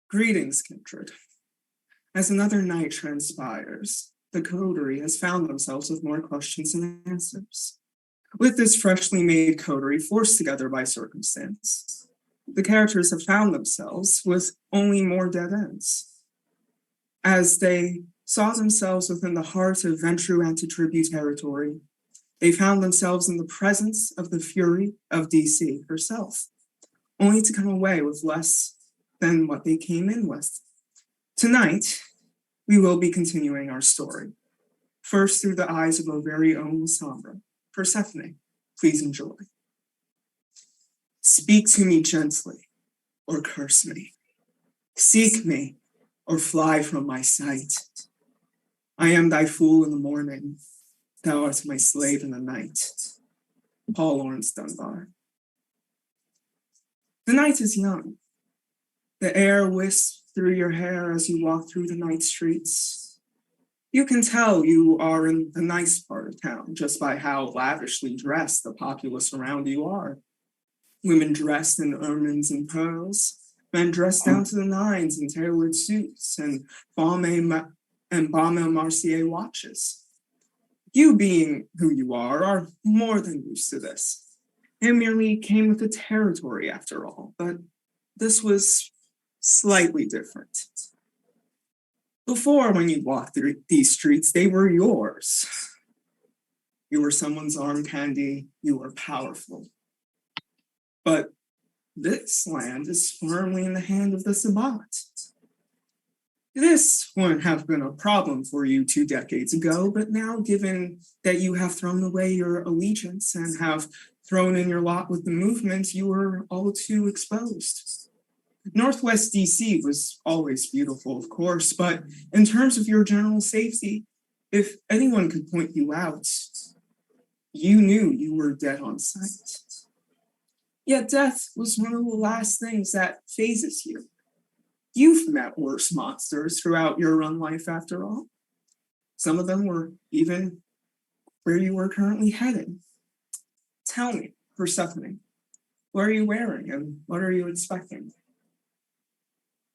Greetings, kindred. As another night transpires, the coterie has found themselves with more questions than answers. With this freshly made coterie forced together by circumstance, the characters have found themselves with only more dead ends. As they saw themselves within the heart of Ventru anti-tribute territory, they found themselves in the presence of the fury of DC herself, only to come away with less than what they came in with. Tonight, we will be continuing our story, first through the eyes of our very own Sombra, Persephone. Please enjoy. Speak to me gently, or curse me. Seek me, or fly from my sight. I am thy fool in the morning, thou art my slave in the night. Paul Laurence Dunbar. The night is young. The air wisps through your hair as you walk through the night streets. You can tell you are in the nice part of town just by how lavishly dressed the populace around you are. Women dressed in ermines and pearls, men dressed down to the nines in tailored suits and Baume Mercier watches. You, being who you are more than used to this. It merely came with the territory after all, but this was slightly different. Before, when you walked through these streets, they were yours. You were someone's arm candy, you were powerful. But this land is firmly in the hand of the Sabbat. This wouldn't have been a problem for you 2 decades ago, but now, given that you have thrown away your allegiance and have thrown in your lot with the movement, you are all too exposed. Northwest DC was always beautiful, of course, but in terms of your general safety, if anyone could point you out, you knew you were dead on sight. Yet death was one of the last things that phases you. You've met worse monsters throughout your run life after all. Some of them were even where you were currently headed. Tell me, Persephone, what are you wearing and what are you expecting?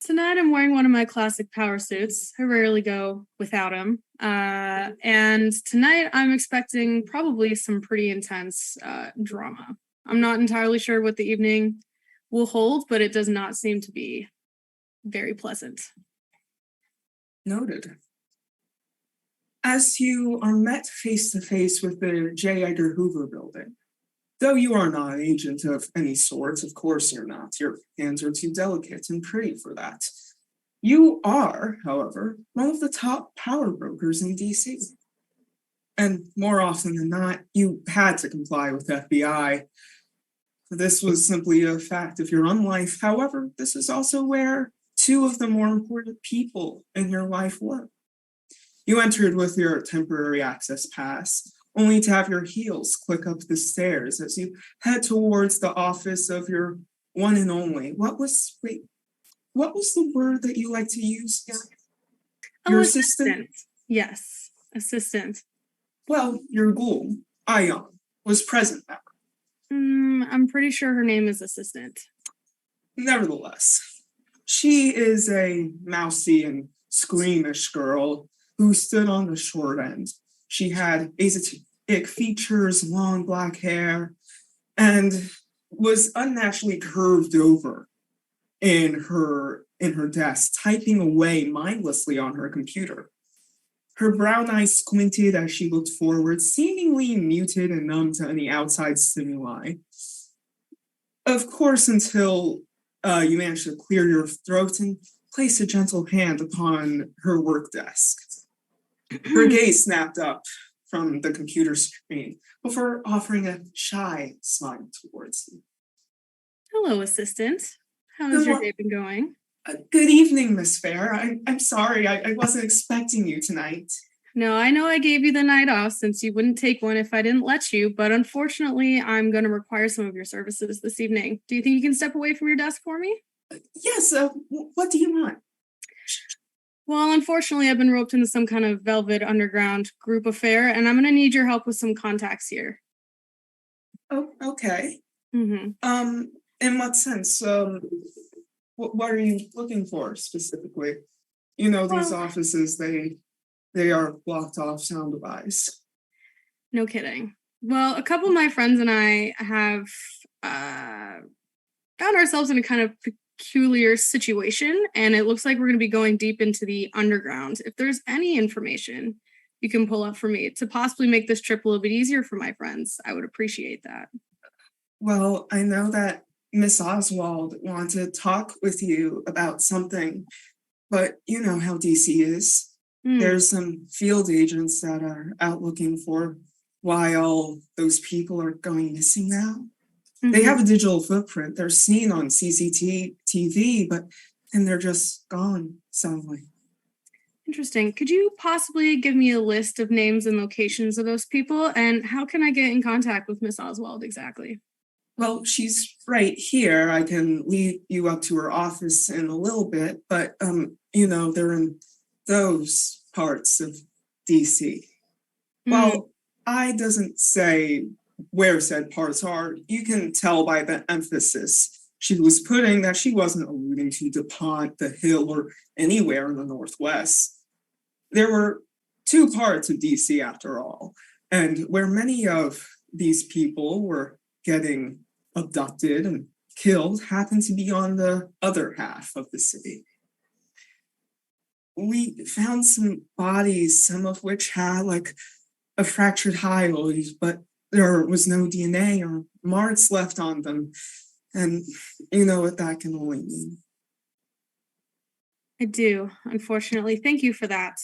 Tonight I'm wearing one of my classic power suits. I rarely go without them. And tonight I'm expecting probably some pretty intense drama. I'm not entirely sure what the evening will hold, but it does not seem to be very pleasant. Noted. As you are met face to face with the J. Edgar Hoover building, though you are not an agent of any sort, of course you're not. Your hands are too delicate and pretty for that. You are, however, one of the top power brokers in DC. And more often than not, you had to comply with FBI. This was simply a fact of your own life. However, this is also where 2 of the more important people in your life were. You entered with your temporary access pass, only to have your heels click up the stairs as you head towards the office of your one and only. What was the word that you like to use? Your assistant? Yes, assistant. Well, your ghoul, Ion, was present now. I'm pretty sure her name is Assistant. Nevertheless, she is a mousy and squeamish girl who stood on the short end. She had aesthetic features, long black hair, and was unnaturally curved over in her desk, typing away mindlessly on her computer. Her brown eyes squinted as she looked forward, seemingly muted and numb to any outside stimuli. Of course, until you managed to clear your throat and place a gentle hand upon her work desk. Her gaze snapped up from the computer screen before offering a shy smile towards you. Hello, Assistant. How has your day been going? Good evening, Miss Fair. I'm sorry, I wasn't expecting you tonight. No, I know I gave you the night off since you wouldn't take one if I didn't let you, but unfortunately, I'm going to require some of your services this evening. Do you think you can step away from your desk for me? Yes, what do you want? Well, unfortunately, I've been roped into some kind of velvet underground group affair, and I'm going to need your help with some contacts here. Oh, okay. Mm-hmm. In what sense? What are you looking for specifically? You know, these Well- offices, they are blocked off sound-wise. No kidding. Well, a couple of my friends and I have found ourselves in a kind of peculiar situation, and it looks like we're going to be going deep into the underground. If there's any information you can pull up for me to possibly make this trip a little bit easier for my friends, I would appreciate that. Well, I know that Miss Oswald wanted to talk with you about something, but you know how DC is. Hmm. There's some field agents that are out looking for why all those people are going missing now. They have a digital footprint. They're seen on CCTV, but and they're just gone suddenly. Interesting. Could you possibly give me a list of names and locations of those people, and how can I get in contact with Miss Oswald exactly? Well, she's right here. I can lead you up to her office in a little bit, but you know, they're in those parts of DC. Well, I doesn't say where said parts are. You can tell by the emphasis she was putting that she wasn't alluding to DuPont, the Hill, or anywhere in the Northwest. There were two parts of DC after all, and where many of these people were getting abducted and killed happened to be on the other half of the city. We found some bodies, some of which had like a fractured hyoid, but there was no DNA or marks left on them. And you know what that can only mean. I do, unfortunately. Thank you for that.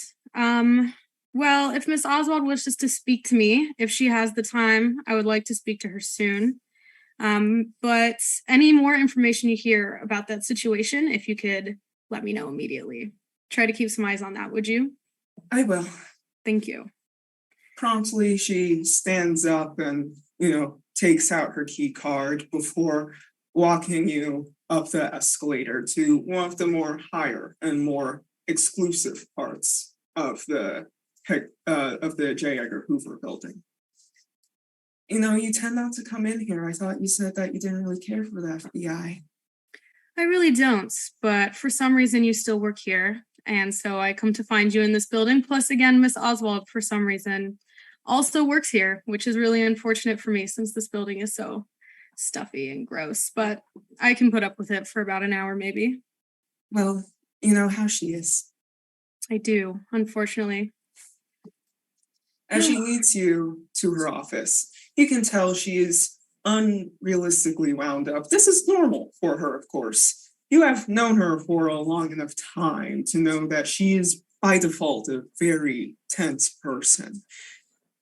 Well, if Miss Oswald wishes to speak to me, if she has the time, I would like to speak to her soon. But any more information you hear about that situation, if you could let me know immediately. Try to keep some eyes on that, would you? I will. Thank you. Promptly, she stands up and, you know, takes out her key card before walking you up the escalator to one of the more higher and more exclusive parts of the J. Edgar Hoover building. You know, you tend not to come in here. I thought you said that you didn't really care for the FBI. I really don't, but for some reason you still work here, and so I come to find you in this building. Plus, again, Miss Oswald, for some reason, also works here, which is really unfortunate for me since this building is so stuffy and gross, but I can put up with it for about an hour, maybe. Well, you know how she is. I do, unfortunately. As she leads you to her office, you can tell she is unrealistically wound up. This is normal for her, of course. You have known her for a long enough time to know that she is, by default, a very tense person.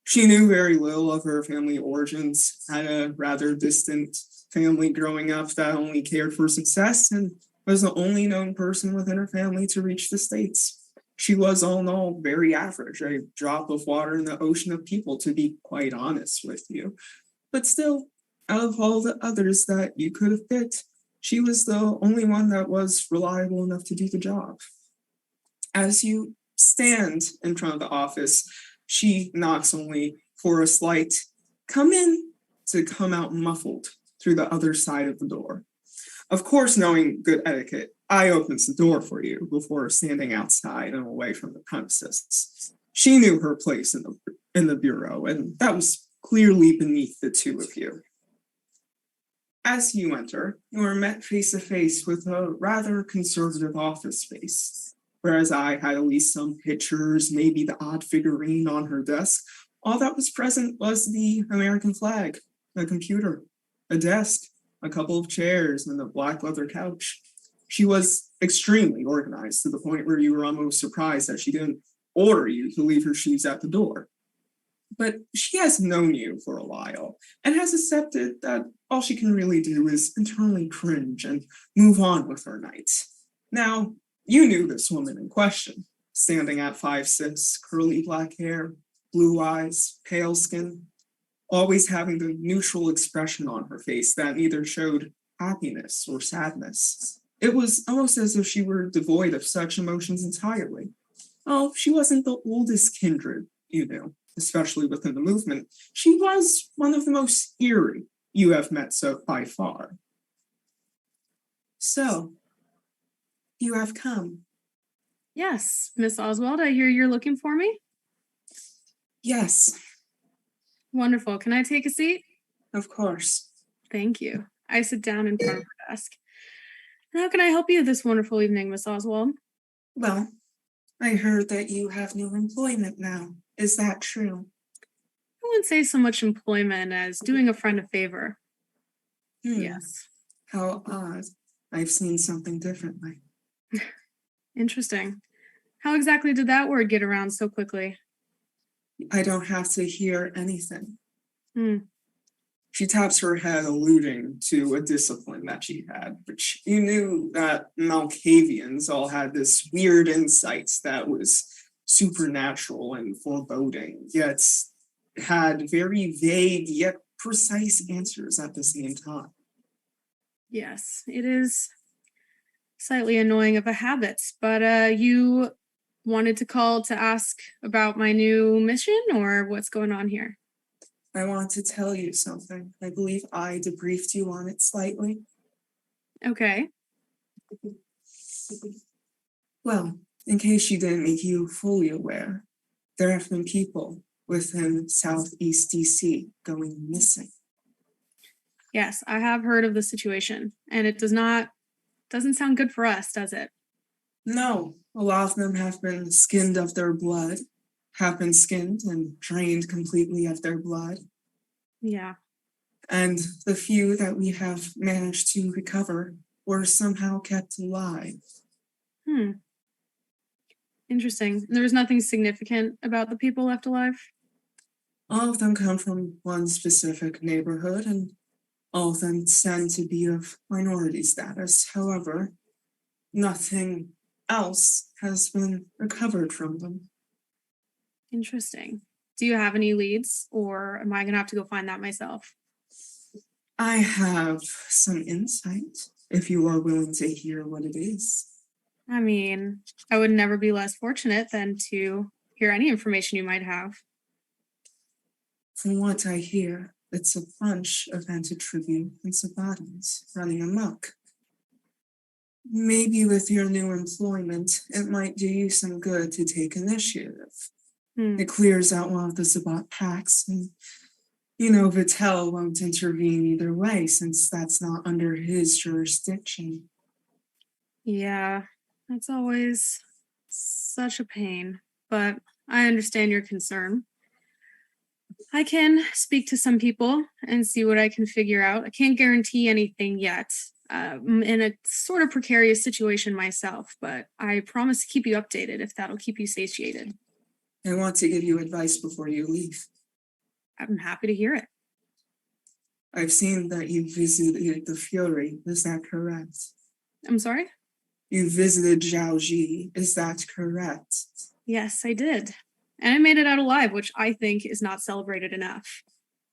She knew very little of her family origins, had a rather distant family growing up that only cared for success, and was the only known person within her family to reach the States. She was, all in all, very average, a drop of water in the ocean of people, to be quite honest with you. But still, out of all the others that you could have picked, she was the only one that was reliable enough to do the job. As you stand in front of the office, she knocks only for a slight come in to come out muffled through the other side of the door. Of course, knowing good etiquette, I opens the door for you before standing outside and away from the premises. She knew her place in the bureau, and that was clearly beneath the two of you. As you enter, you are met face to face with a rather conservative office space. Whereas I had at least some pictures, maybe the odd figurine on her desk, all that was present was the American flag, a computer, a desk, a couple of chairs, and a black leather couch. She was extremely organized to the point where you were almost surprised that she didn't order you to leave her shoes at the door. But she has known you for a while and has accepted that all she can really do is internally cringe and move on with her night. Now, you knew this woman in question, standing at 5'6", curly black hair, blue eyes, pale skin, always having the neutral expression on her face that neither showed happiness or sadness. It was almost as if she were devoid of such emotions entirely. Oh, she wasn't the oldest kindred, you knew, especially within the movement. She was one of the most eerie you have met so by far. So, You have come. Yes, Miss Oswald, I hear you're looking for me. Yes, Wonderful. Can I take a seat? of course. Thank you. I sit down in front of her desk. How can I help you this wonderful evening, Miss Oswald? Well, I heard that you have new employment now. Is that true? I wouldn't say so much employment as doing a friend a favor. Yes. How odd. I've seen something differently. Interesting. How exactly did that word get around so quickly? I don't have to hear anything. Hmm. She taps her head, alluding to a discipline that she had, but you knew that Malkavians all had this weird insight that was supernatural and foreboding, yet had very vague yet precise answers at the same time. Yes, it is slightly annoying of a habit, but you wanted to call to ask about my new mission or what's going on here? I want to tell you something. I believe I debriefed you on it slightly. Okay. Well, in case you didn't make you fully aware, there have been people within Southeast DC going missing. Yes, I have heard of the situation, and it doesn't sound good for us, does it? No, a lot of them have been skinned of their blood, have been skinned and drained completely of their blood. Yeah. And the few that we have managed to recover were somehow kept alive. Interesting. There was nothing significant about the people left alive? All of them come from one specific neighborhood, and all of them tend to be of minority status. However, nothing else has been recovered from them. Interesting. Do you have any leads, or am I going to have to go find that myself? I have some insight, if you are willing to hear what it is. I mean, I would never be less fortunate than to hear any information you might have. From what I hear, it's a bunch of anti-tribute and Sabatans running amok. Maybe with your new employment, it might do you some good to take initiative. It clears out one of the Sabat packs, and Vittel won't intervene either way since that's not under his jurisdiction. Yeah, that's always such a pain, but I understand your concern. I can speak to some people and see what I can figure out. I can't guarantee anything yet. I'm in a sort of precarious situation myself, but I promise to keep you updated if that'll keep you satiated. I want to give you advice before you leave. I'm happy to hear it. I've seen that you visited the Fury. Is that correct? I'm sorry? You visited Zhaoji. Is that correct? Yes, I did. And I made it out alive, which I think is not celebrated enough.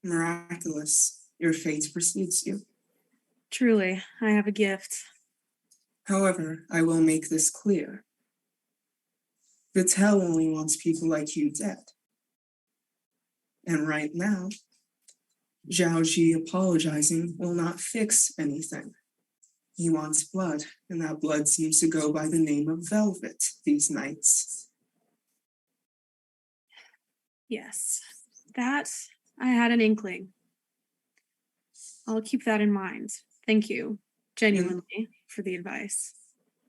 Miraculous. Your fate precedes you. Truly, I have a gift. However, I will make this clear. Vittel only wants people like you dead. And right now, Zhaoji apologizing will not fix anything. He wants blood, and that blood seems to go by the name of Velvet these nights. Yes, that I had an inkling. I'll keep that in mind. Thank you, genuinely, for the advice.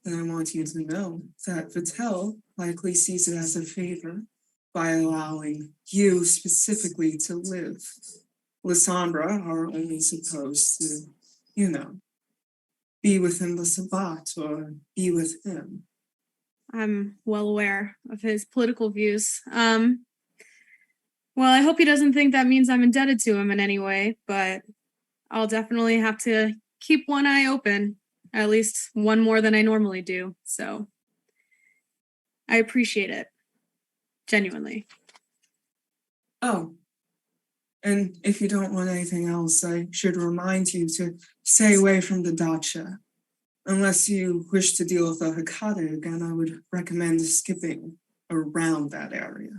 And I want you to know that Vittel likely sees it as a favor by allowing you specifically to live. Lysandra are only supposed to, be within the Sabbat or be with him. I'm well aware of his political views. Well, I hope he doesn't think that means I'm indebted to him in any way, but I'll definitely have to keep one eye open, at least one more than I normally do. So I appreciate it, genuinely. Oh, and if you don't want anything else, I should remind you to stay away from the dacha. Unless you wish to deal with the Hekate again, I would recommend skipping around that area.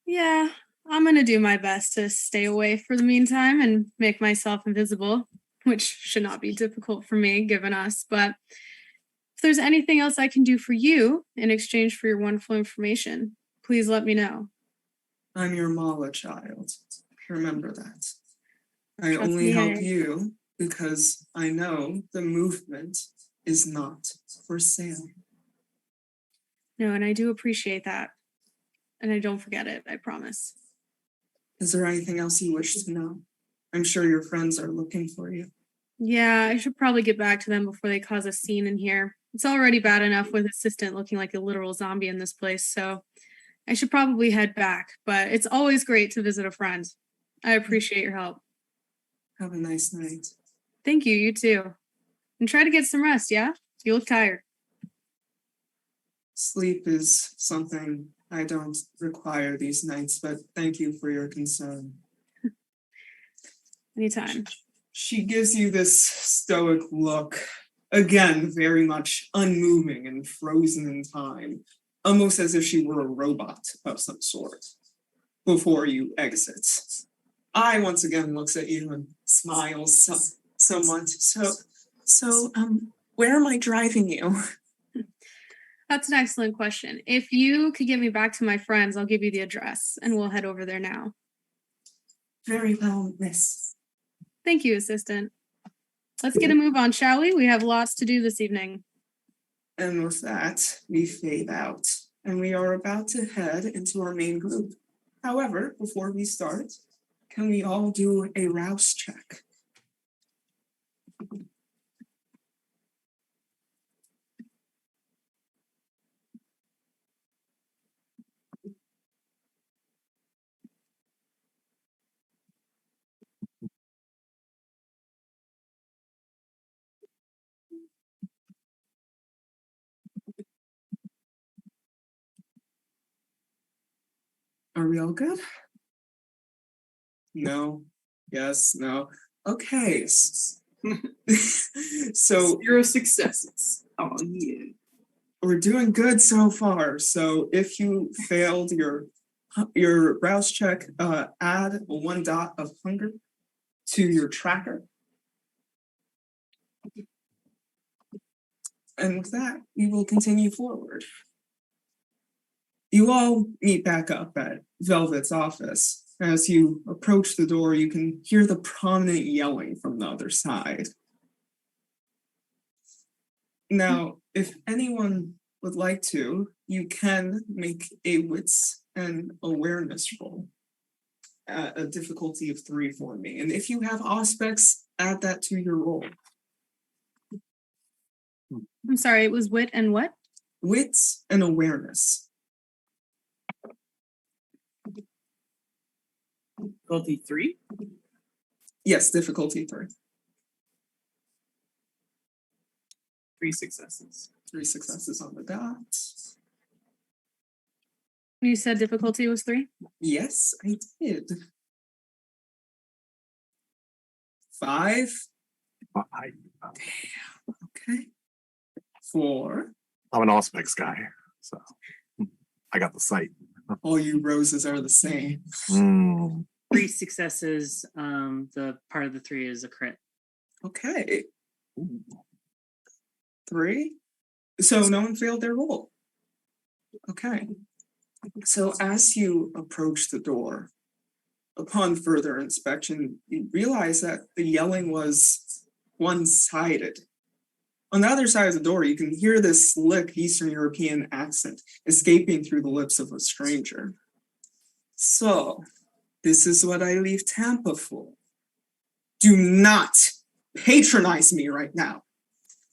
Yeah, I'm going to do my best to stay away for the meantime and make myself invisible, which should not be difficult for me, given us. But if there's anything else I can do for you in exchange for your wonderful information, please let me know. I'm your Mala child. Remember that. I Trust only me, help I- you because I know the movement is not for sale. No, and I do appreciate that. And I don't forget it, I promise. Is there anything else you wish to know? I'm sure your friends are looking for you. Yeah, I should probably get back to them before they cause a scene in here. It's already bad enough with Assistant looking like a literal zombie in this place, so I should probably head back, but it's always great to visit a friend. I appreciate your help. Have a nice night. Thank you, you too. And try to get some rest, yeah? You look tired. Sleep is something I don't require these nights, but thank you for your concern. Anytime. She gives you this stoic look, again, very much unmoving and frozen in time, almost as if she were a robot of some sort, before you exit. I once again looks at you and smiles somewhat. So, where am I driving you? That's an excellent question. If you could get me back to my friends, I'll give you the address and we'll head over there now. Very well, miss. Thank you, Assistant. Let's get a move on, shall we? We have lots to do this evening. And with that, we fade out, and we are about to head into our main group. However, before we start, can we all do a rouse check? Are we all good? No. Yes, no. Okay. So 0 successes. Oh yeah. we're doing good so far. So if you failed your rouse check, add 1 dot of hunger to your tracker. And with that, we will continue forward. You all meet back up at Velvet's office. As you approach the door, you can hear the prominent yelling from the other side. Now, if anyone would like to, you can make a wits and awareness roll at a difficulty of 3 for me. And if you have aspects, add that to your roll. I'm sorry, it was wit and what? Wits and awareness. Difficulty 3. Yes, difficulty 3. 3 successes. 3 successes on the dot. You said difficulty was 3? Yes, I did. 5. Okay. 4. I'm an Auspex guy, so I got the sight. All you roses are the same. 3 successes. The part of the 3 is a crit. Okay. 3. So no one failed their roll. Okay. So as you approach the door, upon further inspection, you realize that the yelling was one-sided. On the other side of the door, you can hear this slick Eastern European accent escaping through the lips of a stranger. So, this is what I leave Tampa for. Do not patronize me right now.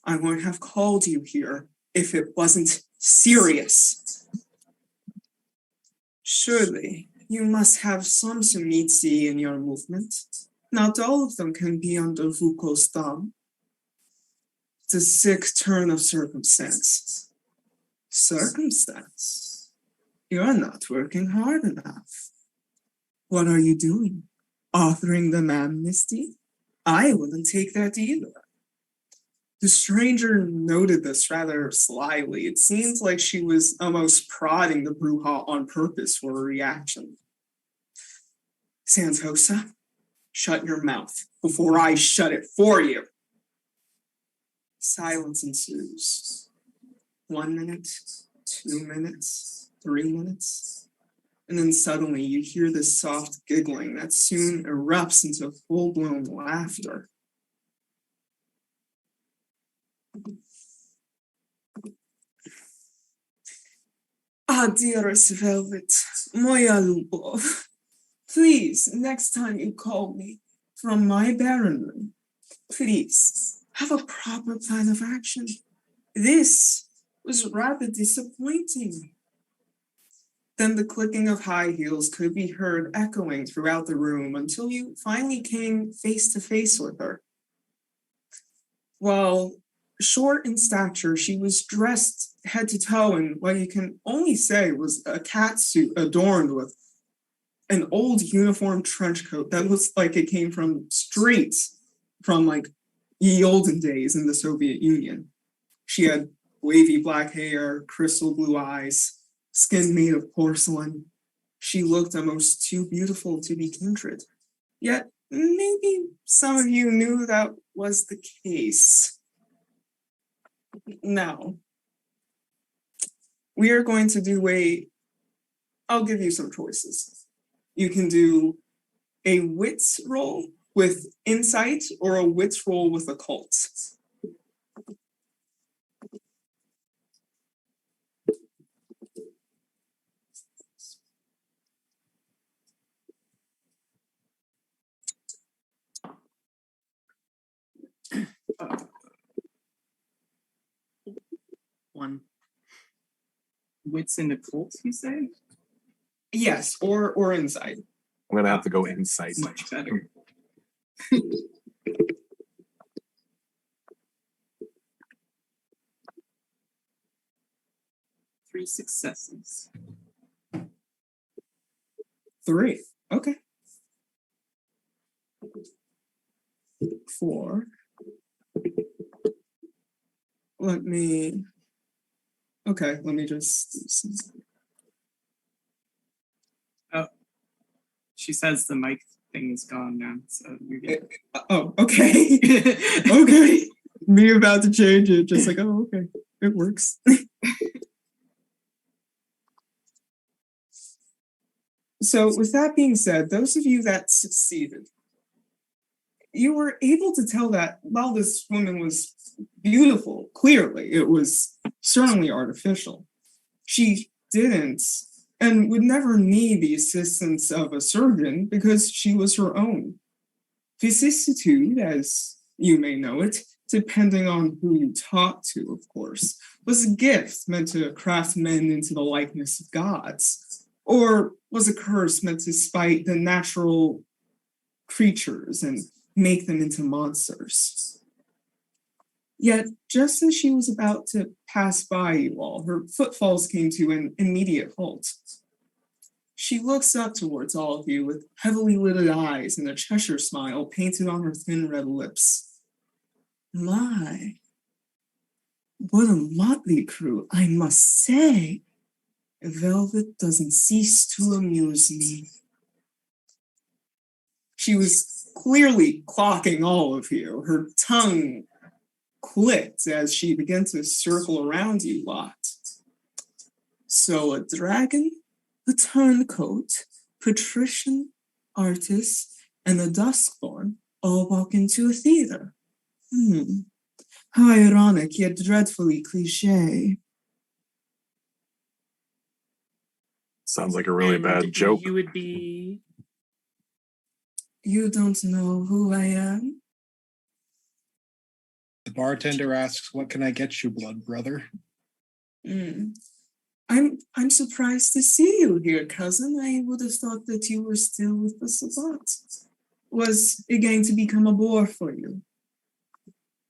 I wouldn't have called you here if it wasn't serious. Surely, you must have some summitsi in your movement. Not all of them can be under Foucault's thumb. It's a sick turn of circumstance. Circumstance? You're not working hard enough. What are you doing? Authoring them amnesty? I wouldn't take that either. The stranger noted this rather slyly. It seems like she was almost prodding the Bruja on purpose for a reaction. Santosa, shut your mouth before I shut it for you. Silence ensues. 1 minute, 2 minutes, 3 minutes. And then suddenly you hear this soft giggling that soon erupts into full-blown laughter. Ah, dearest Velvet, moja lubov. Please, next time you call me from my barren room, please have a proper plan of action. This was rather disappointing. Then the clicking of high heels could be heard echoing throughout the room until you finally came face to face with her. While short in stature, she was dressed head to toe in what you can only say was a catsuit adorned with an old uniform trench coat that looks like it came from straight from like ye olden days in the Soviet Union. She had wavy black hair, crystal blue eyes, skin made of porcelain. She looked almost too beautiful to be kindred. Yet maybe some of you knew that was the case. Now, we are going to do I'll give you some choices. You can do a wits roll with insight or a wits roll with occult. One. Wits and occult, you say? Yes, or insight. I'm gonna have to go insight. Much better. 3 successes. 3. Okay. 4. Let me just do some. She says the mic thing is gone now, so you're good. Oh, okay. Okay. Me about to change it, just like, oh, okay. It works. So with that being said, those of you that succeeded, you were able to tell that while this woman was beautiful, clearly, it was certainly artificial. She didn't and would never need the assistance of a surgeon because she was her own. Vicissitude, as you may know it, depending on who you talk to, of course, was a gift meant to craft men into the likeness of gods, or was a curse meant to spite the natural creatures and make them into monsters. Yet, just as she was about to pass by you all, her footfalls came to an immediate halt. She looks up towards all of you with heavily lidded eyes and a Cheshire smile painted on her thin red lips. My, what a motley crew, I must say. Velvet doesn't cease to amuse me. She was clearly clocking all of you. Her tongue clicked as she began to circle around you lot. So a dragon, a turncoat, patrician, artist, and a duskborn all walk into a theater. How ironic, yet dreadfully cliche. Sounds like a really And bad joke. You would be. You don't know who I am? The bartender asks, "What can I get you, blood brother?" I'm surprised to see you here, cousin. I would have thought that you were still with the Savant. Was it going to become a bore for you?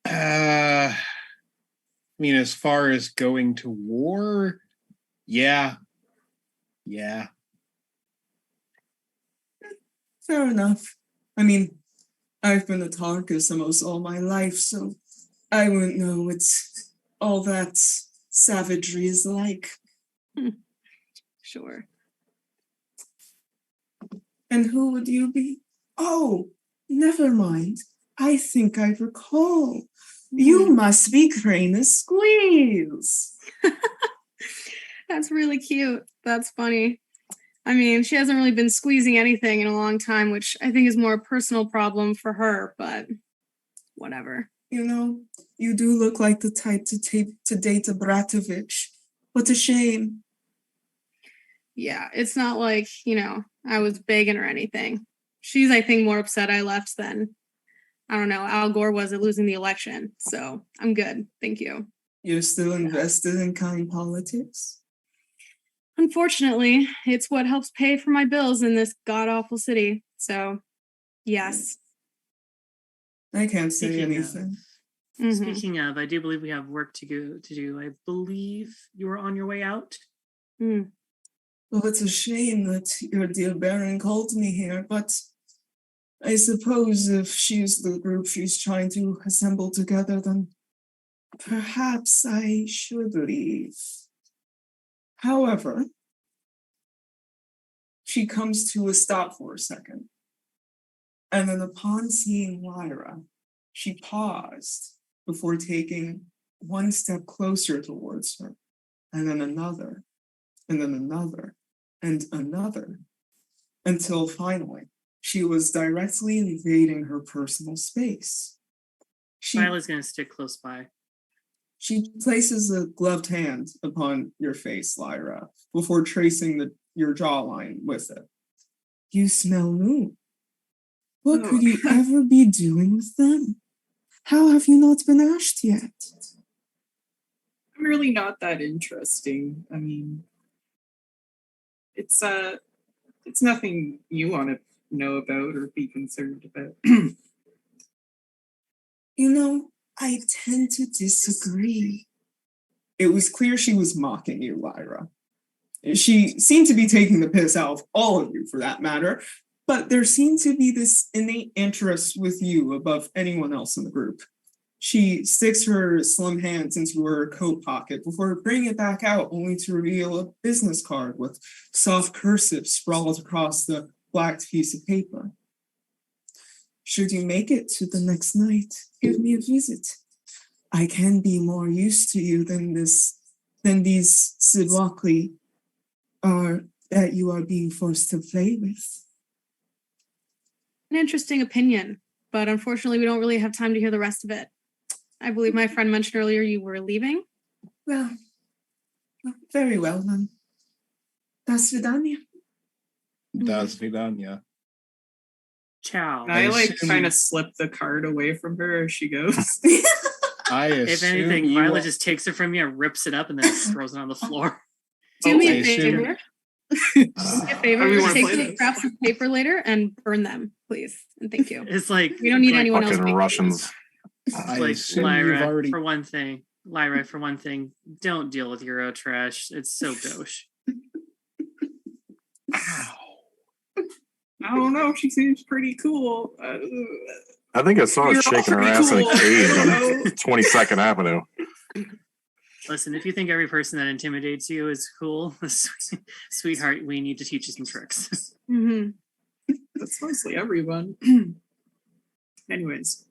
I mean, as far as going to war, yeah. Fair enough. I mean, I've been a Tarkus almost all my life, so I wouldn't know what all that savagery is like. Sure. And who would you be? Oh, never mind. I think I recall. You must be Crane Squeeze. That's really cute. That's funny. I mean, she hasn't really been squeezing anything in a long time, which I think is more a personal problem for her, but whatever. You know, you do look like the type to date a Bratovich. What a shame. Yeah, it's not like, I was begging or anything. She's, I think, more upset I left than, I don't know, Al Gore was at losing the election. So I'm good. Thank you. You're still invested in kind politics? Unfortunately, it's what helps pay for my bills in this god-awful city. So, yes. I can't say Speaking of- anything. Mhm. Speaking of, I do believe we have work to do. I believe you were on your way out. Mm. Well, it's a shame that your dear Baron called me here, but I suppose if she's the group she's trying to assemble together, then perhaps I should leave. However, she comes to a stop for a second. And then upon seeing Lyra, she paused before taking one step closer towards her, and then another, and then another, and another, until finally she was directly invading her personal space. Viola's going to stick close by. She places a gloved hand upon your face, Lyra, before tracing your jawline with it. You smell new. What could you ever be doing with them? How have you not been ashed yet? I'm really not that interesting. I mean, it's nothing you want to know about or be concerned about. You know, I tend to disagree. It was clear she was mocking you, Lyra. She seemed to be taking the piss out of all of you, for that matter, but there seemed to be this innate interest with you above anyone else in the group. She sticks her slim hands into her coat pocket before bringing it back out, only to reveal a business card with soft cursive sprawled across the black piece of paper. Should you make it to the next night, give me a visit. I can be more used to you than these Sidwalkley are that you are being forced to play with. An interesting opinion, but unfortunately, we don't really have time to hear the rest of it. I believe my friend mentioned earlier you were leaving. Well, very well then. Das Vidania. Das Vidania. Ciao. I assume- kind of slip the card away from her as she goes. I If assume anything, you Viola will- just takes it from you, rips it up, and then throws it on the floor. Do me I a assume- favor. Do me a favor. I really wanna Take play some this. scraps of paper later and burn them, please. And thank you. It's like We don't need like, anyone else. Fucking making Russians. I like assume Lyra you've already. for one thing. Lyra, for one thing, don't deal with Euro trash. It's so gauche. Ow. I don't know. She seems pretty cool. I think I saw her You're shaking her pretty ass in a cool. cage on No. 22nd Avenue. Listen, if you think every person that intimidates you is cool, sweetheart, we need to teach you some tricks. Mm-hmm. That's mostly everyone. Anyways,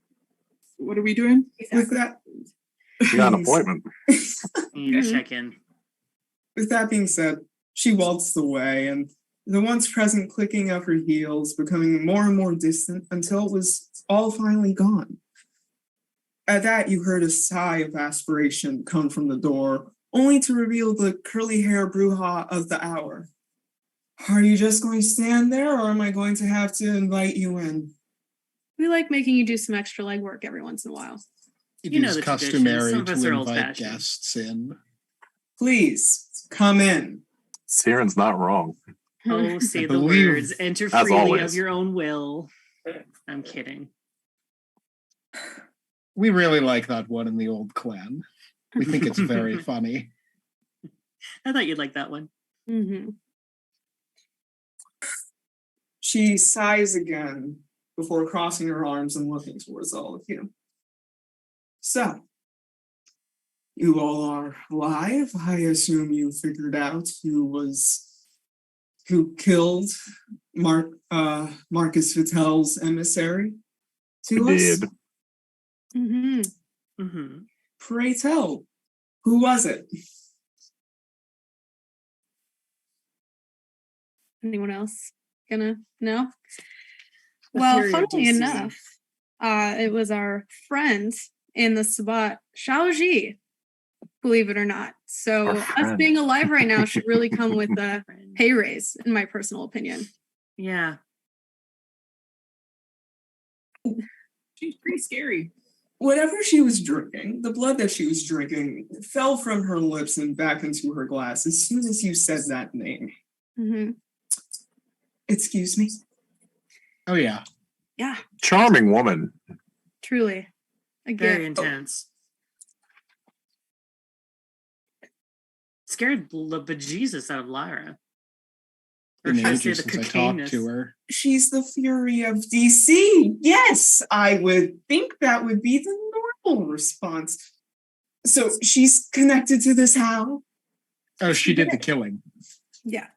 what are we doing? With that, She got an appointment. You need to Mhm. check in. with that being said, she waltzed away, and the once present clicking of her heels becoming more and more distant until it was all finally gone. At that, you heard a sigh of aspiration come from the door, only to reveal the curly hair bruja of the hour. Are you just going to stand there, or am I going to have to invite you in? We like making you do some extra legwork every once in a while. It You know is the traditions. customary Some of us to are invite old-fashioned. guests in. Please, come in. Cyran's not wrong. Oh, say the believe- words. Enter As freely always. of your own will. I'm kidding. We really like that one in the old clan. We think it's very funny. I thought you'd like that one. Mm-hmm. She sighs again before crossing her arms and looking towards all of you. So, you all are alive. I assume you figured out who killed Marcus Vitel's emissary to We us. did. Mm-hmm. Mm-hmm. Pray tell, who was it? Anyone else gonna know? Well, funnily enough, it was our friend in the Sabbat, Shaoji, believe it or not. So Our us friend. being alive right now should really come with a pay raise, in my personal opinion. Yeah. She's pretty scary. Whatever she was drinking, the blood that she was drinking fell from her lips and back into her glass as soon as you said that name. Mm-hmm. Excuse me? Oh yeah. Yeah, Charming woman. truly. A Very gift. intense. Scared the bejesus out of Lyra. Or Been should I say ages the since I talked cocaineness. to her. She's the fury of DC. Yes, I would think that would be the normal response. So she's connected to this how? Oh, she did the killing. Yeah.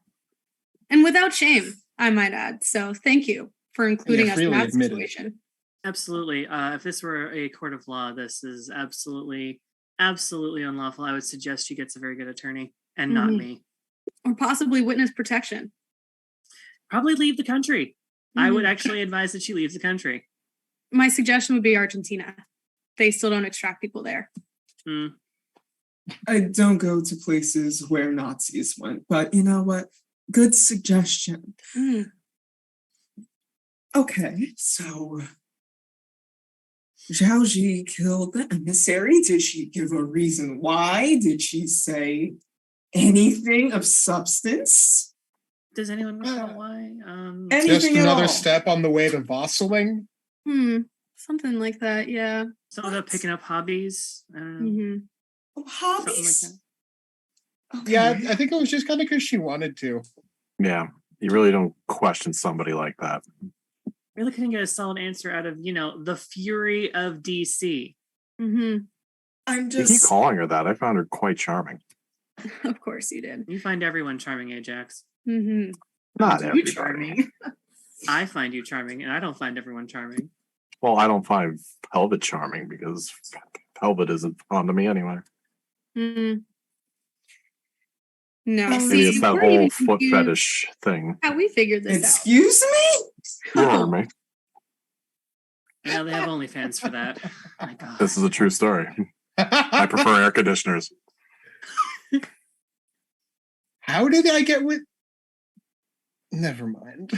And without shame, I might add. So thank you for including us in freely that admitted. situation. Absolutely. If this were a court of law, this is absolutely unlawful. I would suggest she gets a very good attorney and not Mhm. me. Or possibly witness protection. Probably leave the country. I would Mhm. actually advise that she leaves the country. My suggestion would be Argentina. They still don't extract people there. Hmm. I don't go to places where Nazis went, but you know what? Good suggestion. Mm. Okay, so Zhao Ji killed the emissary. Did she give a reason why? Did she say anything of substance? Does anyone recall why? Anything Just at another all? step on the way to Vosseling. Something like that, yeah. Something about picking up hobbies. I don't know. Mm-hmm. Oh, Something like hobbies? that. Okay. Yeah, I think it was just kind of because she wanted to. Yeah. You really don't question somebody like that. Really couldn't get a solid answer out of, the fury of DC. Mm-hmm. I'm You keep just calling her that. I found her quite charming. Of course you did. You find everyone charming, Ajax. Mm-hmm. Not You everybody. charming. I find you charming, and I don't find everyone charming. Well, I don't find Velvet charming because Velvet isn't fond of me anyway. Mm-hmm. No, Maybe Maybe see, it's that we're whole even foot confused fetish thing. how we figured this excuse me? You out. remember me? Yeah, they have OnlyFans for that. My God. This is a true story. I prefer air conditioners. How did I get with? Never mind.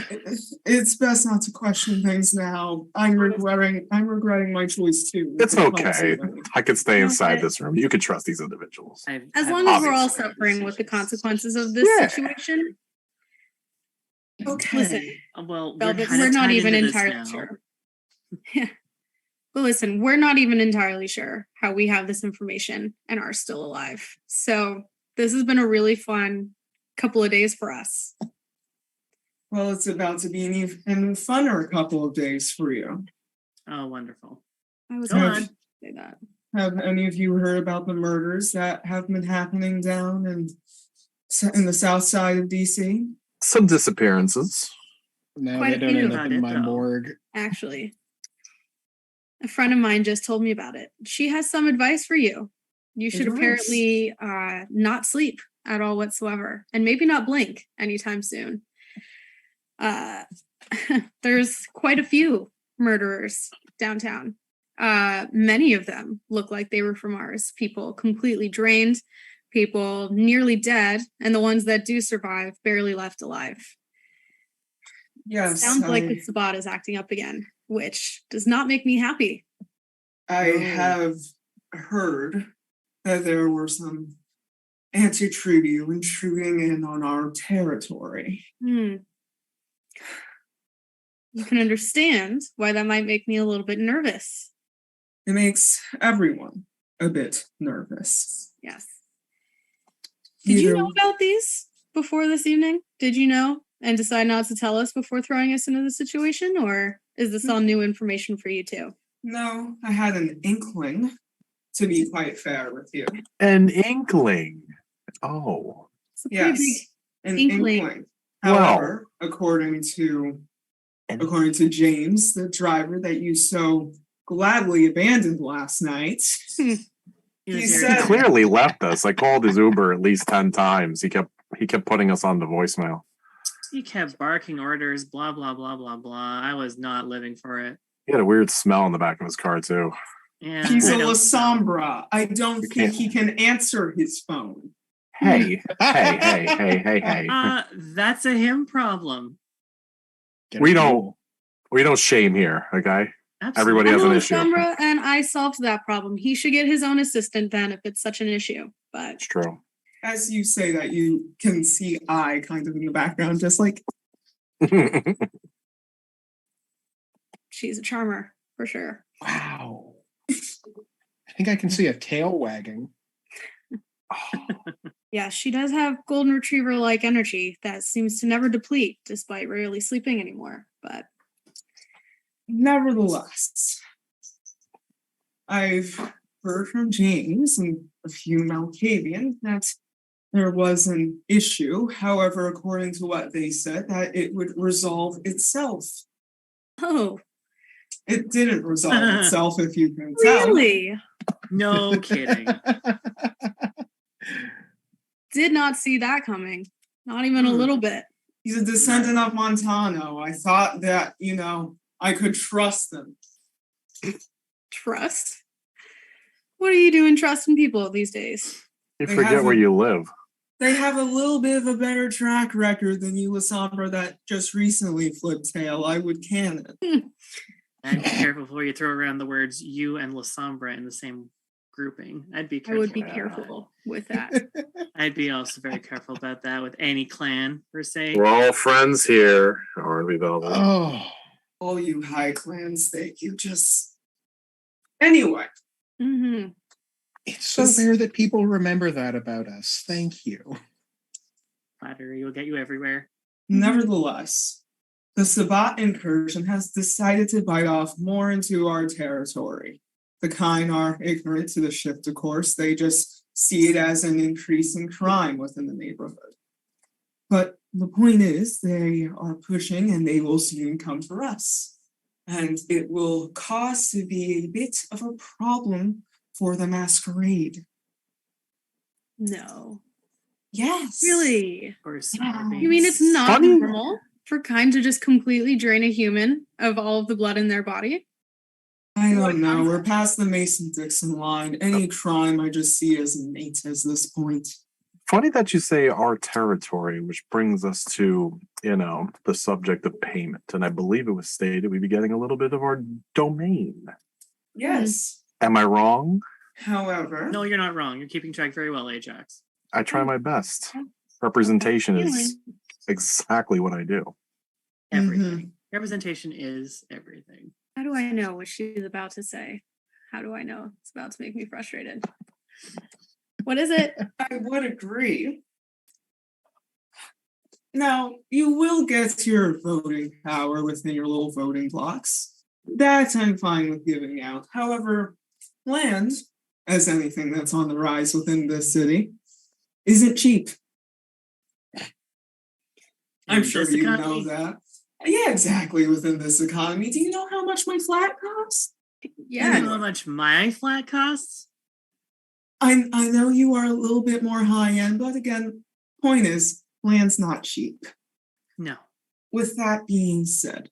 It's best not to question things now. I'm regretting my choice too. It's okay. Ultimately. I could stay No, inside but- this room. You can trust these individuals. As long as we're all Obviously. suffering with the consequences of this Yeah. situation, Okay. listen, Well, Velvet, kinda we're not tied even into this entirely now. sure. Yeah. But listen, we're not even entirely sure how we have this information and are still alive. So this has been a really fun couple of days for us. Well, it's about to be an even funner couple of days for you. Oh, wonderful. I was Go going on. to say that. Have any of you heard about the murders that have been happening down in the south side of DC? Some disappearances. No, Quite they a don't few. end up About in it, my though. morgue. Actually, a friend of mine just told me about it. She has some advice for you. You should Advice? apparently not sleep at all whatsoever, and maybe not blink anytime soon. There's quite a few murderers downtown. Many of them look like they were from ours. People completely drained, people nearly dead, and the ones that do survive barely left alive. Yes. Sounds like the Sabbat is acting up again, which does not make me happy. I Oh. have heard that there were some anti-treaty intruding in on our territory. You can understand why that might make me a little bit nervous. It makes everyone a bit nervous. Yes. Did you Either- know about these before this evening? Did you know and decide not to tell us before throwing us into the situation? Or is this all new information for you too? No, I had an inkling, to be quite fair with you. An inkling. Oh. It's a pretty Yes, an inkling. inkling. However, according to James, the driver that you so gladly abandoned last night. He He was He said- very- clearly left us. I called his Uber at least 10 times. He kept putting us on the voicemail. he kept barking orders, blah blah blah blah blah. I was not living for it. He had a weird smell in the back of his car too. Yeah, He's I a don't La know. Sombra. I don't You think can't- he can answer his phone. Hey, hey. That's a him problem. Get We a don't- tool. We don't shame here, okay? Absolutely. Everybody has I'm an a issue. Sombra, and I solved that problem. He should get his own assistant then if it's such an issue. But It's true. As you say that, you can see I kind of in the background, just like, she's a charmer for sure. Wow. I think I can see a tail wagging. Yeah, she does have golden retriever like energy that seems to never deplete despite rarely sleeping anymore. But nevertheless, I've heard from James and a few Malkavian that there was an issue. However, according to what they said, that it would resolve itself. oh, It didn't resolve itself, if you can tell. really? No kidding. Did not see that coming. Not even a little bit. He's a descendant of Montano. I thought that, I could trust them. Trust? What are you doing trusting people these days? You They forget where haven't- you live. They have a little bit of a better track record than you, Sombra, that just recently flipped tail. I would can it. I'd be careful before you throw around the words you and La Sombra in the same grouping. I'd be I careful. would be about careful with that. that. I'd be also very careful about that with any clan per se. We're all friends here, aren't we, Velvet? Oh, All you high clans think you just. Anyway, Hmm. it's so This- rare that people remember that about us. Thank you. Flattery will get you everywhere. nevertheless, the Sabbat incursion has decided to bite off more into our territory. The Kine are ignorant to the shift, of course. They just see it as an increase in crime within the neighborhood. But the point is, they are pushing and they will soon come for us. And it will cause to be a bit of a problem for the masquerade. No. Yes. Really? Of course. Yeah. You mean it's not Funny. normal for kind to just completely drain a human of all of the blood in their body? I What don't know. concept? We're past the Mason-Dixon line. Any crime I just see as innate at this point. Funny that you say our territory, which brings us to, the subject of payment. And I believe it was stated we'd be getting a little bit of our domain. Yes. Am I wrong? However, No, you're not wrong. You're keeping track very well, Ajax. I try my best. Representation is exactly what I do. Everything. Representation is everything. How do I know what she's about to say? How do I know it's about to make me frustrated? What is it? I would agree. Now, you will get your voting power within your little voting blocks. That I'm fine with giving out. However, land, as anything that's on the rise within this city, isn't cheap. I'm In sure this you economy? know that. Yeah, exactly. Within this economy. Do you know how much my flat costs? You Yeah. know how much my flat costs? I know you are a little bit more high end, but again, point is, land's not cheap. No. With that being said,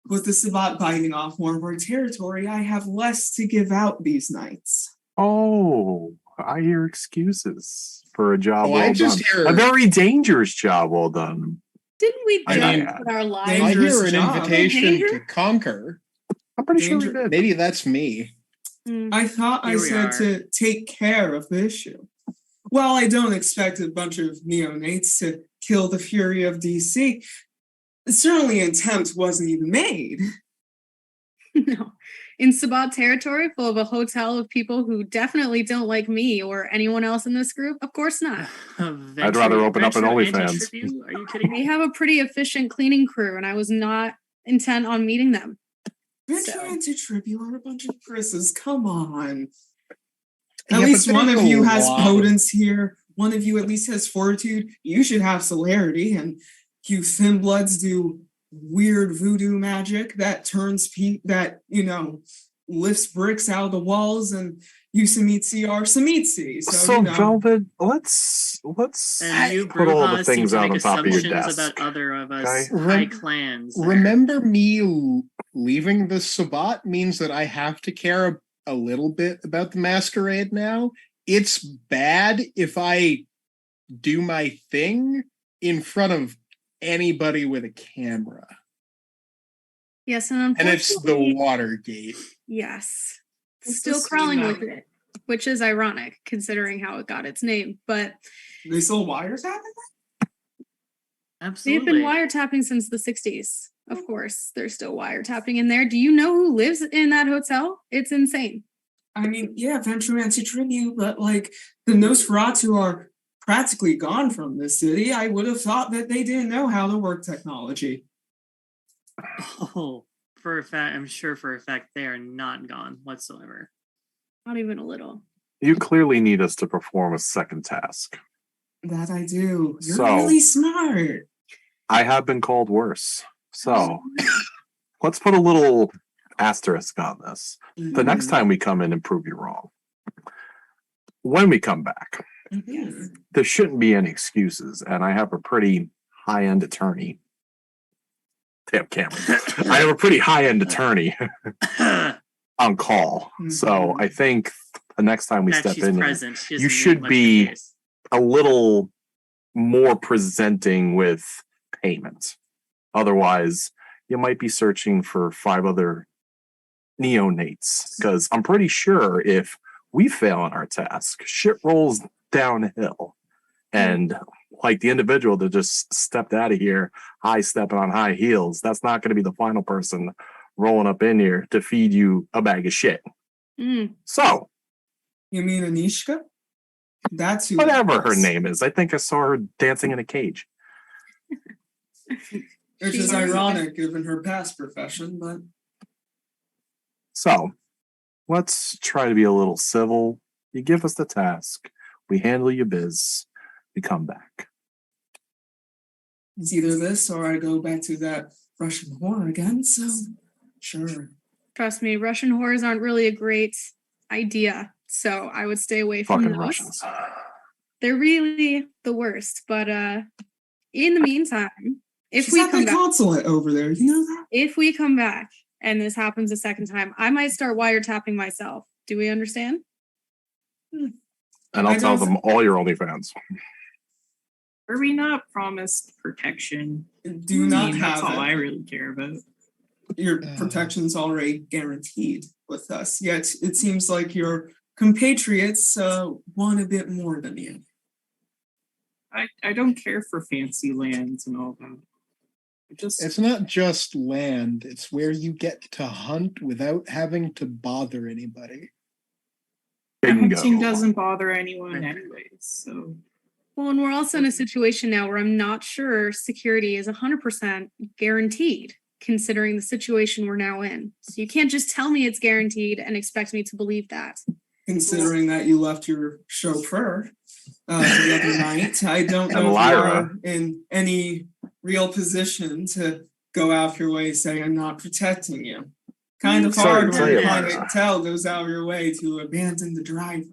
with the Sabbat biting off more of our territory, I have less to give out these nights. Oh, I hear excuses for a job Oh, well I just done. hear- A very dangerous job well done. Didn't we I just mean, put our lives? I Dangerous hear an job. invitation Danger? to conquer. I'm pretty sure we Danger- did. Maybe that's me. Mm. I thought I Here we said are. to take care of the issue. Well, I don't expect a bunch of neonates to kill the fury of DC. Certainly, an attempt wasn't even made. No. In Sabbat territory, full of a hotel of people who definitely don't like me or anyone else in this group? Of course not. I'd rather open up an OnlyFans. Are you kidding We me? have a pretty efficient cleaning crew, and I was not intent on meeting them. Venture into tribute on a bunch of Chris's. Come on. Yeah, At but least one there's of a you has lot. potence here. One of you at least has fortitude. You should have celerity, and you thin bloods do weird voodoo magic that turns lifts bricks out of the walls, and Yusamitsi are Samitsi. So Velvet, let's And you put all the Brujahs seem things to out make on top of your assumptions desk. about other of us okay? high clans. there. Remember me leaving the Sabbat means that I have to care a little bit about the masquerade now. It's bad if I do my thing in front of anybody with a camera. Yes, and And it's the unfortunately, Watergate. yes, This still is crawling not- with it, which is ironic considering how it got its name. But They still wiretapping? Absolutely. they've been wiretapping since the 60s. Of course, they're still wiretapping in there. Do you know who lives in that hotel? It's insane. I mean, yeah, Venturancy tribute, but like the Nosferatu are practically gone from this city. I would have thought that they didn't know how to work technology. Oh, for a fact, I'm sure for a fact they are not gone whatsoever. Not even a little. You clearly need us to perform a second task. That I do. You're So- really smart. I have been called worse. So let's put a little asterisk on this. The next time we come in and prove you wrong. When we come back, Mhm. there shouldn't be any excuses. And I have a pretty high-end attorney. Damn camera. I have a pretty high-end attorney on call. So Mhm. I think the next time we That step she's in, present. She doesn't you need should much be- of a case. a little more presenting with payment. Otherwise, you might be searching for 5 other neonates. Because I'm pretty sure if we fail on our task, shit rolls downhill. And like the individual that just stepped out of here, high stepping on high heels, that's not going to be the final person rolling up in here to feed you a bag of shit. Mm. So, You mean Anishka? That's who. whatever that her was. name is, I think I saw her dancing in a cage. Which She is is. ironic given her past profession, but So, let's try to be a little civil. You give us the task, we handle your biz, we come back. it's either this or I go back to that Russian whore again. So, sure. Trust me, Russian whores aren't really a great idea. So I would stay away from Fucking those. Russians. They're really the worst. But in the meantime, if She's we at come the back, consulate over there. You know that? if we come back and this happens a second time, I might start wiretapping myself. Do we understand? And I'll I tell don't- them all your OnlyFans. Were we not promised protection? Do not That's have all I it. really care about. Your protection's already guaranteed with us. Yet it seems like your compatriots want a bit more than you. I don't care for fancy lands and all that. It's not just land, it's where you get to hunt without having to bother anybody. hunting Bingo. doesn't bother anyone Right. anyways. So Well, and we're also in a situation now where I'm not sure security is 100% guaranteed, considering the situation we're now in. So you can't just tell me it's guaranteed and expect me to believe that. Considering that you left your chauffeur the other night, I don't And know if Lyra. you are in any real position to go out your way saying I'm not protecting you. Kind of Sorry hard to when tell your you, client Lyra. tell goes out of your way to abandon the driver.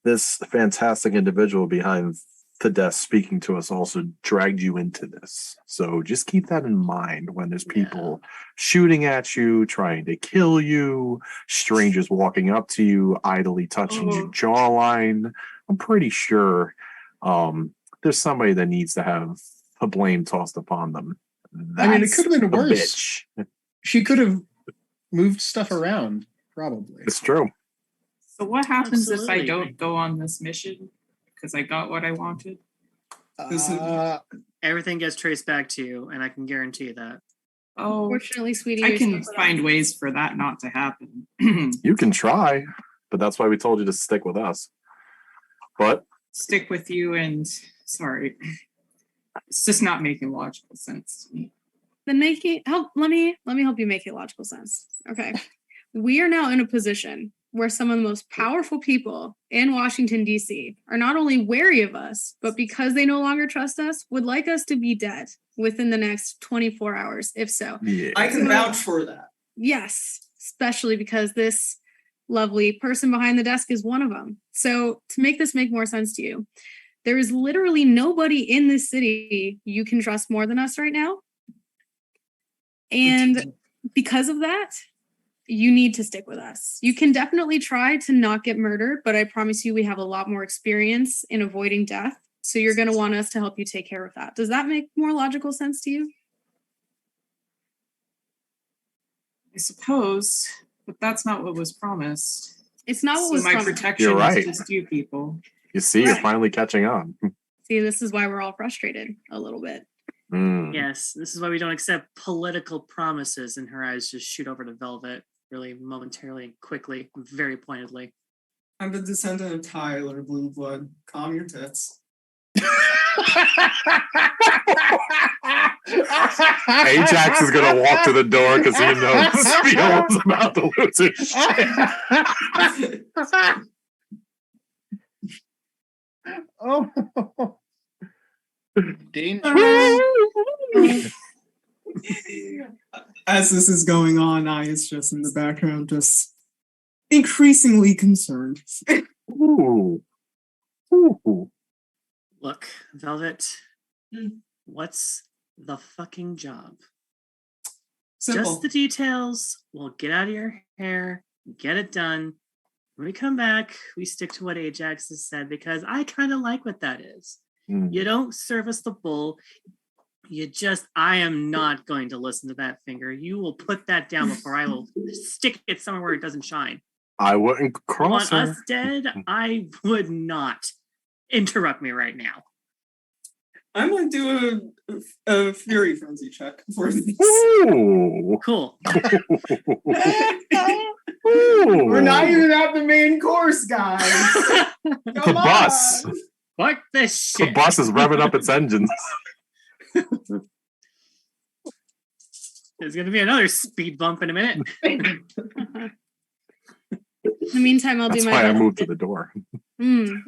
This fantastic individual behind the desk speaking to us also dragged you into this. So just keep that in mind when there's people shooting at you, trying to kill you, strangers walking up to you, idly touching your Oh. jawline. I'm pretty sure there's somebody that needs to have the blame tossed upon them. I mean, it That's could have been the worse. bitch. She could have moved stuff around, probably. It's true. So what happens if I Absolutely. don't go on this mission? Because I got what I wanted. Everything gets traced back to you, and I can guarantee that. Oh, Fortunately, sweetie, I you're can still find ways for that not to happen. You can try, but that's why we told you to stick with us. But Stick with you and sorry. It's just not making logical sense to me. Then let me help you make it logical sense. Okay. We are now in a position where some of the most powerful people in Washington, D.C. are not only wary of us, but because they no longer trust us, would like us to be dead within the next 24 hours, if so. Yeah. I can vouch for that. Yes, especially because this lovely person behind the desk is one of them. So to make this make more sense to you, there is literally nobody in this city you can trust more than us right now. And because of that, you need to stick with us. You can definitely try to not get murdered, but I promise you we have a lot more experience in avoiding death. So you're going to want us to help you take care of that. Does that make more logical sense to you? I suppose, but that's not what was promised. It's not what So was my promised. protection You're right. is just you people. You see, you're finally catching on. See, this is why we're all frustrated a little bit. Mm. Yes, this is why we don't accept political promises. And her eyes just shoot over to Velvet really momentarily and quickly, very pointedly. I'm the descendant of Tyler, blue blood. Calm your tits. Ajax is gonna walk to the door because he knows Viola about to lose his shit. Oh. Danger. As this is going on, I is just in the background, just increasingly concerned. Ooh. Ooh. Look, Velvet, Mm. what's the fucking job? Simple. Just the details. We'll get out of your hair, get it done. When we come back, we stick to what Ajax has said because I kind of like what that is. Mm. You don't service the bull. I am not going to listen to that finger. You will put that down before I will stick it somewhere where it doesn't shine. I wouldn't You cross want her. us dead? I would not. Interrupt me right now. I'm gonna do a fury frenzy check for this. Ooh. Cool. Ooh. We're not even at the main course, guys. The Come bus. on. Fuck this The shit. bus is revving up its engines. There's going to be another speed bump in a minute. In the meantime, I'll That's do my why I best. moved to the door. In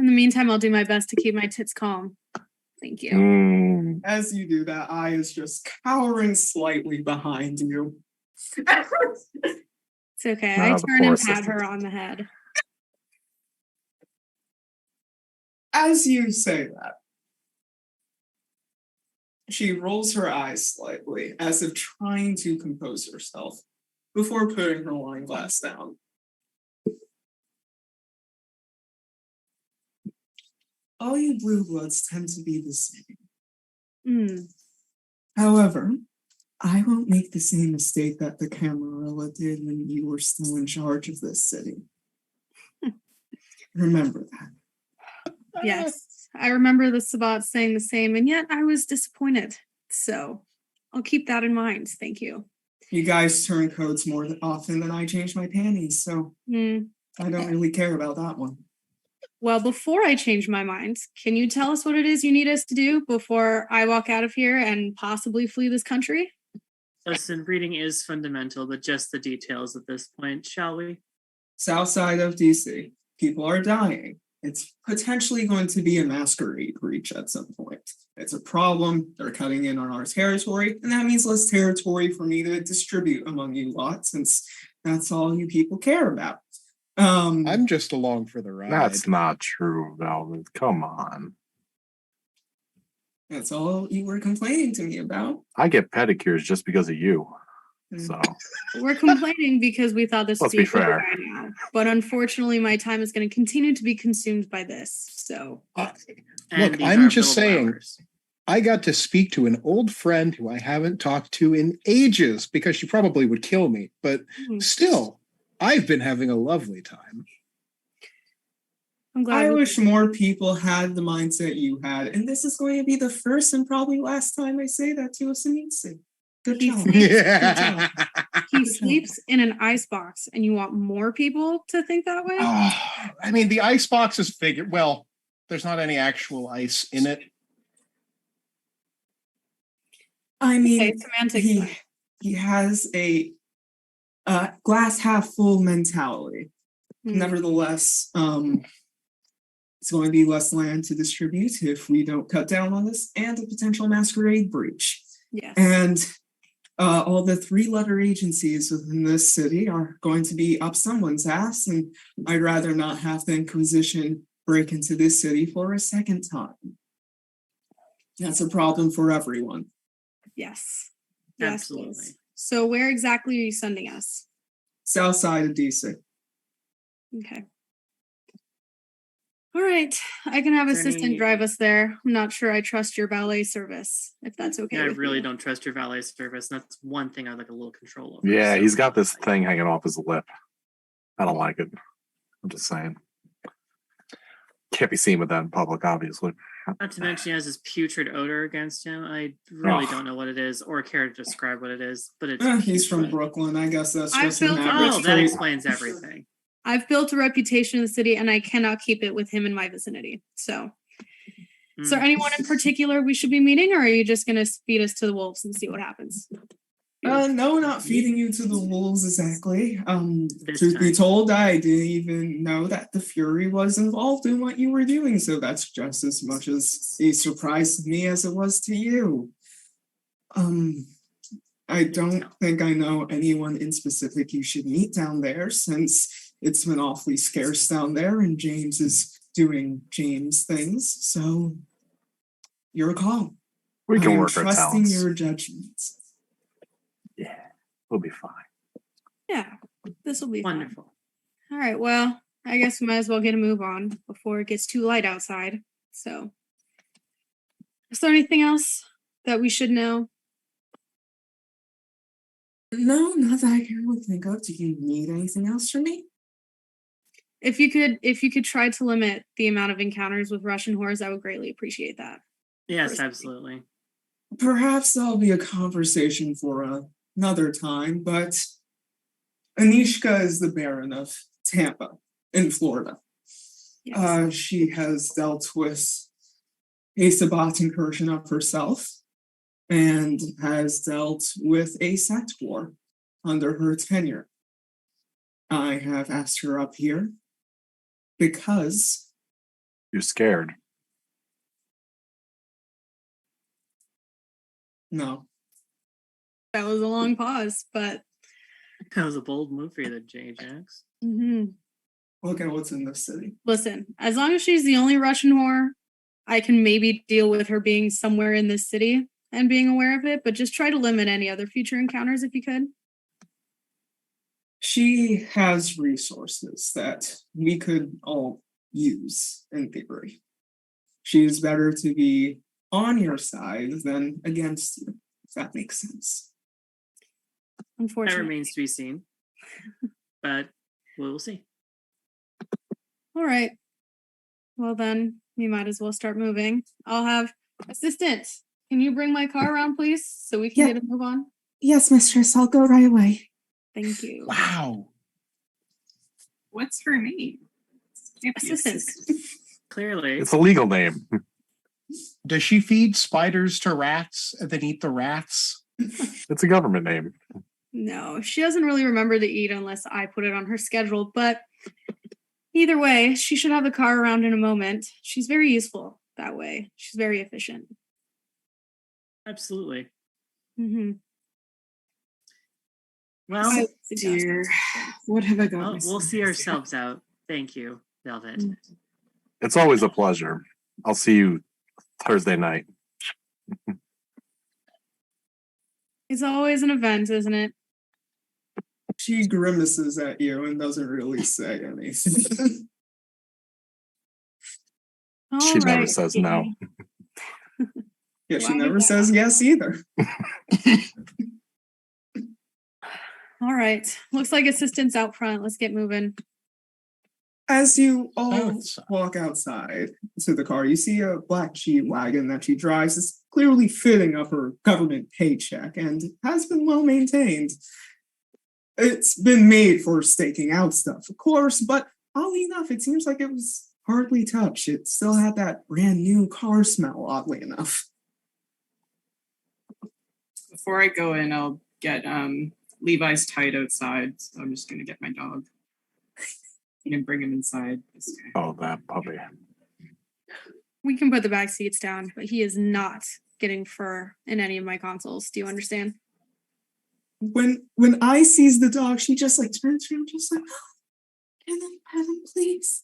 the meantime, I'll do my best to keep my tits calm. Thank you. Mm. As you do that, I is just cowering slightly behind you. It's okay. I Ah, the turn poor and pat assistant. her on the head. As you say that, she rolls her eyes slightly, as if trying to compose herself, before putting her wine glass down. All you blue bloods tend to be the same. Mm. However, I won't make the same mistake that the Camarilla did when you were still in charge of this city. Remember that. Yes, I remember the Sabat saying the same, and yet I was disappointed. So I'll keep that in mind. Thank you. You guys turn codes more often than I change my panties, so Mm. I don't really care about that one. Well, before I change my mind, can you tell us what it is you need us to do before I walk out of here and possibly flee this country? Listen, breeding is fundamental, but just the details at this point, shall we? South side of DC, people are dying. It's potentially going to be a masquerade breach at some point. It's a problem. They're cutting in on our territory, and that means less territory for me to distribute among you lot, since that's all you people care about. I'm just along for the ride. That's not true, Velvet. Come on. That's all you were complaining to me about. I get pedicures just because of you. Mm. So We're complaining because we thought this Let's would be be fair. over by now. But unfortunately, my time is going to continue to be consumed by this. So And Look, these I'm are just billable saying. hours. I got to speak to an old friend who I haven't talked to in ages because she probably would kill me. But still, I've been having a lovely time. I'm glad. I we- wish more people had the mindset you had, and this is going to be the first and probably last time I say that to a Samitsu. Good He job. sleeps- Yeah. He sleeps in an icebox, and you want more people to think that way? I mean, the ice box is figured. Well, there's not any actual ice in it. I mean, Okay, semantics. he has a glass half full mentality. Hmm. Nevertheless, it's going to be less land to distribute if we don't cut down on this, and a potential masquerade breach. Yes. And all the 3-letter agencies within this city are going to be up someone's ass, and I'd rather not have the Inquisition break into this city for a second time. That's a problem for everyone. Yes. Yes, Absolutely. please. So where exactly are you sending us? South side of DC. Okay. All right. I can have Is there assistant any- drive us there. I'm not sure I trust your valet service, if that's okay. Yeah, I with really you. don't trust your valet service. And that's one thing I'd like a little control over. Yeah, so- he's got this thing hanging off his lip. I don't like it. I'm just saying. Can't be seen with that in public, obviously. Not to mention he has this putrid odor against him. I really Ugh. don't know what it is or care to describe what it is, but it's He's from putrid. Brooklyn. I guess that's I've just an built- average Oh, that trait. explains everything. I've built a reputation in the city and I cannot keep it with him in my vicinity. So is there Mm. anyone in particular we should be meeting, or are you just gonna feed us to the wolves and see what happens? No, not feeding you to the wolves exactly. This Truth be time. told, I didn't even know that the Fury was involved in what you were doing, so that's just as much as a surprise to me as it was to you. I don't think I know anyone in specific you should meet down there, since it's been awfully scarce down there and James is doing James things, so your call. We I can am work our trusting talents. your judgments. Yeah, we'll be fine. Yeah, this will be fun. Wonderful. All right, well, I guess we might as well get a move on before it gets too light outside. So, is there anything else that we should know? No, not that I can really think of. Do you need anything else from me? If you could try to limit the amount of encounters with Russian whores, I would greatly appreciate that. Yes, Personally. absolutely. Perhaps that'll be a conversation for another time, but Anishka is the Baron of Tampa in Florida. Yes. She has dealt with a Sabbat incursion of herself and has dealt with a sect war under her tenure. I have asked her up here because You're scared. no, That was a long pause, but That was a bold move for you, the J-Jax. look at what's in this city. listen, as long as she's the only Russian whore, I can maybe deal with her being somewhere in this city and being aware of it, but just try to limit any other future encounters if you could. She has resources that we could all use in theory. She is better to be on your side than against you, if that makes sense. That Unfortunately. remains to be seen. But we will see. All right. Well, then we might as well start moving. I'll have assistant. Can you bring my car around, please, so we can Yeah. get a move on? Yes, mistress, I'll go right away. Thank you. Wow. What's her name? Can't be Assistant. Clearly. It's a legal name. Does she feed spiders to rats and then eat the rats? It's a government name. No, she doesn't really remember to eat unless I put it on her schedule, but either way, she should have the car around in a moment. She's very useful that way. She's very efficient. Absolutely. Mm-hmm. Well, Dear, what have I got? we'll myself see into? ourselves out. Thank you, Velvet. It's always a pleasure. I'll see you Thursday night. It's always an event, isn't it? She grimaces at you and doesn't really say anything. She never Alright. says no. Yeah, she Why never would says yes either. All right. Looks like assistant's out front. Let's get moving. As you all Outside. walk outside to the car, you see a black G-Wagon that she drives. Is clearly fitting of her government paycheck and has been well maintained. It's been made for staking out stuff, of course, but oddly enough, it seems like it was hardly touched. It still had that brand new car smell, oddly enough. Before I go in, I'll get Levi's tied outside, so I'm just gonna get my dog and bring him inside. Oh, that puppy. We can put the back seats down, but he is not getting fur in any of my consoles. Do you understand? When I sees the dog, she just like turns around, just like, can I pet him, please?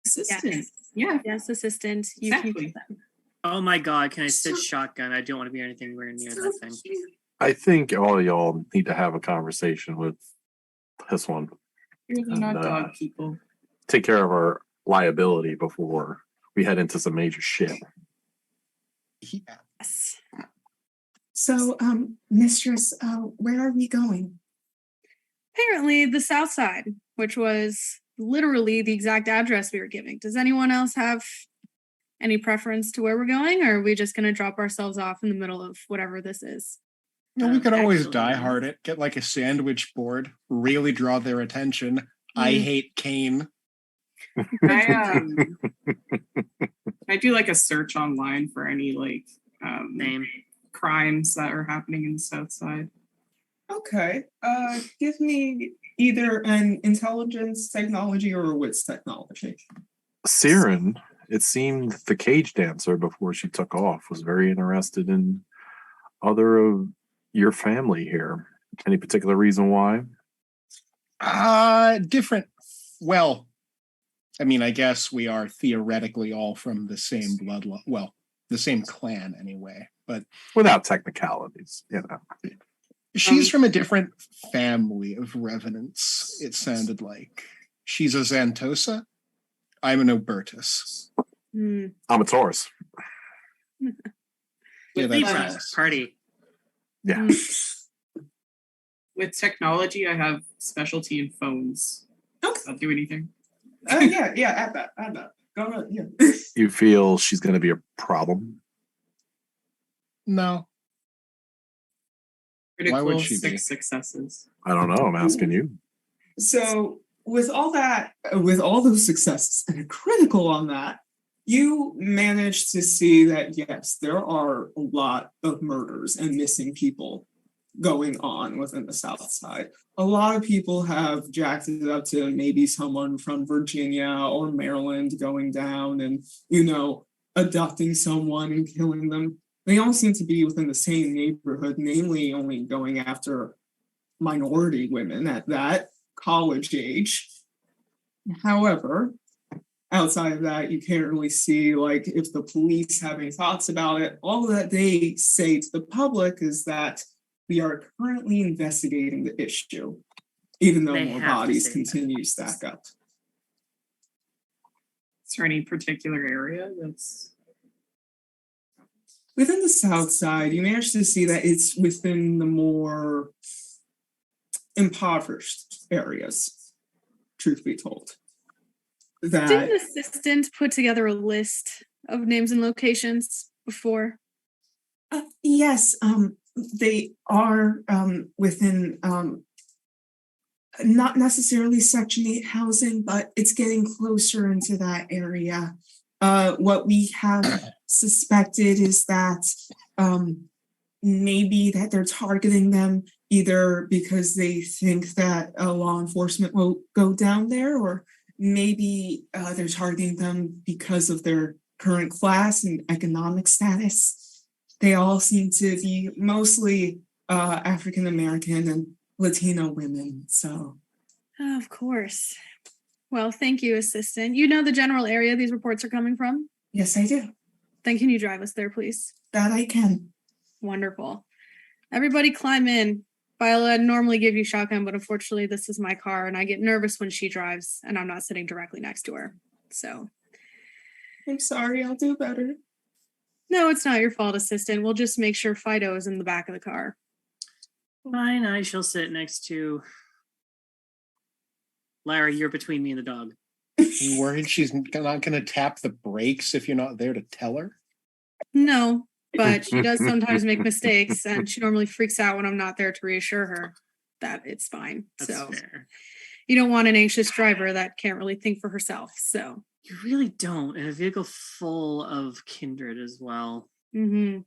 Assistant. Yeah. Yes, assistant. You can Exactly. get them. Oh my god, can I sit shotgun? I don't want to be anything near So that thing. cute. I think all y'all need to have a conversation with this one. Really not And, dog people. Take care of our liability before we head into some major shit. Yeah. Yes. So, mistress, where are we going? Apparently, the South Side, which was literally the exact address we were giving. Does anyone else have any preference to where we're going, or are we just going to drop ourselves off in the middle of whatever this is? No, we could always Actually, die hard it, get like a sandwich board, really draw their attention. I hate Kane. I do like a search online for any like Name. crimes that are happening in the South Side. Okay. Give me either an intelligence technology or a wits technology. Cyran, it seemed the cage dancer before she took off was very interested in other of your family here. Any particular reason why? Different. Well, I mean, I guess we are theoretically all from the same bloodline. Well, the same clan anyway. But Without technicalities, you know. she's from a different family of revenants, it sounded like. She's a Xantosa. I'm an Obertus. Hmm. I'm a Taurus. Yeah, With, that's Libra. nice. Party. Yeah. with technology, I have specialty in phones. Okay. I'll do anything. Yeah, add that. Go ahead, yeah. You feel she's going to be a problem? No. Critical Why would she 6 be? successes. I don't know. I'm asking you. So with all that, with all those successes and a critical on that, you managed to see that yes, there are a lot of murders and missing people going on within the South Side. A lot of people have jacked it up to maybe someone from Virginia or Maryland going down and, abducting someone and killing them. They all seem to be within the same neighborhood, namely only going after minority women at that college age. However, outside of that, you can't really see like if the police have any thoughts about it. All that they say to the public is that we are currently investigating the issue, even though They more have to bodies say continue to stack up. Is there any particular area that's Within the South Side, you manage to see that it's within the more impoverished areas, truth be told. Did an assistant put together a list of names and locations before? Yes, they are within not necessarily Section 8 housing, but it's getting closer into that area. What we have suspected is that maybe that they're targeting them either because they think that law enforcement will go down there, or maybe they're targeting them because of their current class and economic status. They all seem to be mostly African American and Latino women. So, Of course. Well, thank you, assistant. You know the general area these reports are coming from? yes, I do. Then can you drive us there, please? That I can. Wonderful. Everybody climb in. Viola, I'd normally give you shotgun, but unfortunately this is my car and I get nervous when she drives and I'm not sitting directly next to her. So, I'm sorry, I'll do better. no, it's not your fault, assistant. We'll just make sure Fido is in the back of the car. Fine, I shall sit next to Lyra. You're between me and the dog. Are you worried she's not going to tap the brakes if you're not there to tell her? No, but she does sometimes make mistakes and she normally freaks out when I'm not there to reassure her that it's fine. That's So fair. you don't want an anxious driver that can't really think for herself. So, You really don't. In a vehicle full of kindred as well. mm-hmm.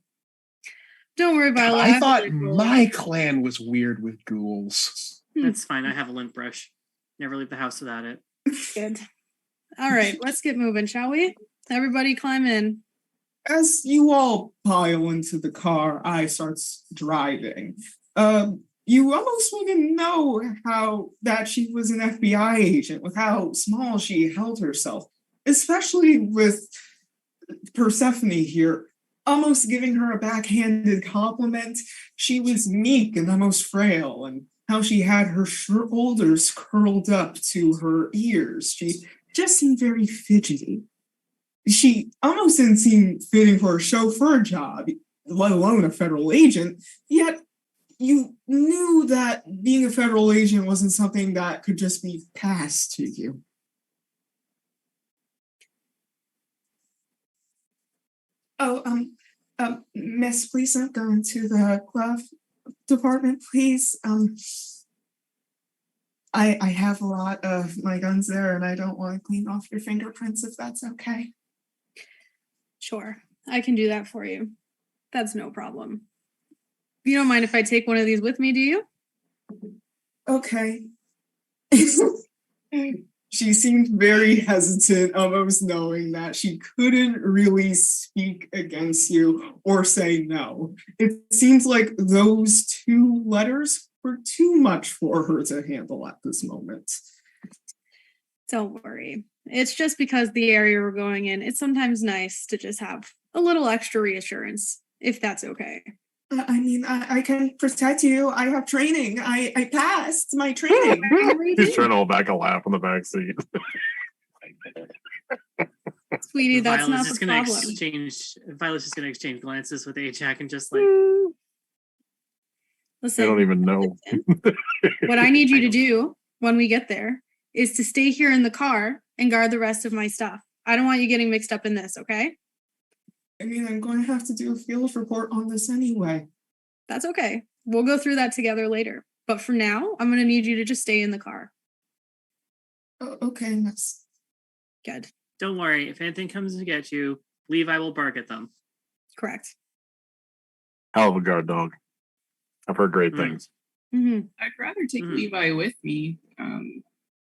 Don't worry, Viola. I have a thought lint roller. my clan was weird with ghouls. That's fine. I have a lint brush. Never leave the house without it. Good. All right, let's get moving, shall we? Everybody climb in. As you all pile into the car, I starts driving. You almost wouldn't know how that she was an FBI agent with how small she held herself, especially with Persephone here, almost giving her a backhanded compliment. She was meek and almost frail, and how she had her shoulders curled up to her ears. She just seemed very fidgety. She almost didn't seem fitting for a chauffeur job, let alone a federal agent, yet you knew that being a federal agent wasn't something that could just be passed to you. Oh, miss, please don't go into the glove department, please. I have a lot of my guns there and I don't want to clean off your fingerprints if that's okay. Sure, I can do that for you. That's no problem. You don't mind if I take one of these with me, do you? Okay. She seemed very hesitant, almost knowing that she couldn't really speak against you or say no. It seems like those two letters were too much for her to handle at this moment. Don't worry. It's just because the area we're going in, it's sometimes nice to just have a little extra reassurance, if that's okay. I mean, I can protect you. I have training. I passed my training. He's trying to hold back a laugh on the back seat. Sweetie, that's Viola's not just the gonna problem. Viola's just gonna exchange glances with Ajax and just like Listen, I don't even know. what I need you to do when we get there is to stay here in the car and guard the rest of my stuff. I don't want you getting mixed up in this, okay? I mean, I'm going to have to do a field report on this anyway. That's okay. We'll go through that together later. But for now, I'm going to need you to just stay in the car. Okay, miss. Good. don't worry, if anything comes to get you, Levi will bark at them. Correct. Hell of a guard dog. I've heard great Mm. things. Mm-hmm. I'd rather take Mhm. Levi with me.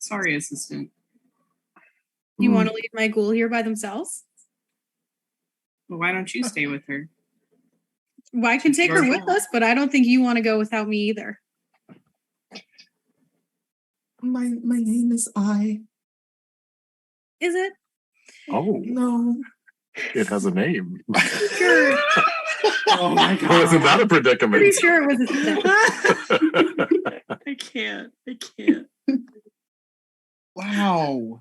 Sorry, assistant. You want to leave my ghoul here by themselves? Well, why don't you stay with her? Well, I can take her with us, but I don't think you want to go without me either. My name is I. Is it? Oh, No. it has a name. Sure. Oh my god. Oh, isn't that a predicament? Pretty sure it was a thing. I can't. Wow.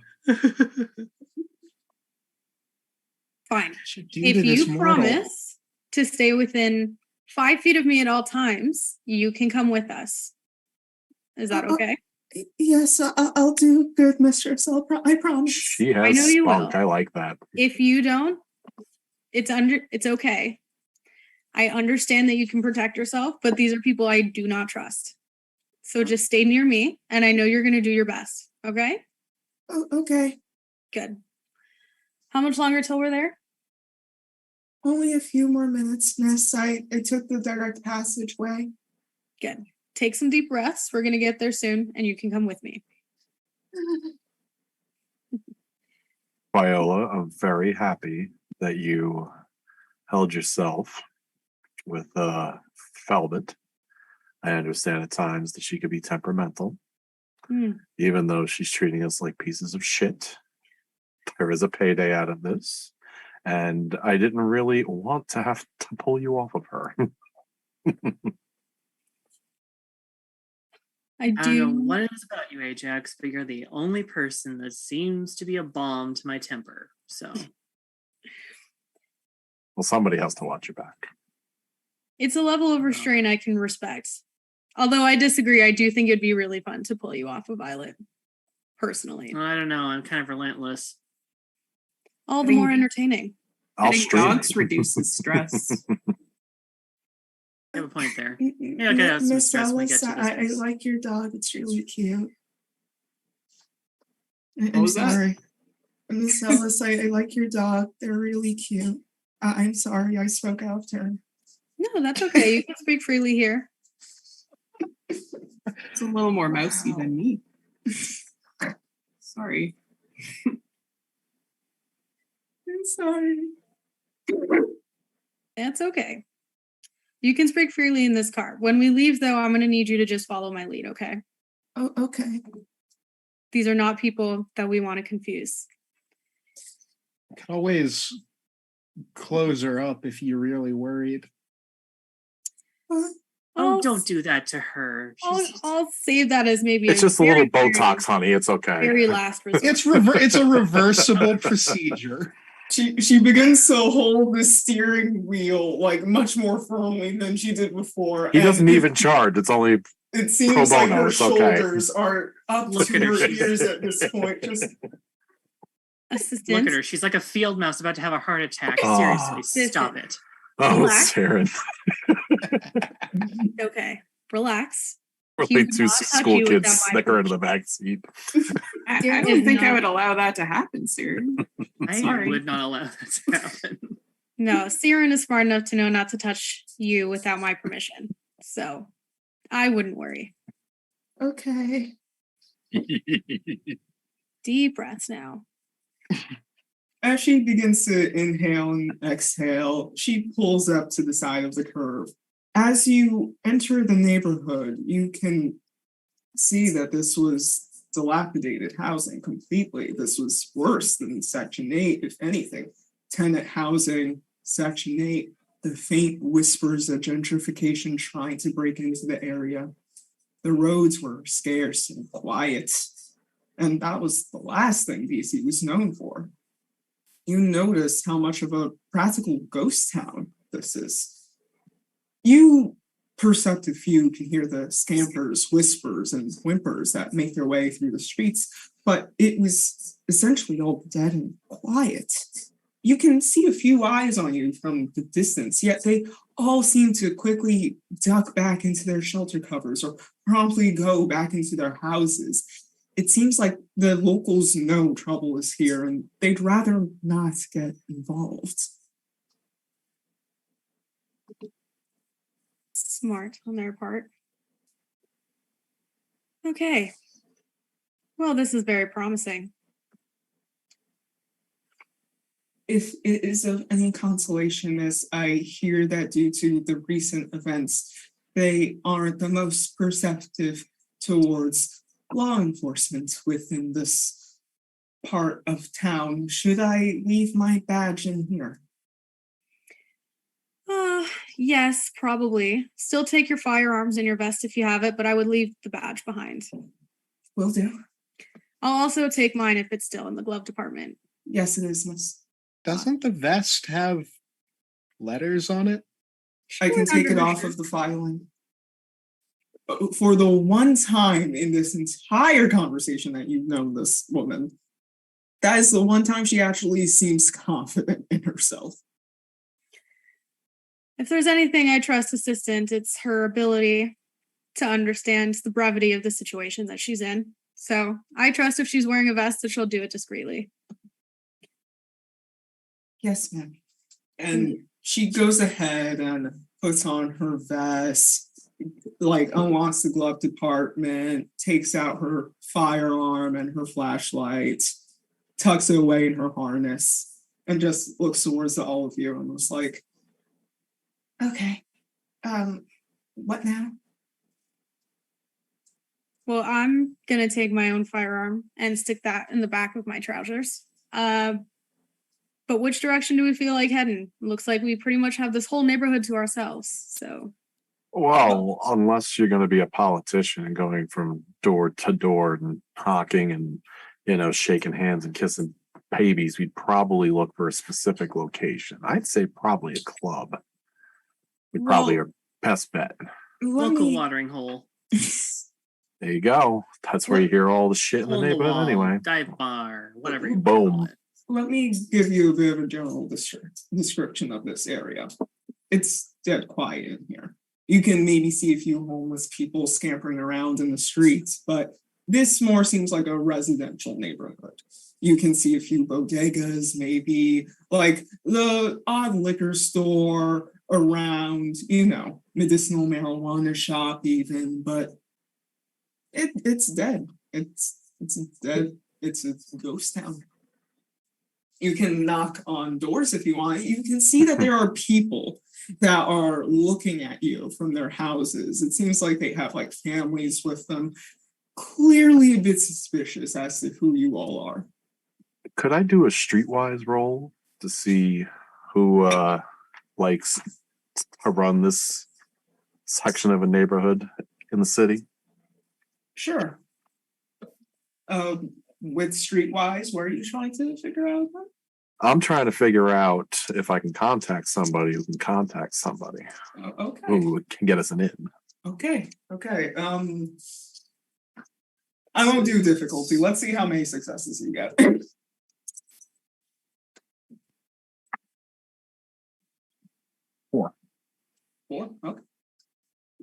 Fine. Should do If to this you mortal. promise to stay within 5 feet of me at all times, you can come with us. Is that okay? Yes, I'll do good, mistress. I promise. She I has know you spunk. will. I like that. If you don't, it's okay. I understand that you can protect yourself, but these are people I do not trust. So just stay near me, and I know you're going to do your best. Okay? Oh, okay. Good. How much longer till we're there? Only a few more minutes, miss. I took the direct passageway. Good. Take some deep breaths. We're going to get there soon, and you can come with me. Viola, I'm very happy that you held yourself with Felbit. I understand at times that she could be temperamental, even though she's treating us like pieces of shit. There is a payday out of this, and I didn't really want to have to pull you off of her. I I don't know do. what it is about you, Ajax, but you're the only person that seems to be a balm to my temper. So Well, somebody has to watch your back. It's a level of restraint I can respect. Although I disagree, I do think it'd be really fun to pull you off of Violet. Personally. I don't know. I'm kind of relentless. All the think- more entertaining. I'll Petting stream dogs it. reduces stress. You have a point there. Yeah, okay, that's some Miss stress when we Ellis, get to this I place. like your dog. It's really cute. What I'm was that? sorry. Miss Ellis, I like your dog. They're really cute. I'm sorry, I spoke out of turn. No, that's okay. You can speak freely here. It's a little more mousy than me. Sorry. I'm sorry. That's okay. You can speak freely in this car. When we leave, though, I'm going to need you to just follow my lead, okay? Oh, okay. These are not people that we want to confuse. Can always close her up if you're really worried. Oh, I'll don't s- do that to her. I'll save that as maybe It's just a little very, Botox, honey. It's okay. very last resort. It's a reversible procedure. She begins to hold the steering wheel like much more firmly than she did before. He and doesn't even charge. It's only It seems pro like bono, her it's okay. shoulders are up Look to at her. her ears at this point. Just Assistant. Look at her. She's like a field mouse about to have a heart attack. Oh. Seriously, stop it. oh, Relax. Cyran. Okay, relax. Really He would two not touch school you kids without my snicker into the back seat. I There don't is think I not- would allow that to happen, Siri. I Sorry. would not allow that to happen. No, Cyran is smart enough to know not to touch you without my permission. So I wouldn't worry. okay. Deep breaths now. As she begins to inhale and exhale, she pulls up to the side of the curve. As you enter the neighborhood, you can see that this was dilapidated housing completely. This was worse than Section 8, if anything. Tenant housing, Section 8, the faint whispers of gentrification trying to break into the area. The roads were scarce and quiet, and that was the last thing DC was known for. You notice how much of a practical ghost town this is. You, perceptive few, can hear the scampers, whispers, and whimpers that make their way through the streets, but it was essentially all dead and quiet. You can see a few eyes on you from the distance, yet they all seem to quickly duck back into their shelter covers or promptly go back into their houses. It seems like the locals know trouble is here and they'd rather not get involved. Smart on their part. Okay. Well, this is very promising. If it is of any consolation, as I hear that due to the recent events, they aren't the most perceptive towards law enforcement within this part of town. Should I leave my badge in here? Yes, probably. Still take your firearms in your vest if you have it, but I would leave the badge behind. Will do. I'll also take mine if it's still in the glove department. Yes, it is, miss. Doesn't the vest have letters on it? I can take it off of the filing. For the one time in this entire conversation that you've known this woman, that is the one time she actually seems confident in herself. If there's anything I trust Assistant, it's her ability to understand the brevity of the situation that she's in. So I trust if she's wearing a vest that she'll do it discreetly. Yes, ma'am. And she goes ahead and puts on her vest, like unlocks the glove compartment, takes out her firearm and her flashlight, tucks it away in her harness, and just looks towards all of you and was like, okay, what now? Well, I'm going to take my own firearm and stick that in the back of my trousers. But which direction do we feel like heading? Looks like we pretty much have this whole neighborhood to ourselves. So, Well, unless you're going to be a politician and going from door to door and honking and, shaking hands and kissing babies, we'd probably look for a specific location. I'd say probably a club. We'd probably our best bet. Local watering hole. There you go. That's where you hear all the shit in the Hole in the neighborhood wall, anyway. dive bar, whatever you Boom. call it. Let me give you a bit of a general description of this area. It's dead quiet in here. You can maybe see a few homeless people scampering around in the streets, but this more seems like a residential neighborhood. You can see a few bodegas, maybe like the odd liquor store around, medicinal marijuana shop even, but it's dead. It's dead. It's a ghost town. You can knock on doors if you want. You can see that there are people that are looking at you from their houses. It seems like they have like families with them. Clearly a bit suspicious as to who you all are. Could I do a streetwise roll to see who likes to run this section of a neighborhood in the city? Sure. With Streetwise, what are you trying to figure out? I'm trying to figure out if I can contact somebody who can contact somebody Okay. who can get us an in. Okay. I won't do difficulty. Let's see how many successes you get. 4. 4? Okay.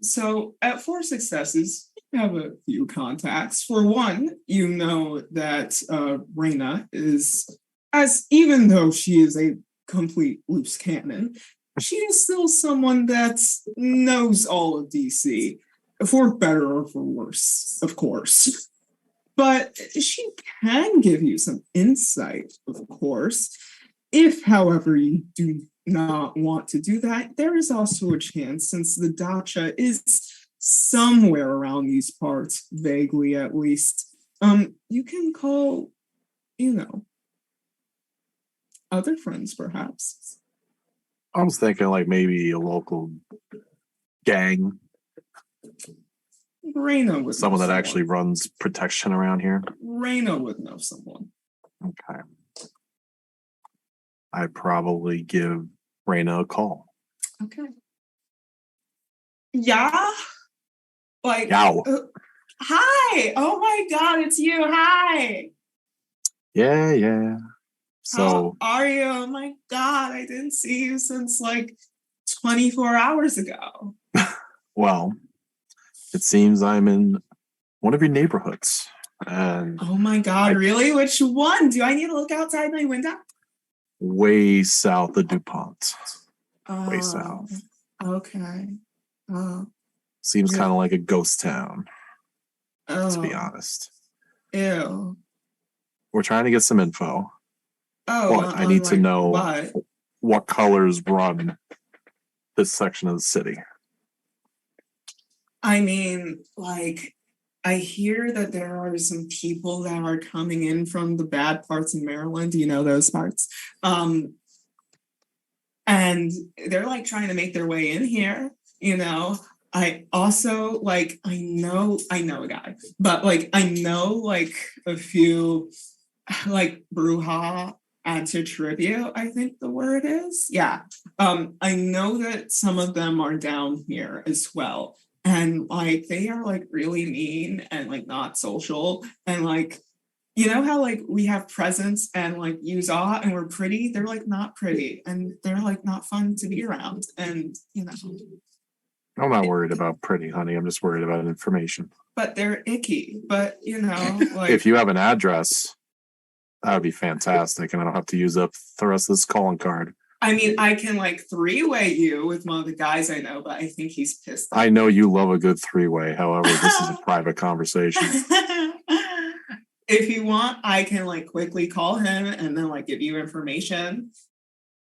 So at 4 successes, you have a few contacts. For one, you know that Reyna is, even though she is a complete loose cannon, she is still someone that knows all of DC, for better or for worse, of course. But she can give you some insight, of course. If, however, you do not want to do that, there is also a chance, since the dacha is somewhere around these parts, vaguely at least, you can call, other friends, perhaps. I was thinking like maybe a local gang, Reyna would someone know that actually runs protection around here. Reyna would know someone. Okay. I'd probably give Reyna a call. Okay. Yeah? Like, Yow. Hi! Oh my god, it's you! Hi! Yeah. So how are you? Oh my god, I didn't see you since like 24 hours ago. well, it seems I'm in one of your neighborhoods. And oh my god, really? Which one? Do I need to look outside my window? Way south of DuPont. Way south. Okay. Seems kind of like a ghost town. Let's be Oh. honest. Ew. We're trying to get some info. Oh, But I need to know what? what colors run this section of the city. I mean, like, I hear that there are some people that are coming in from the bad parts of Maryland. You know those parts. And they're like trying to make their way in here, I also like I know a guy, but like I know like a few like Bruja to tribute, I think the word is. Yeah. I know that some of them are down here as well. And like they are like really mean and like not social. And like you know how like we have presents and like use awe and we're pretty, they're like not pretty and they're like not fun to be around. And I'm not worried about pretty, honey. I'm just worried about information. But they're icky. But like if you have an address, that would be fantastic, and I don't have to use up the rest of this calling card. I mean, I can like 3-way you with one of the guys I know, but I think he's pissed off. I know you love a good 3-way. However, this is a private conversation. If you want, I can like quickly call him and then like give you information.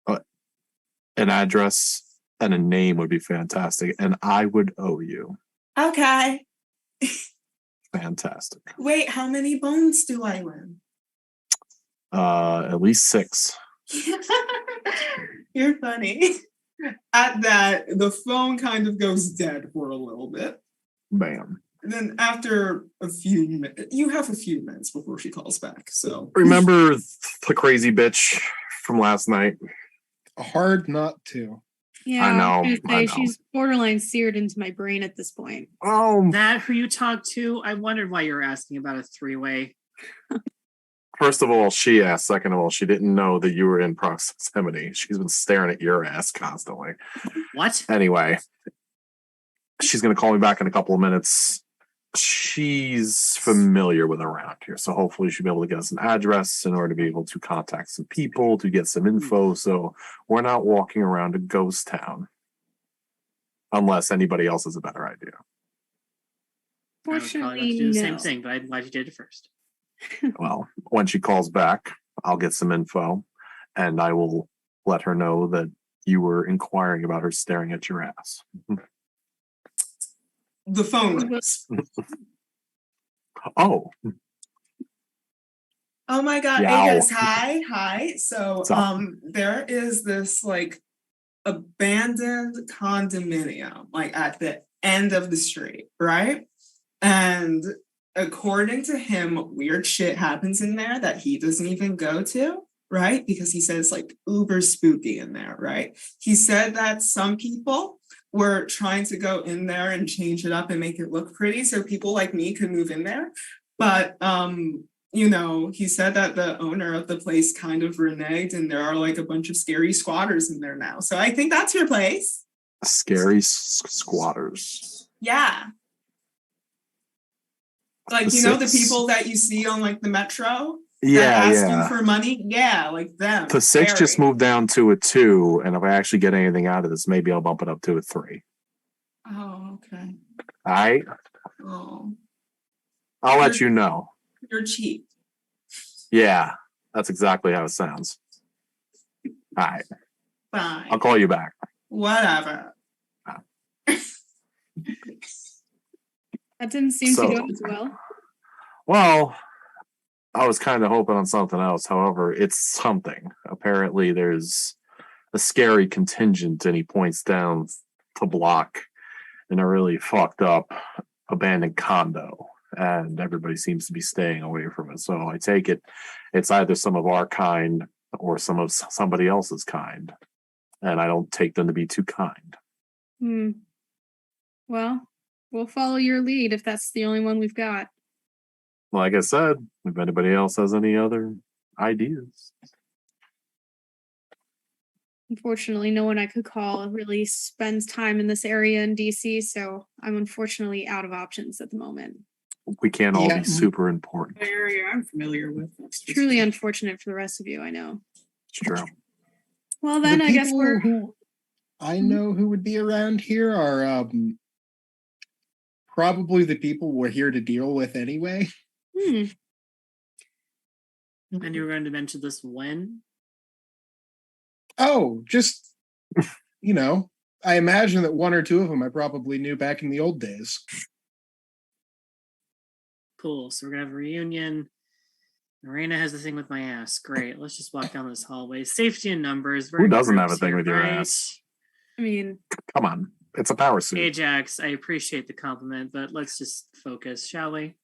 An address and a name would be fantastic, and I would owe you. Okay. Fantastic. Wait, how many bones do I win? At least 6. You're funny. At that, the phone kind of goes dead for a little bit. Bam. And then after a few minutes, you have a few minutes before she calls back. So remember the crazy bitch from last night? Hard not to. Yeah, I know. was gonna say, she's borderline seared into my brain at this point. Oh, That who you talked to? I wondered why you were asking about a 3-way. First of all, she asked. Second of all, she didn't know that you were in proximity. She's been staring at your ass constantly. What? Anyway, she's going to call me back in a couple of minutes She's familiar with around here, so hopefully she'll be able to get us an address in order to be able to contact some people to get some info. So we're not walking around a ghost town, unless anybody else has a better idea. I was probably about Fortunately, to do the no. same thing, but I'm glad you did it first. Well, when she calls back, I'll get some info, and I will let her know that you were inquiring about her staring at your ass. The phone rings. Oh, Oh my god, Yow. Aegis, hi. So What's up? there is this like abandoned condominium like at the end of the street, right? And according to him, weird shit happens in there that he doesn't even go to, right? Because he says like uber spooky in there, right? He said that some people were trying to go in there and change it up and make it look pretty so people like me could move in there. But you know, he said that the owner of the place kind of reneged and there are like a bunch of scary squatters in there now. So I think that's your place. scary squatters. Yeah. Like, The you know, the six? people that you see on like the metro Yeah, that ask yeah. you for money? Yeah, like them. The 6 just Scary. moved down to a 2, and if I actually get anything out of this, maybe I'll bump it up to a 3. Oh, okay. All right, Oh, I'll let you know. you're cheap. Yeah, that's exactly how it sounds. All right, Fine. I'll call you back. Whatever. That didn't seem So- to go as well. Well, I was kind of hoping on something else. However, it's something. Apparently, there's a scary contingent, and he points down to block in a really fucked up abandoned condo, and everybody seems to be staying away from it. So I take it it's either some of our kind or some of somebody else's kind, and I don't take them to be too kind. Hmm. Well, we'll follow your lead if that's the only one we've got. Like I said, if anybody else has any other ideas. Unfortunately, no one I could call really spends time in this area in DC, so I'm unfortunately out of options at the moment. We can't all Yeah. be super important. The area I'm familiar with. That's just- Truly unfortunate for the rest of you, I know. It's true. Well, then I guess people we're. who I Mhm. know who would be around here are probably the people we're here to deal with anyway. Hmm. And you were going to mention this when? Oh, just you know, I imagine that one or two of them I probably knew back in the old days. Cool. So we're gonna have a reunion. Marina has the thing with my ass. Great. Let's just walk down this hallway. Safety in numbers. We're Who in doesn't have groups a thing here, with your right? ass? I mean, Come on. It's a power suit. Ajax, I appreciate the compliment, but let's just focus, shall we?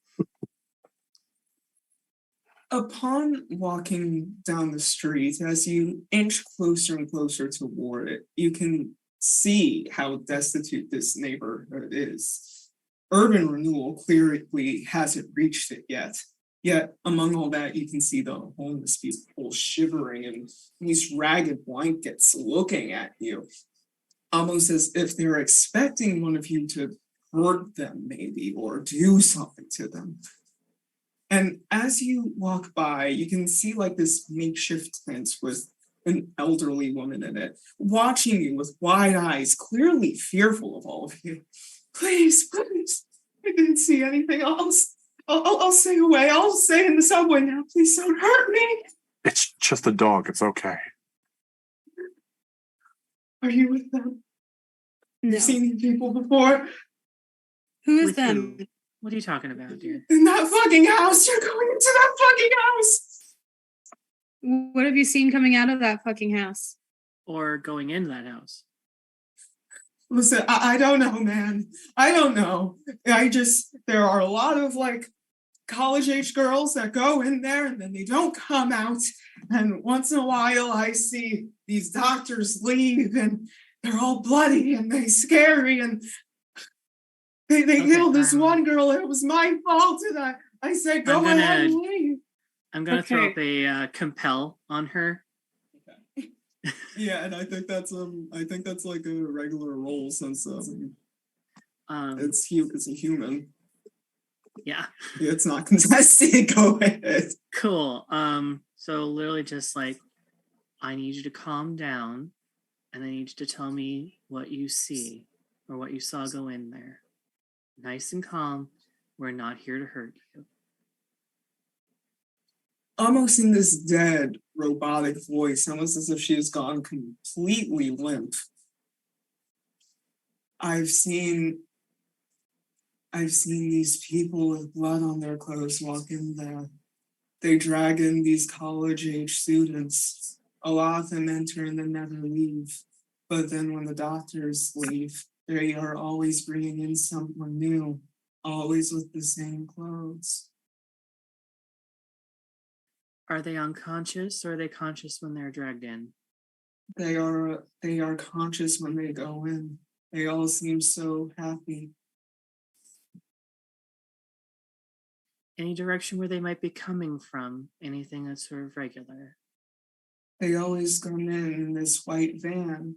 Upon walking down the street, as you inch closer and closer toward it, you can see how destitute this neighborhood is. Urban renewal clearly hasn't reached it yet. Yet, among all that, you can see the homeless people shivering in these ragged blankets looking at you, almost as if they're expecting one of you to hurt them, maybe, or do something to them. And as you walk by, you can see like this makeshift tent with an elderly woman in it, watching you with wide eyes, clearly fearful of all of you. Please, please, I didn't see anything else. I'll stay away. I'll stay in the subway now. Please don't hurt me. It's just a dog. It's okay. Are you with them? no. You've seen these people before? Who is With them? who? What are you talking about, dear? In that fucking house. You're going into that fucking house. What have you seen coming out of that fucking house? Or going into that house? Listen, I don't know, man. I don't know. There are a lot of like college-age girls that go in there and then they don't come out. And once in a while, I see these doctors leave and they're all bloody and they scary and they Okay, killed this I'm- one girl. It was my fault. And I said, go I'm ahead gonna- and leave. I'm gonna throw up Okay. a compel on her. Yeah, and I think that's like a regular role since Um, it's a human. Yeah. It's not contested. Go ahead. Cool. So literally just like, I need you to calm down and I need you to tell me what you see or what you saw go in there. Nice and calm. We're not here to hurt you. Almost in this dead, robotic voice, almost as if she has gone completely limp. I've seen these people with blood on their clothes walk in there. They drag in these college-age students. A lot of them enter and then never leave. But then when the doctors leave, they are always bringing in someone new, always with the same clothes. Are they unconscious or are they conscious when they're dragged in? They are conscious when they go in. They all seem so happy. Any direction where they might be coming from? Anything that's sort of regular? They always come in this white van,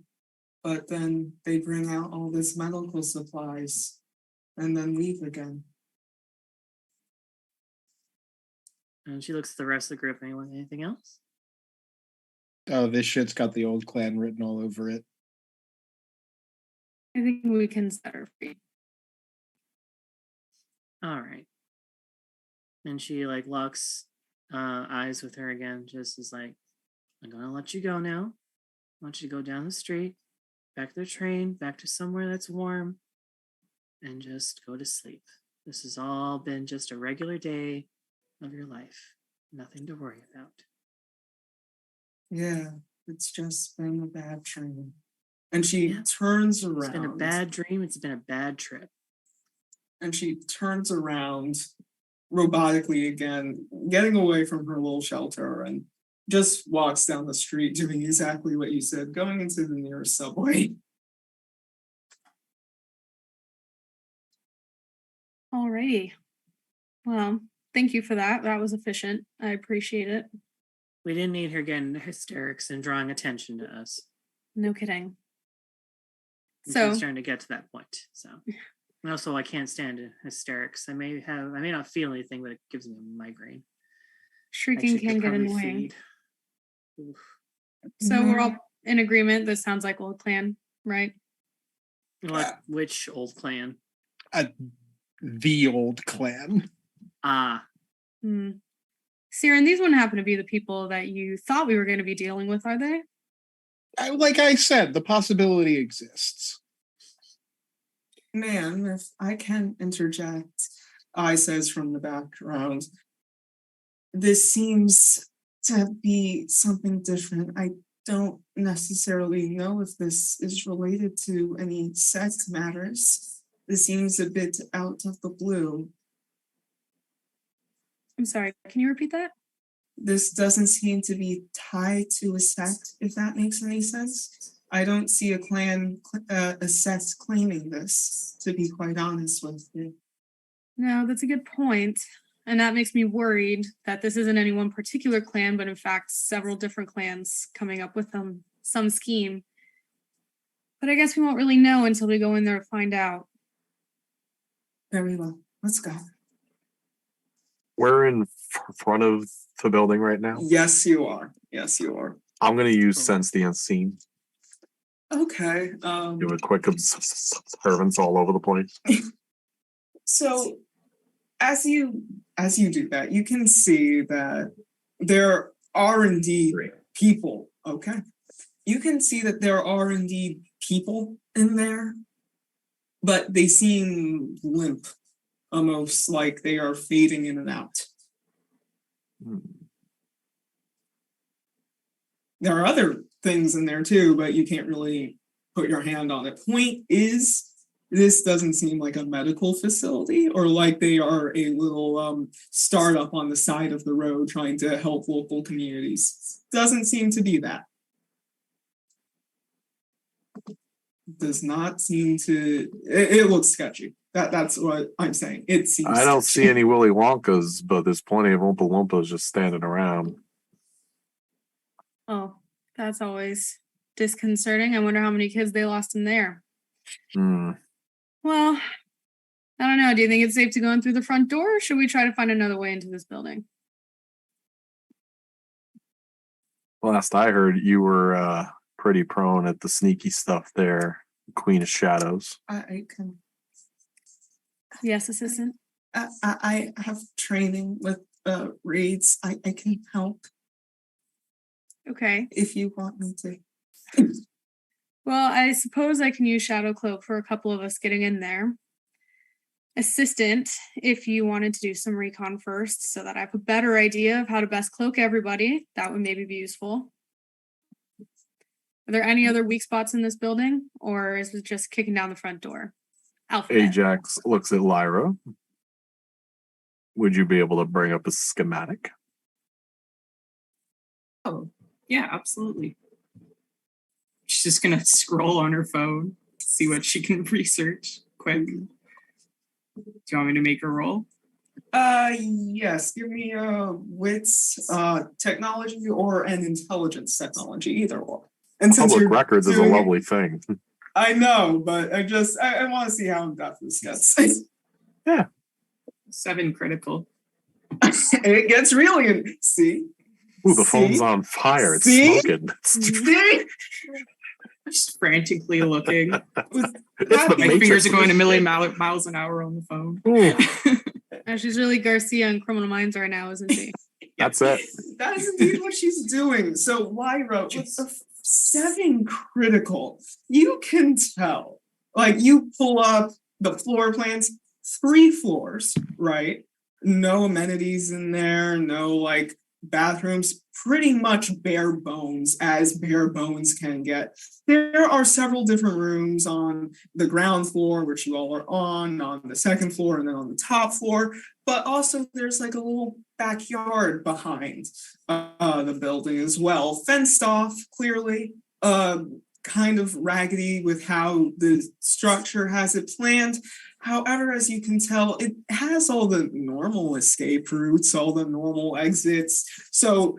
but then they bring out all this medical supplies and then leave again. And she looks at the rest of the group. Anything else? Oh, this shit's got the old clan written all over it. I think we can set her free. All right. And she like locks eyes with her again, just is like, I'm gonna let you go now. I want you to go down the street, back to the train, back to somewhere that's warm, and just go to sleep. This has all been just a regular day of your life. Nothing to worry about. Yeah, it's just been a bad dream. And she turns around. It's been a bad dream. It's been a bad trip. And she turns around robotically again, getting away from her little shelter, and just walks down the street doing exactly what you said, going into the nearest subway. Alrighty. Well, thank you for that. That was efficient. I appreciate it. We didn't need her getting hysterics and drawing attention to us. No kidding. And So she's starting to get to that point. So, and also, I can't stand hysterics. I may not feel anything, but it gives me a migraine. shrieking Actually, can could get probably annoying. feed. Oof. So we're all in agreement. This sounds like old clan, right? What? Which old clan? The old clan. Ah, Cyran, these wouldn't happen to be the people that you thought we were going to be dealing with, are they? Like I said, the possibility exists. Man, if I can interject, I says from the background, this seems to be something different. I don't necessarily know if this is related to any sect matters. This seems a bit out of the blue. I'm sorry. Can you repeat that? This doesn't seem to be tied to a sect, if that makes any sense. I don't see a clan, a sect claiming this, to be quite honest with you. No, that's a good point. And that makes me worried that this isn't any one particular clan, but in fact, several different clans coming up with some scheme. But I guess we won't really know until we go in there to find out. Very well. Let's go. We're in front of the building right now. Yes, you are. Yes, you are. I'm going to use Sense the Unseen. Okay. Do a quick observance all over the place. So as you do that, you can see that there are indeed people. Okay. You can see that there are indeed people in there, but they seem limp, almost like they are fading in and out. There are other things in there too, but you can't really put your hand on it. Point is, this doesn't seem like a medical facility or like they are a little startup on the side of the road trying to help local communities. Doesn't seem to be that. Does not seem to. It looks sketchy. That's what I'm saying. It seems. I don't sketchy. see any Willy Wonkas, but there's plenty of Oompa Loompas just standing around. Oh, that's always disconcerting. I wonder how many kids they lost in there. Hmm. Well, I don't know. Do you think it's safe to go in through the front door, or should we try to find another way into this building? Last I heard, you were pretty prone at the sneaky stuff there, Queen of Shadows. I can. Yes, assistant. I have training with raids. I can help Okay. if you want me to. Well, I suppose I can use Shadow Cloak for a couple of us getting in there. Assistant, if you wanted to do some recon first so that I have a better idea of how to best cloak everybody, that would maybe be useful. Are there any other weak spots in this building, or is it just kicking down the front door? Alphabet. Ajax looks at Lyra. Would you be able to bring up a schematic? Oh, yeah, absolutely. She's just gonna scroll on her phone, see what she can research quick. Do you want me to make a roll? Yes. Give me a wits technology or an intelligence technology, either or. And since Public you're records is a doing it- lovely thing. I know, but I want to see how in depth this gets. 7 critical. It gets really in. See? Ooh, the phone's See? on fire. It's See? smoking. See? Just frantically looking. It's the My Matrix. fingers are going a million miles an hour on the phone. Oh, she's really Garcia in Criminal Minds right now, isn't she? That's it. That is indeed what she's doing. So Lyra, with the 7 critical, you can tell. Like you pull up the floor plans, 3 floors, right? No amenities in there, no like bathrooms, pretty much bare bones as bare bones can get. There are several different rooms on the ground floor, which you all are on the 2nd floor, and then on the top floor. But also there's like a little backyard behind the building as well, fenced off clearly, kind of raggedy with how the structure has it planned. However, as you can tell, it has all the normal escape routes, all the normal exits. So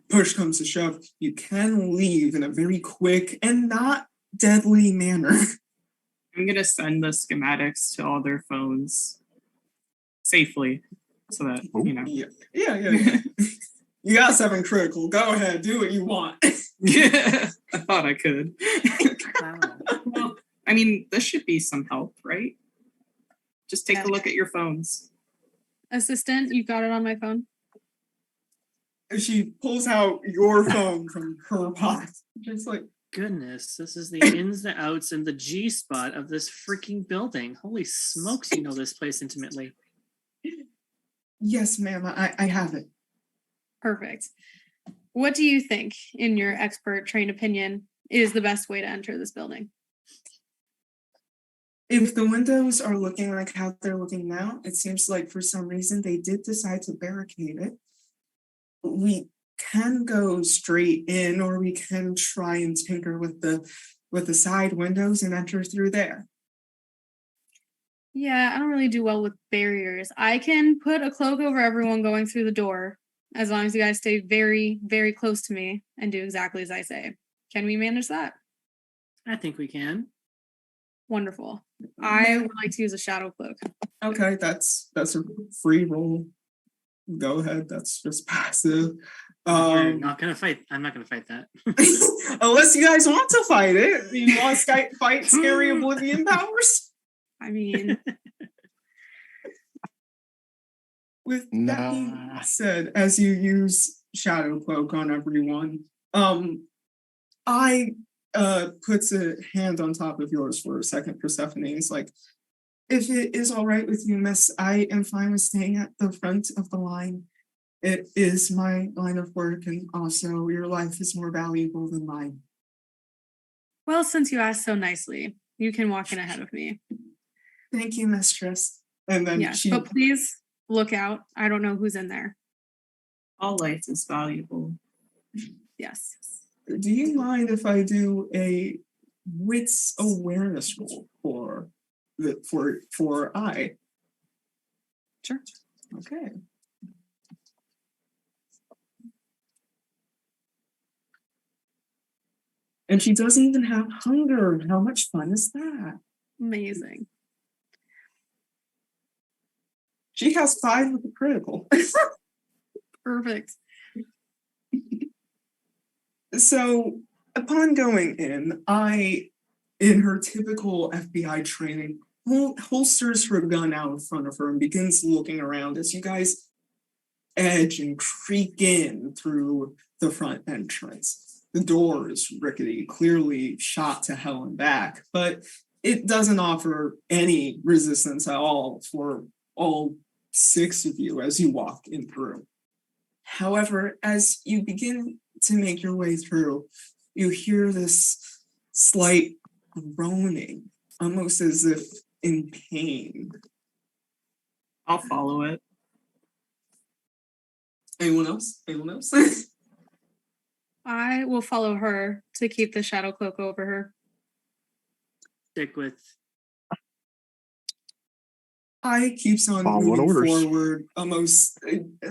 push comes to shove, you can leave in a very quick and not deadly manner. I'm gonna send the schematics to all their phones safely, so that you know. Yeah. You got 7 critical. Go ahead, do what you want. I thought I could. Wow. Well, I mean, this should be some help, right? Just take a look at your phones. Assistant, you got it on my phone? She pulls out your phone from her pocket. Just like, Goodness, this is the ins, the outs, and the G spot of this freaking building. Holy smokes, you know this place intimately. yes, ma'am, I have it. Perfect. What do you think, in your expert trained opinion, is the best way to enter this building? If the windows are looking like how they're looking now, it seems like for some reason they did decide to barricade it. We can go straight in, or we can try and tinker with the side windows and enter through there. Yeah, I don't really do well with barriers. I can put a cloak over everyone going through the door, as long as you guys stay very, very close to me and do exactly as I say. Can we manage that? I think we can. Wonderful. I would like to use a shadow cloak. Okay, that's a free roll. Go ahead, that's just passive. We're not gonna fight. I'm not gonna fight that. Unless you guys want to fight it. You want to fight scary oblivion powers? I mean, With that being said, as you use Shadow Cloak on everyone, I puts a hand on top of yours for a second, Persephone. It's like, if it is all right with you, miss, I am fine with staying at the front of the line. It is my line of work, and also your life is more valuable than mine. well, since you asked so nicely, you can walk in ahead of me. Thank you, mistress. And then Yes, she but please look out. I don't know who's in there. All life is valuable. Yes. Do you mind if I do a wits awareness roll for I? Sure. Okay. And she doesn't even have hunger. How much fun is that? Amazing. She has 5 with a critical. Perfect. So upon going in, in her typical FBI training, holsters her gun out in front of her and begins looking around as you guys edge and creak in through the front entrance. The door is rickety, clearly shot to hell and back, but it doesn't offer any resistance at all for all 6 of you as you walk in through. However, as you begin to make your way through, you hear this slight groaning, almost as if in pain. I'll follow it. Anyone else? Anyone else? I will follow her to keep the shadow cloak over her. Stick with. I keeps on Following moving orders. forward, almost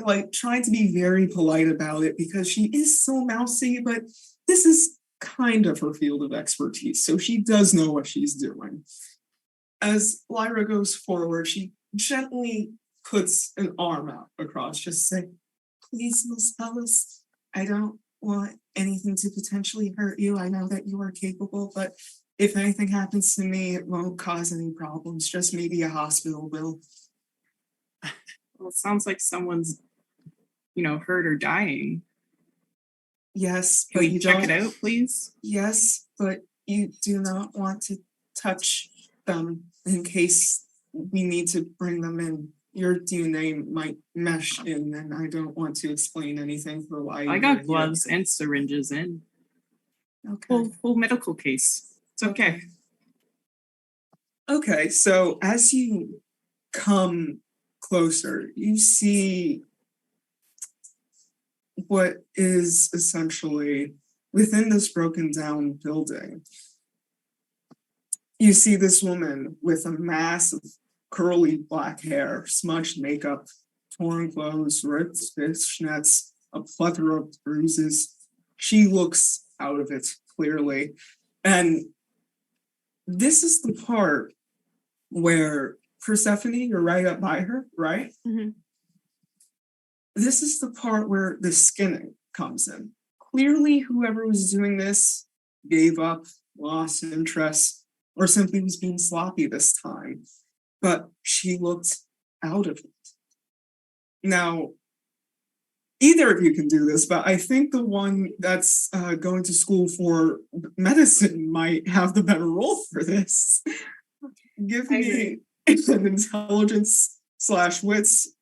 like trying to be very polite about it because she is so mousy, but this is kind of her field of expertise, so she does know what she's doing. As Lyra goes forward, she gently puts an arm out across, just saying, "Please, Miss Ellis, I don't want anything to potentially hurt you. I know that you are capable, but if anything happens to me, it won't cause any problems, just maybe a hospital bill." Well, it sounds like someone's, hurt or dying. Yes, Can but we you check don't. it out, please? Yes, but you do not want to touch them in case we need to bring them in. Your DNA might mesh in, and I don't want to explain anything for why. I you're got here. gloves and syringes in. Okay. Full medical case. It's okay. Okay, so as you come closer, you see what is essentially within this broken down building. You see this woman with a mass of curly black hair, smudged makeup, torn clothes, ripped fishnets, a plethora of bruises. She looks out of it clearly. And this is the part where Persephone, you're right up by her, right? Mhm. This is the part where the skinning comes in. Clearly, whoever was doing this gave up, lost interest, or simply was being sloppy this time. But she looked out of it. Now, either of you can do this, but I think the one that's going to school for medicine might have the better role for this. Give me an intelligence / wits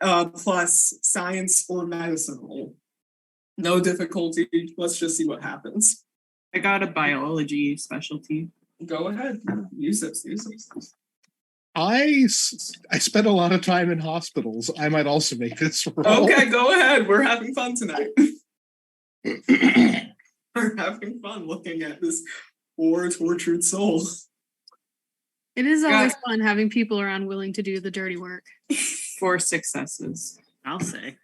plus science or medicine roll. No difficulty. Let's just see what happens. I got a biology specialty. Go ahead. Use this. I spent a lot of time in hospitals. I might also make this roll. Okay, go ahead. We're having fun tonight. We're having fun looking at this poor, tortured soul. It is always fun having people around willing to do the dirty work. 4 successes. I'll say.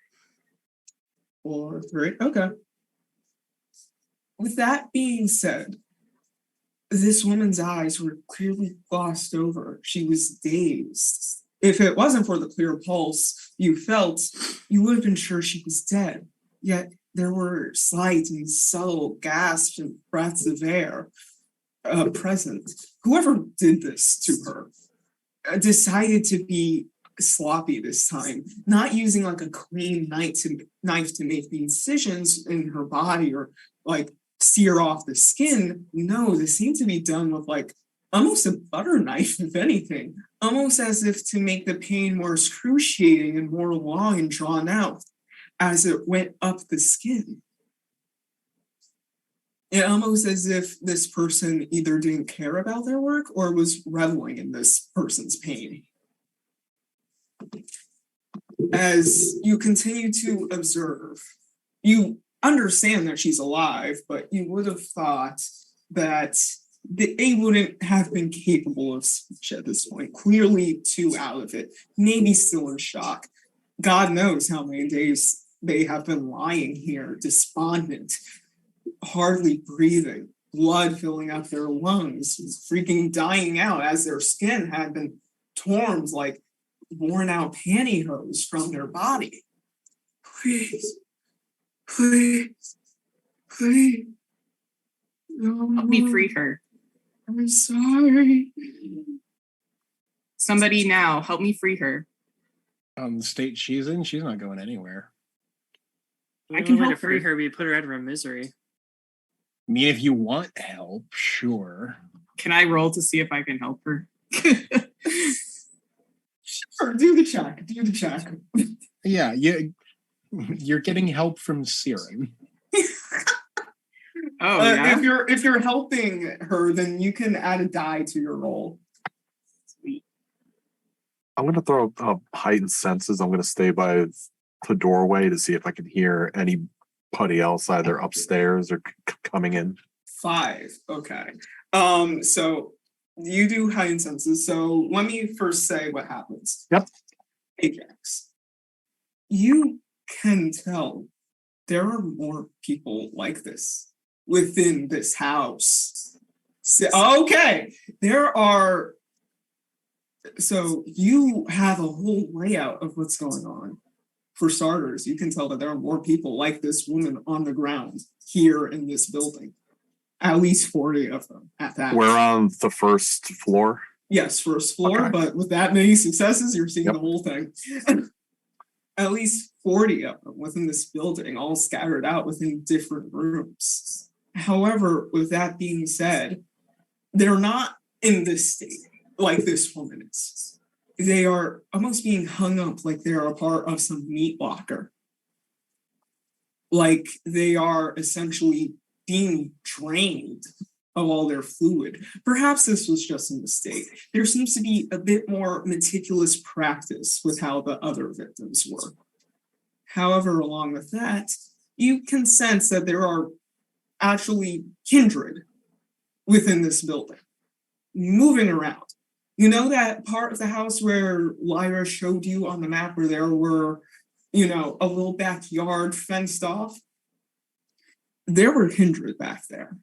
4, 3. Okay. With that being said, this woman's eyes were clearly glossed over. She was dazed. If it wasn't for the clear pulse you felt, you would have been sure she was dead. Yet there were slight and subtle gasps and breaths of air present. Whoever did this to her decided to be sloppy this time, not using like a clean knife to make the incisions in her body or like sear off the skin. No, this seemed to be done with like almost a butter knife, if anything, almost as if to make the pain more excruciating and more long and drawn out as it went up the skin. It almost as if this person either didn't care about their work or was reveling in this person's pain. As you continue to observe, you understand that she's alive, but you would have thought that they wouldn't have been capable of speech at this point. Clearly too out of it, maybe still in shock. God knows how many days they have been lying here, despondent, hardly breathing, blood filling up their lungs, freaking dying out as their skin had been torn like worn out pantyhose from their body. Please, please, please. Help me free her. I'm sorry. Somebody now, help me free her. The state she's in, she's not going anywhere. The I only can way to help free her. her would be put her out of her misery. I mean, if you want help, sure. Can I roll to see if I can help her? Sure, do the check. Do the check. Yeah, you're getting help from Cyran. Oh, yeah. If you're helping her, then you can add a die to your roll. Sweet. I'm gonna throw heightened senses. I'm gonna stay by the doorway to see if I can hear anybody else either upstairs or coming in. 5. Okay. So you do heightened senses. So let me first say what happens. Yep. Ajax. You can tell there are more people like this within this house. So, okay. So you have a whole layout of what's going on. For starters, you can tell that there are more people like this woman on the ground here in this building. At least 40 of them at that. We're on the first floor. Yes, first floor, Okay. but with that many successes, you're seeing Yep. the whole thing. At least 40 of them within this building, all scattered out within different rooms. However, with that being said, they're not in this state like this woman is. They are almost being hung up like they're a part of some meat locker. Like they are essentially being drained of all their fluid. Perhaps this was just a mistake. There seems to be a bit more meticulous practice with how the other victims were. However, along with that, you can sense that there are actually kindred within this building, moving around. You know that part of the house where Lyra showed you on the map where there were, a little backyard fenced off? There were kindred back there.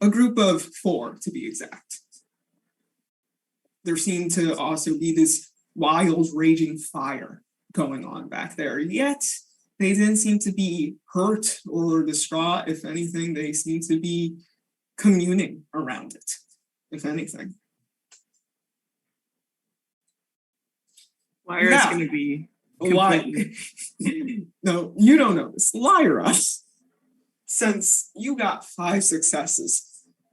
A group of 4, to be exact. There seemed to also be this wild, raging fire going on back there. Yet, they didn't seem to be hurt or distraught. If anything, they seemed to be communing around it, if anything. Lyra's Now, going to be completely... No, you don't know this. Lyra, since you got 5 successes,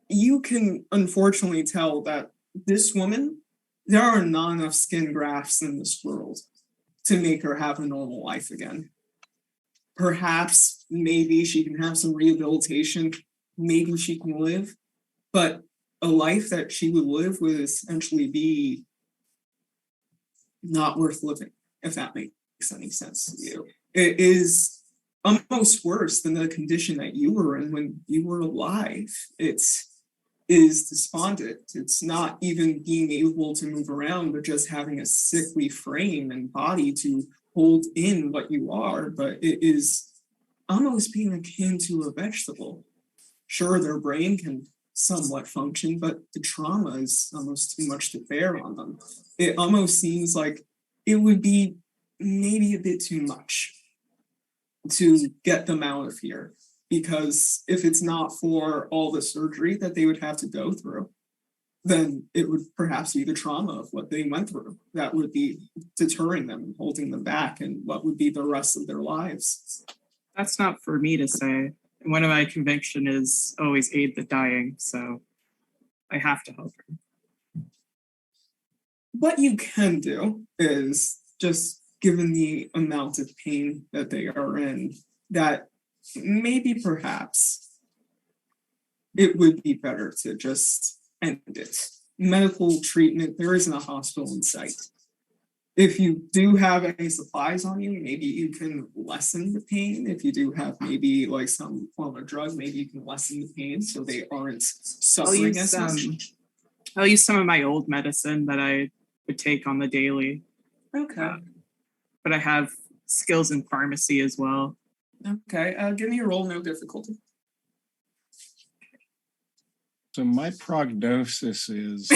you can unfortunately tell that this woman, there are not enough skin grafts in this world to make her have a normal life again. Perhaps, maybe she can have some rehabilitation. Maybe she can live. But a life that she would live would essentially be not worth living, if that makes any sense to you. It is almost worse than the condition that you were in when you were alive. It is despondent. It's not even being able to move around, but just having a sickly frame and body to hold in what you are. But it is almost being akin to a vegetable. Sure, their brain can somewhat function, but the trauma is almost too much to bear on them. It almost seems like it would be maybe a bit too much to get them out of here, because if it's not for all the surgery that they would have to go through, then it would perhaps be the trauma of what they went through that would be deterring them and holding them back, and what would be the rest of their lives. That's not for me to say. One of my conviction is always aid the dying, so I have to help her. What you can do is, just given the amount of pain that they are in, that maybe perhaps it would be better to just end it. Medical treatment, there isn't a hospital in sight. If you do have any supplies on you, maybe you can lessen the pain. If you do have maybe like some form of drug, maybe you can lessen the pain so they aren't suffering as much. I'll use some of my old medicine that I would take on the daily. Okay. But I have skills in pharmacy as well. Okay. Give me a roll, no difficulty. So my prognosis is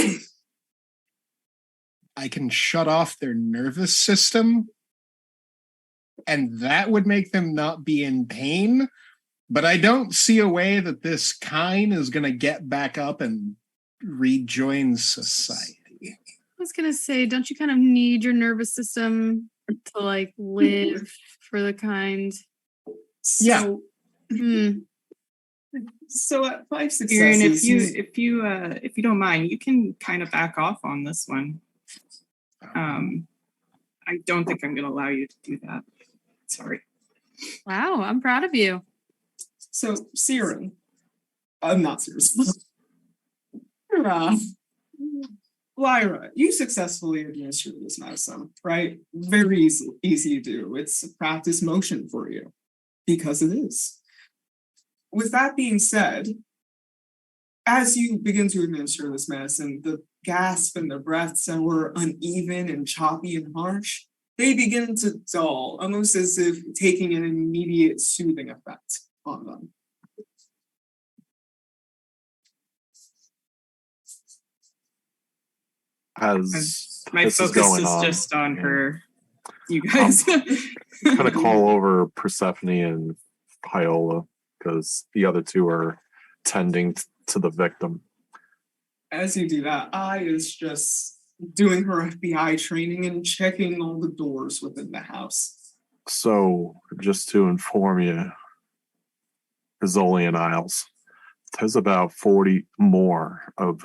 I can shut off their nervous system, and that would make them not be in pain. But I don't see a way that this kind is going to get back up and rejoin society. I was gonna say, don't you kind of need your nervous system to like live for the kind? Yeah. Hmm. So at 5 Aaron, successes, if you don't mind, you can kind of back off on this one. I don't think I'm going to allow you to do that. Sorry. Wow, I'm proud of you. So, Cyran, I'm not serious. Lyra, you successfully administered this medicine, right? Very easy to do. It's a practice motion for you, because it is. With that being said, as you begin to administer this medicine, the gasp and the breaths that were uneven and choppy and harsh, they begin to dull, almost as if taking an immediate soothing effect on them. As My this is focus going is on, just on yeah. her. You guys. I'm gonna call over Persephone and Viola because the other two are tending to the victim. As you do that, I is just doing her FBI training and checking all the doors within the house. So, just to inform you, Rizzoli and Isles, there's about 40 more of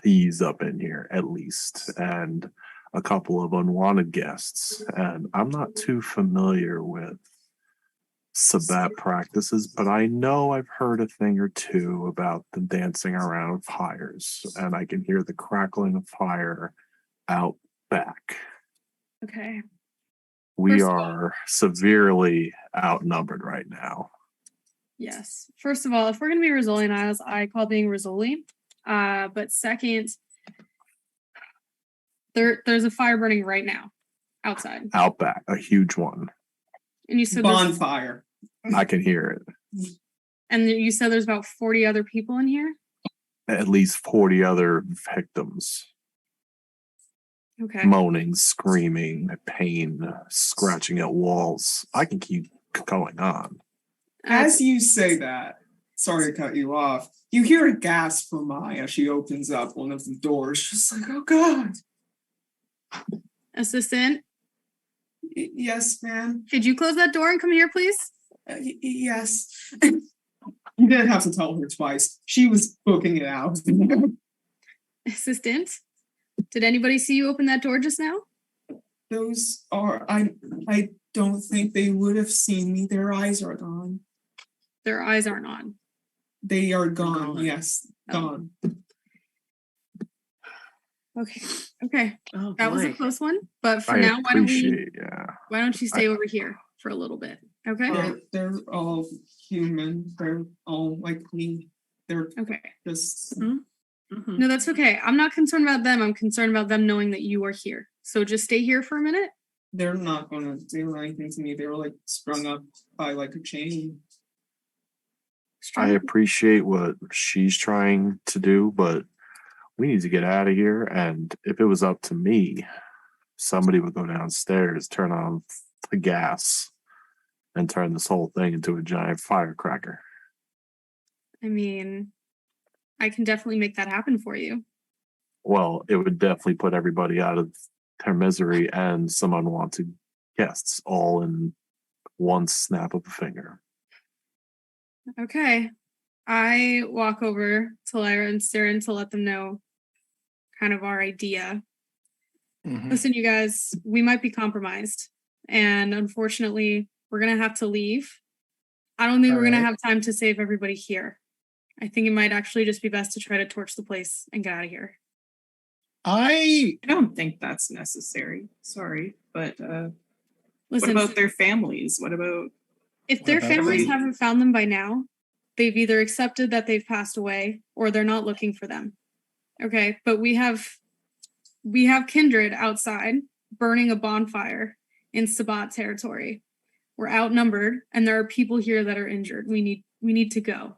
these up in here, at least, and a couple of unwanted guests. And I'm not too familiar with Sabbat practices, but I know I've heard a thing or two about the dancing around fires, and I can hear the crackling of fire out back. Okay. We First of all- are severely outnumbered right now. Yes. First of all, if we're gonna be Rizzoli and Isles, I call being Rizzoli. But second, there's a fire burning right now outside. Out back, a huge one. And you said there's, Bonfire. I can hear it. and you said there's about 40 other people in here? At least 40 other victims. Okay. Moaning, screaming, pain, scratching at walls. I can keep going on. As you say that, sorry to cut you off, you hear a gasp from Maya as she opens up one of the doors, just like, oh God. Assistant, Yes, ma'am. could you close that door and come here, please? Yes. You didn't have to tell her twice. She was booking it out. Assistant, did anybody see you open that door just now? Those are, I don't think they would have seen me. Their eyes are gone. Their eyes aren't on. They are gone. Gone. Yes, gone. Okay. Okay. Oh, That was a boy. close one. But for I now, appreciate, why don't you stay over here for a little bit? Okay. They're all human. They're all like me. They're Okay. just Mhm. No, that's okay. I'm not concerned about them. I'm concerned about them knowing that you are here. So just stay here for a minute. they're not gonna do anything to me. They were like strung up by like a chain. I appreciate what she's trying to do, but we need to get out of here. And if it was up to me, somebody would go downstairs, turn on the gas, and turn this whole thing into a giant firecracker. I mean, I can definitely make that happen for you. Well, it would definitely put everybody out of their misery and some unwanted guests all in one snap of a finger. Okay. I walk over to Lyra and Cyran to let them know kind of our idea. Mhm. Listen, you guys, we might be compromised. And unfortunately, we're going to have to leave. I don't think we're going to Alright. have time to save everybody here. I think it might actually just be best to try to torch the place and get out of here. I I don't think that's necessary. Sorry, but what Listen, about their families? What about? if What their about families me? haven't found them by now, they've either accepted that they've passed away or they're not looking for them. Okay, but we have kindred outside burning a bonfire in Sabbat territory. We're outnumbered and there are people here that are injured. We need to go.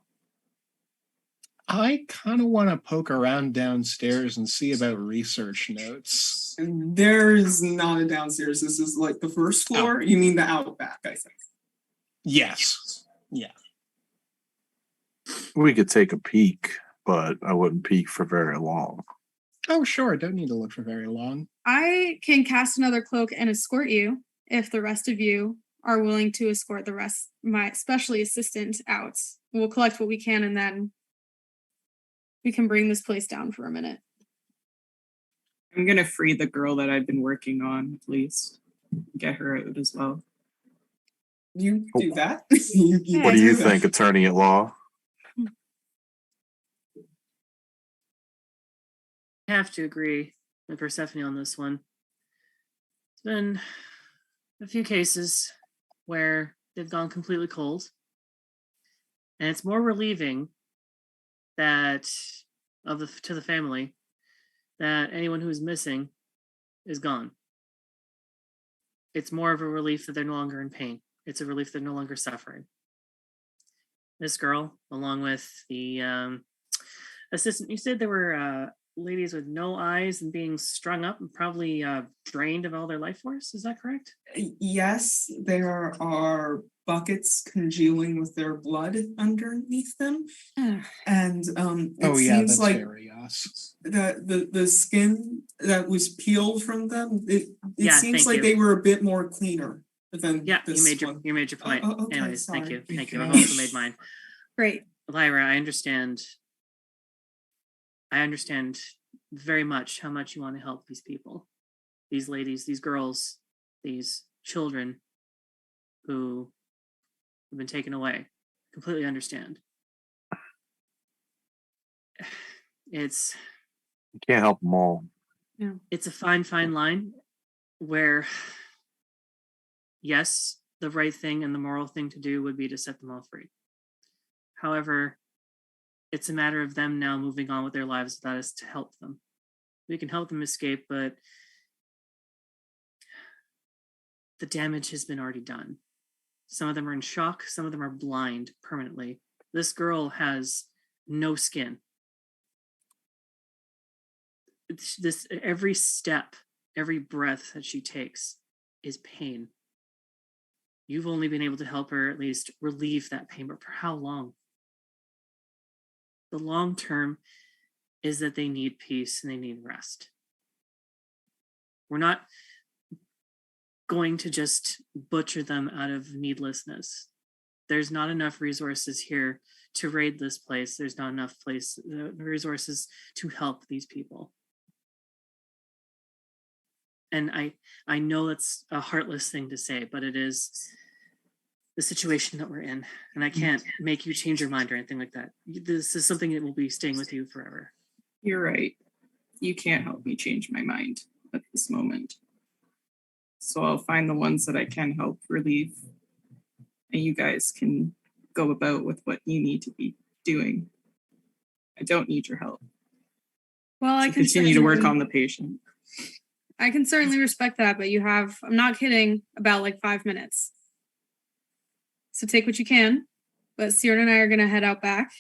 kind of want to poke around downstairs and see about research notes. There is not a downstairs. This is like the first floor. You mean the outback, I think. Yes. We could take a peek, but I wouldn't peek for very long. Oh, sure. Don't need to look for very long. I can cast another cloak and escort you if the rest of you are willing to escort the rest, my specially assistant, out. We'll collect what we can and then we can bring this place down for a minute. I'm gonna free the girl that I've been working on, at least. Get her out as well. You do that? What do you think, attorney at law? I have to agree with Persephone on this one. There's been a few cases where they've gone completely cold. And it's more relieving that to the family that anyone who's missing is gone. It's more of a relief that they're no longer in pain. It's a relief they're no longer suffering. This girl, along with the assistant, you said there were ladies with no eyes and being strung up and probably drained of all their life force. Is that correct? Yes, there are buckets congealing with their blood underneath them. And it seems that's like very us. the skin that was peeled from them, it Yeah, seems thank like you. they were a bit more cleaner than Yeah, this you made your point. okay, Anyways, thank sorry. you. Thank you. I've also made mine. Great. Lyra, I understand very much how much you want to help these people, these ladies, these girls, these children who have been taken away. Completely understand. It's You can't help them all. it's a fine line where, yes, the right thing and the moral thing to do would be to set them all free. However, it's a matter of them now moving on with their lives without us to help them. We can help them escape, but the damage has been already done. Some of them are in shock. Some of them are blind permanently. This girl has no skin. This every step, every breath that she takes is pain. You've only been able to help her at least relieve that pain, but for how long? The long term is that they need peace and they need rest. We're not going to just butcher them out of needlessness. There's not enough resources here to raid this place. There's not enough resources to help these people. And I know that's a heartless thing to say, but it is the situation that we're in. And I can't make you change your mind or anything like that. This is something that will be staying with you forever. You're right. You can't help me change my mind at this moment. So I'll find the ones that I can help relieve. And you guys can go about with what you need to be doing. I don't need your help. Well, I So can continue to work certainly- on the patient. I can certainly respect that, but you have, I'm not kidding, about like 5 minutes. So take what you can, but Cyran and I are going to head out back,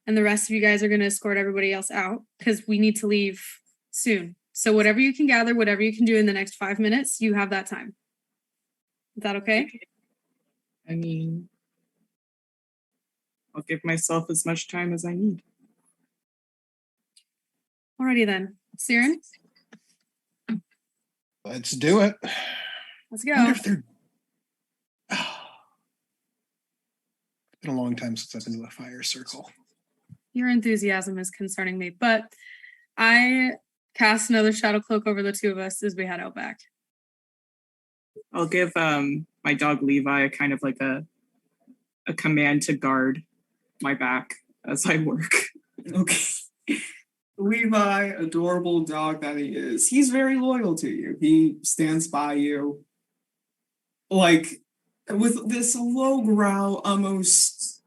and the rest of you guys are going to escort everybody else out because we need to leave soon. So whatever you can gather, whatever you can do in the next 5 minutes, you have that time. Is that okay? I mean, I'll give myself as much time as I need. Alrighty then. Cyran, Let's do it. let's I wonder go. if they're... It's been a long time since I've been to a fire circle. Your enthusiasm is concerning me, but I cast another shadow cloak over the two of us as we head out back. I'll give my dog Levi a kind of like a command to guard my back as I work. Okay. Levi, adorable dog that he is, he's very loyal to you. He stands by you. Like, with this low growl, almost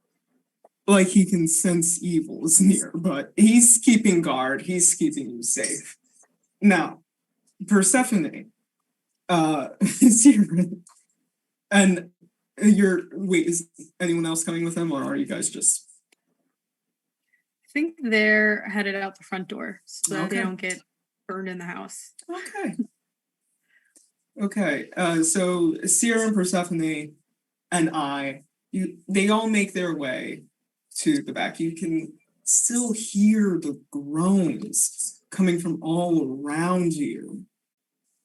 like he can sense evil is near, but he's keeping guard. He's keeping you safe. Now, Persephone, Cyran, and wait, is anyone else coming with him, or are you guys just... I think they're headed out the front door so that they Okay. don't get burned in the house. Okay. Okay, so Cyran, Persephone, and they all make their way to the back. You can still hear the groans coming from all around you.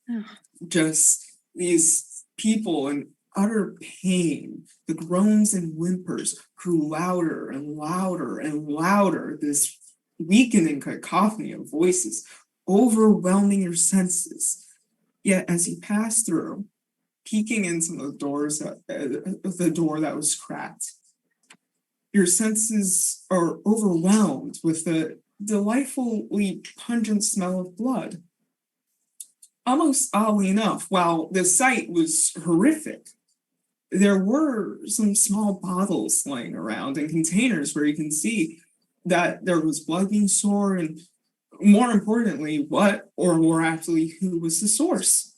Ugh. Just these people in utter pain. The groans and whimpers grew louder and louder and louder. This weakening cacophony of voices, overwhelming your senses. Yet as you pass through, peeking into the door that was cracked, your senses are overwhelmed with the delightfully pungent smell of blood. Almost oddly enough, while the sight was horrific, there were some small bottles laying around and containers where you can see that there was blood being stored, and more importantly, what or more aptly, who was the source.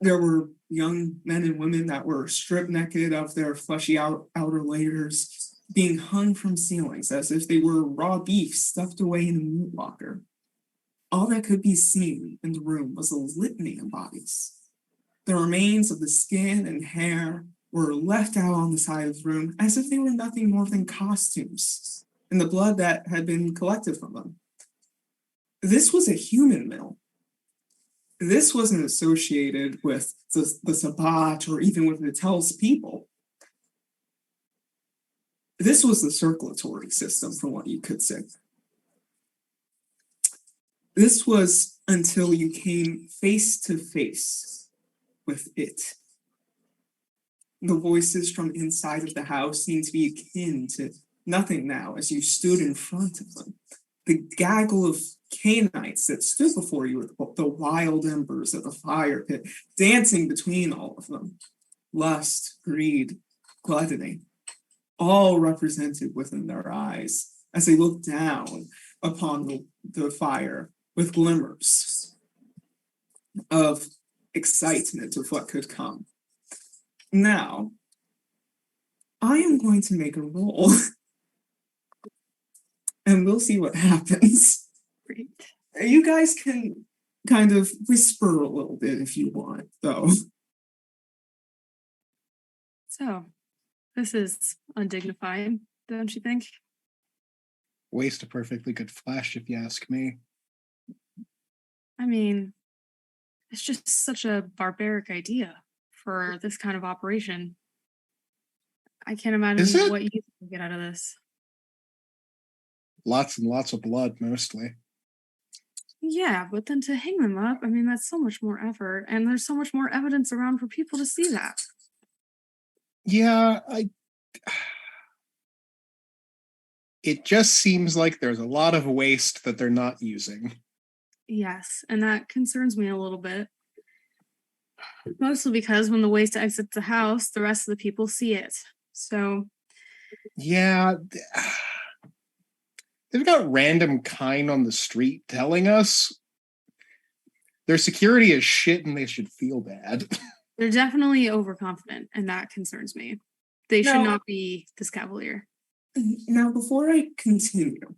There were young men and women that were stripped naked of their fleshy outer layers, being hung from ceilings as if they were raw beef stuffed away in a meat locker. All that could be seen in the room was a litany of bodies. The remains of the skin and hair were left out on the side of the room as if they were nothing more than costumes, and the blood that had been collected from them. This was a human mill. This wasn't associated with the Sabbat or even with the Tell's people. This was the circulatory system, from what you could say. This was until you came face to face with it. The voices from inside of the house seemed to be akin to nothing now as you stood in front of them. The gaggle of Canaanites that stood before you with the wild embers of the fire pit dancing between all of them. Lust, greed, gluttony, all represented within their eyes as they looked down upon the fire with glimmers of excitement of what could come. Now, I am going to make a roll and we'll see what happens. Great. You guys can kind of whisper a little bit if you want, though. So, this is undignified, don't you think? Waste a perfectly good flash, if you ask me. I mean, it's just such a barbaric idea for this kind of operation. I can't Is imagine it? what you can get out of this. Lots and lots of blood, mostly. Yeah, but then to hang them up, I mean, that's so much more effort, and there's so much more evidence around for people to see that. Yeah, it just seems like there's a lot of waste that they're not using. Yes, and that concerns me a little bit. Mostly because when the waste exits the house, the rest of the people see it. So, Yeah, they've got random kind on the street telling us their security is shit and they should feel bad. they're definitely overconfident, and that concerns me. They should No. not be this cavalier. Now, before I continue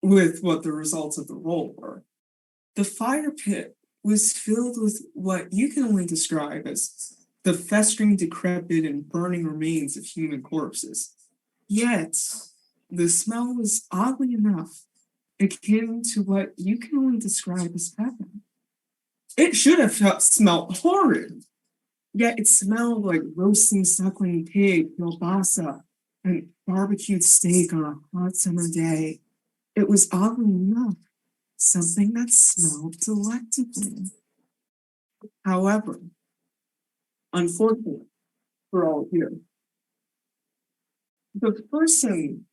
with what the results of the roll were, the fire pit was filled with what you can only describe as the festering, decrepit, and burning remains of human corpses. Yet, the smell was oddly enough akin to what you can only describe as heaven. It should have smelled horrid, yet it smelled like roasting suckling pig, kielbasa, and barbecued steak on a hot summer day. It was oddly enough something that smelled delectably. However, unfortunately for all of you,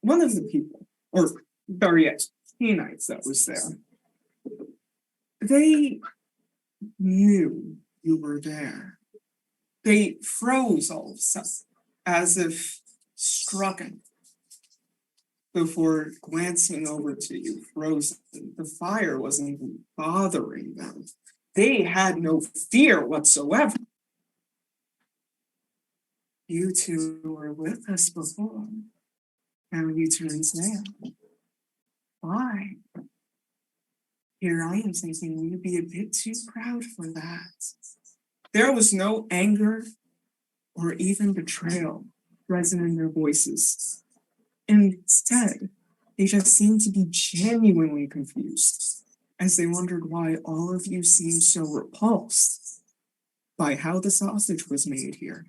one of the people, or better yet, Canaanites that was there, they knew you were there. They froze all of a sudden, as if stricken, before glancing over to you, frozen. The fire wasn't even bothering them. They had no fear whatsoever. You two were with us before. Now you turn now. Why? Here I am thinking you'd be a bit too proud for that. There was no anger or even betrayal present in their voices. Instead, they just seemed to be genuinely confused as they wondered why all of you seemed so repulsed by how the sausage was made here.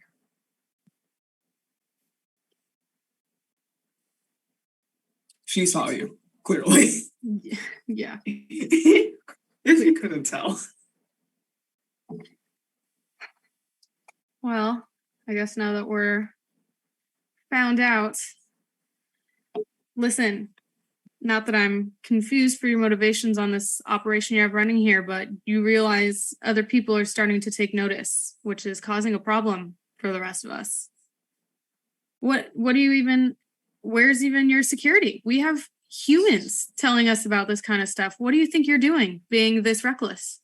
She saw you, clearly. Yeah. If you couldn't tell. Well, I guess now that we're found out, listen, not that I'm confused for your motivations on this operation you have running here, but you realize other people are starting to take notice, which is causing a problem for the rest of us. What do you even, where's even your security? We have humans telling us about this kind of stuff. What do you think you're doing, being this reckless?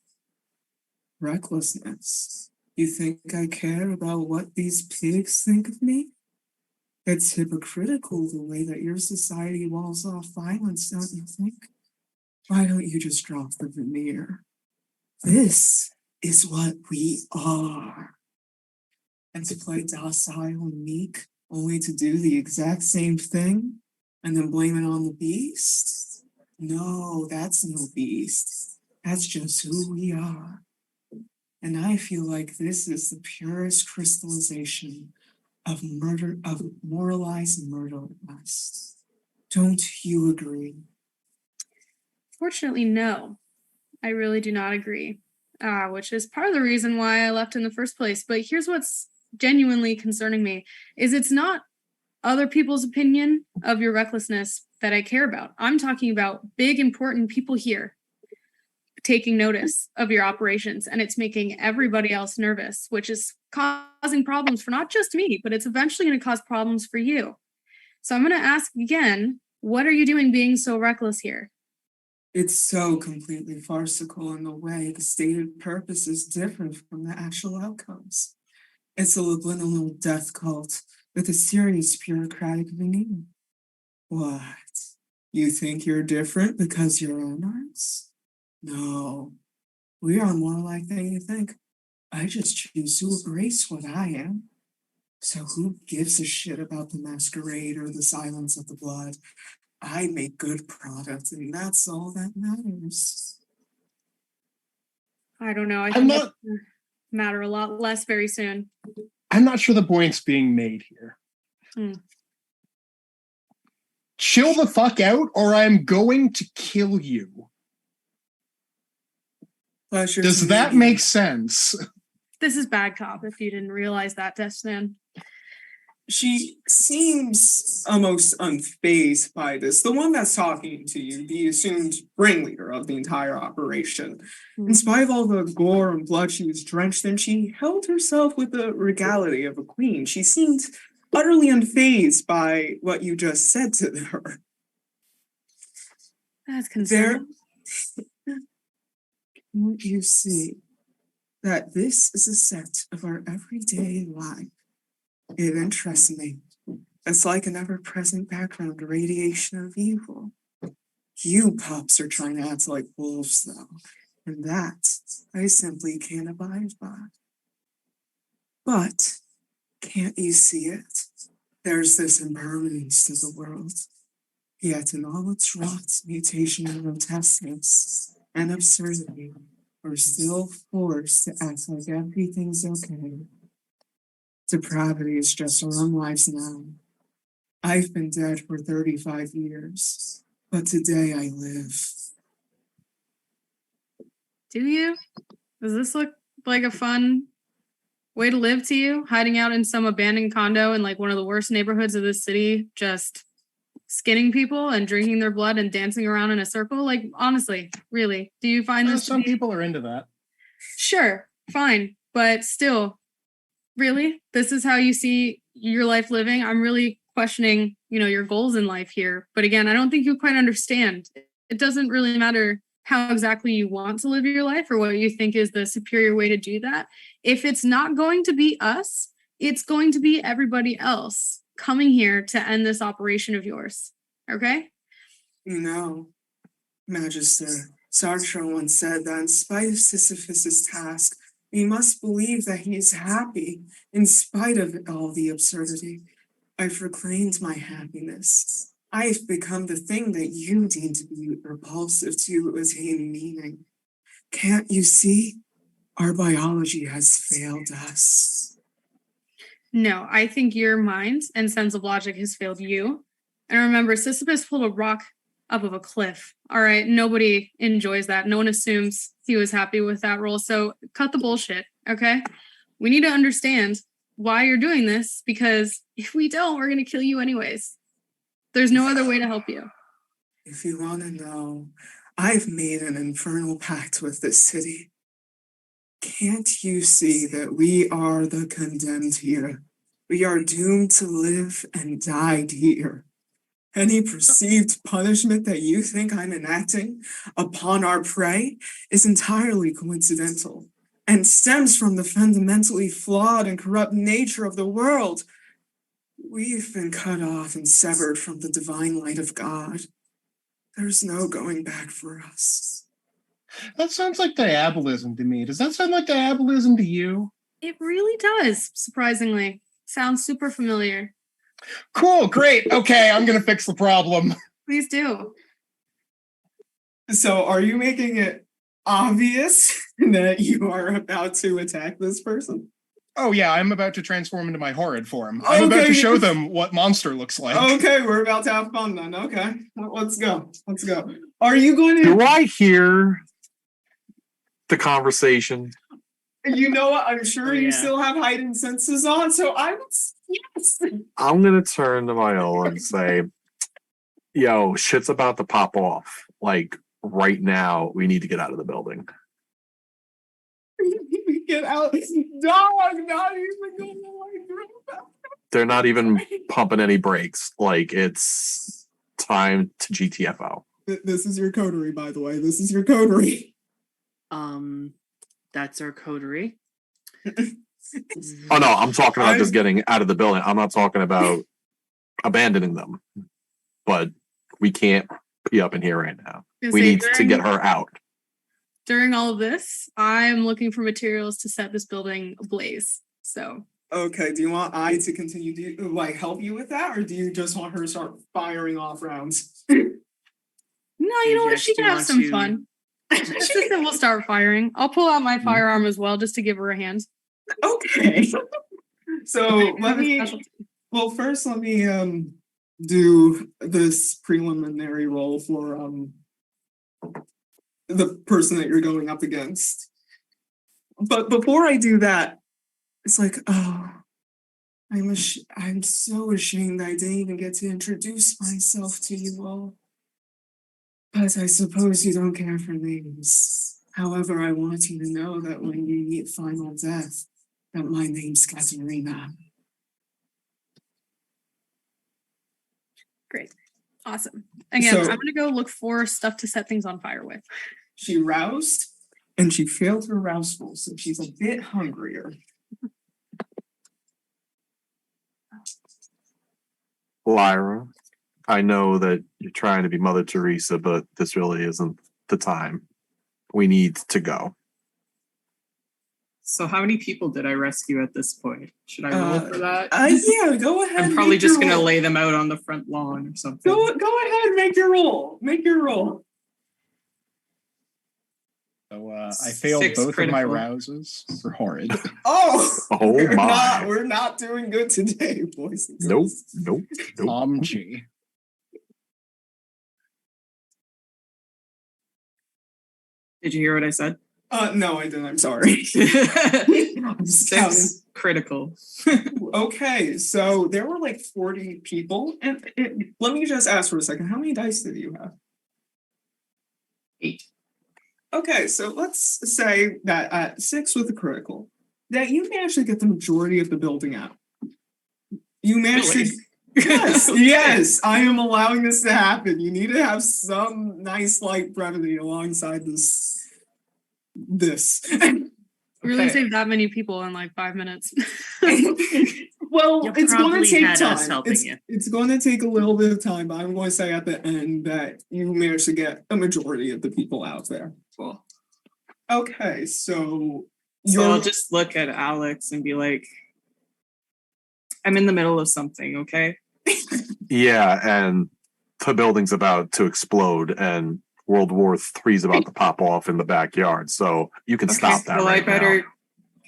Recklessness. You think I care about what these pigs think of me? It's hypocritical the way that your society walls off violence, don't you think? Why don't you just drop the veneer? This is what we are. And to play docile and meek, only to do the exact same thing, and then blame it on the beast? No, that's no beast. That's just who we are. And I feel like this is the purest crystallization of murder, of moralized murder lust. Don't you agree? Fortunately, no. I really do not agree, which is part of the reason why I left in the first place. But here's what's genuinely concerning me, is it's not other people's opinion of your recklessness that I care about. I'm talking about big, important people here taking notice of your operations, and it's making everybody else nervous, which is causing problems for not just me, but it's eventually going to cause problems for you. So I'm going to ask again, what are you doing being so reckless here? It's so completely farcical in the way the stated purpose is different from the actual outcomes. It's a libidinal death cult with a serious bureaucratic veneer. What? You think you're different because you're owners? No, we are more like than you think. I just choose to embrace what I am. So who gives a shit about the masquerade or the silence of the blood? I make good product, and that's all that matters. I don't know. I I'm think not. it's gonna matter a lot less very soon. I'm not sure the point's being made here. Chill the fuck out, or I'm going to kill you. Pleasure Does to that meet you. make sense? This is bad cop, if you didn't realize that, Destin. She seems almost unfazed by this. The one that's talking to you, the assumed ringleader of the entire operation. In spite of all the gore and blood she was drenched in, she held herself with the regality of a queen. She seemed utterly unfazed by what you just said to her. That's concerning. Can't you see that this is a set of our everyday life? It interests me. It's like an ever-present background radiation of evil. You pups are trying to act like wolves, though, and that I simply can't abide by. But can't you see it? There's this impermanence to the world. Yet in all its rot, mutation, and grotesqueness and absurdity, we're still forced to act like everything's okay. Depravity is just our own lives now. I've been dead for 35 years, but today I live. Do you? Does this look like a fun way to live to you? Hiding out in some abandoned condo in like one of the worst neighborhoods of this city, just skinning people and drinking their blood and dancing around in a circle? Like, honestly, really, do you find this? Some people are into that. Sure, fine, but still, really, this is how you see your life living? I'm really questioning, your goals in life here. But again, I don't think you quite understand. It doesn't really matter how exactly you want to live your life or what you think is the superior way to do that. If it's not going to be us, it's going to be everybody else coming here to end this operation of yours. Okay? Magister, Sartre once said that in spite of Sisyphus' task, We must believe that he is happy in spite of all the absurdity. I've reclaimed my happiness. I've become the thing that you deem to be repulsive to attain meaning. Can't you see? Our biology has failed us. No, I think your mind and sense of logic has failed you. And remember, Sisyphus pulled a rock up of a cliff. All right, nobody enjoys that. No one assumes he was happy with that role. So cut the bullshit, okay? We need to understand why you're doing this, because if we don't, we're going to kill you anyways. There's no other way to help you. If you want to know, I've made an infernal pact with this city. Can't you see that we are the condemned here? We are doomed to live and die here. Any perceived punishment that you think I'm enacting upon our prey is entirely coincidental and stems from the fundamentally flawed and corrupt nature of the world. We've been cut off and severed from the divine light of God. There's no going back for us. That sounds like diabolism to me. Does that sound like diabolism to you? It really does, surprisingly. Sounds super familiar. Cool, great. Okay, I'm going to fix the problem. Please do. So are you making it obvious that you are about to attack this person? Oh yeah, I'm about to transform into my horrid form. I'm about to show them what monster looks like. Okay, we're about to have fun then. Okay, let's go. Let's go. Are you going to... Do I hear the conversation? You know what? I'm sure you yeah. still have heightened senses on, so I would... Yes. I'm going to turn to Viola and say, yo, shit's about to pop off. Like, right now, we need to get out of the building. Get out. Dog, not even going to They're not even pumping any brakes. Like, it's time to GTFO. This is your coterie, by the way. This is your coterie. That's our coterie. Oh, no, I'm talking about just getting out of the building. I'm not talking about abandoning them. But we can't be up in here right now. We need to get her out. During all of this, I'm looking for materials to set this building ablaze. So. Okay, do you want I to continue to help you with that, or do you just want her to start firing off rounds? No, you know what? Yes, She do can you have want some to- fun. Assistant will start firing. I'll pull out my firearm as well, just to give her a hand. Okay. So Have a first let me do this preliminary roll for the person that you're going up against. But before I do that, it's like, oh, I'm so ashamed I didn't even get to introduce myself to you all. But I suppose you don't care for names. However, I want you to know that when you meet final death, that my name's Katerina. Great. Awesome. Again, So- I'm going to go look for stuff to set things on fire with. She roused, and she failed her rouse roll, so she's a bit hungrier. Lyra, I know that you're trying to be Mother Teresa, but this really isn't the time. We need to go. So how many people did I rescue at this point? Should I roll for that? Yeah, go ahead. I'm probably make just your gonna roll. lay them out on the front lawn or something. Go ahead, make your roll. Make your roll. So I failed 6 both of my critical. rouses for horrid. Oh, Oh my. we're not doing good today, boys. and Nope, girls. nope, nope. G. Did you hear what I said? No, I didn't. I'm sorry. I'm just counting. 6 critical. Okay, so there were like 40 people, and let me just ask for a second. How many dice did you have? 8. Okay, so let's say that at 6 with a critical, that you managed to get the majority of the building out. You managed Really? to. Yes, Okay. yes, I am allowing this to happen. You need to have some nice light brevity alongside this. We really Okay. saved that many people in like 5 minutes. Well, You it's going probably to take had us time. helping It's, you. it's going to take a little bit of time, but I'm going to say at the end that you managed to get a majority of the people out there. Cool. Okay, so So I'll You're just look at Alex and be like, I'm in the middle of something, okay? Yeah, and the building's about to explode, and World War III's about to pop off in the backyard. So you can stop that well, right I better now.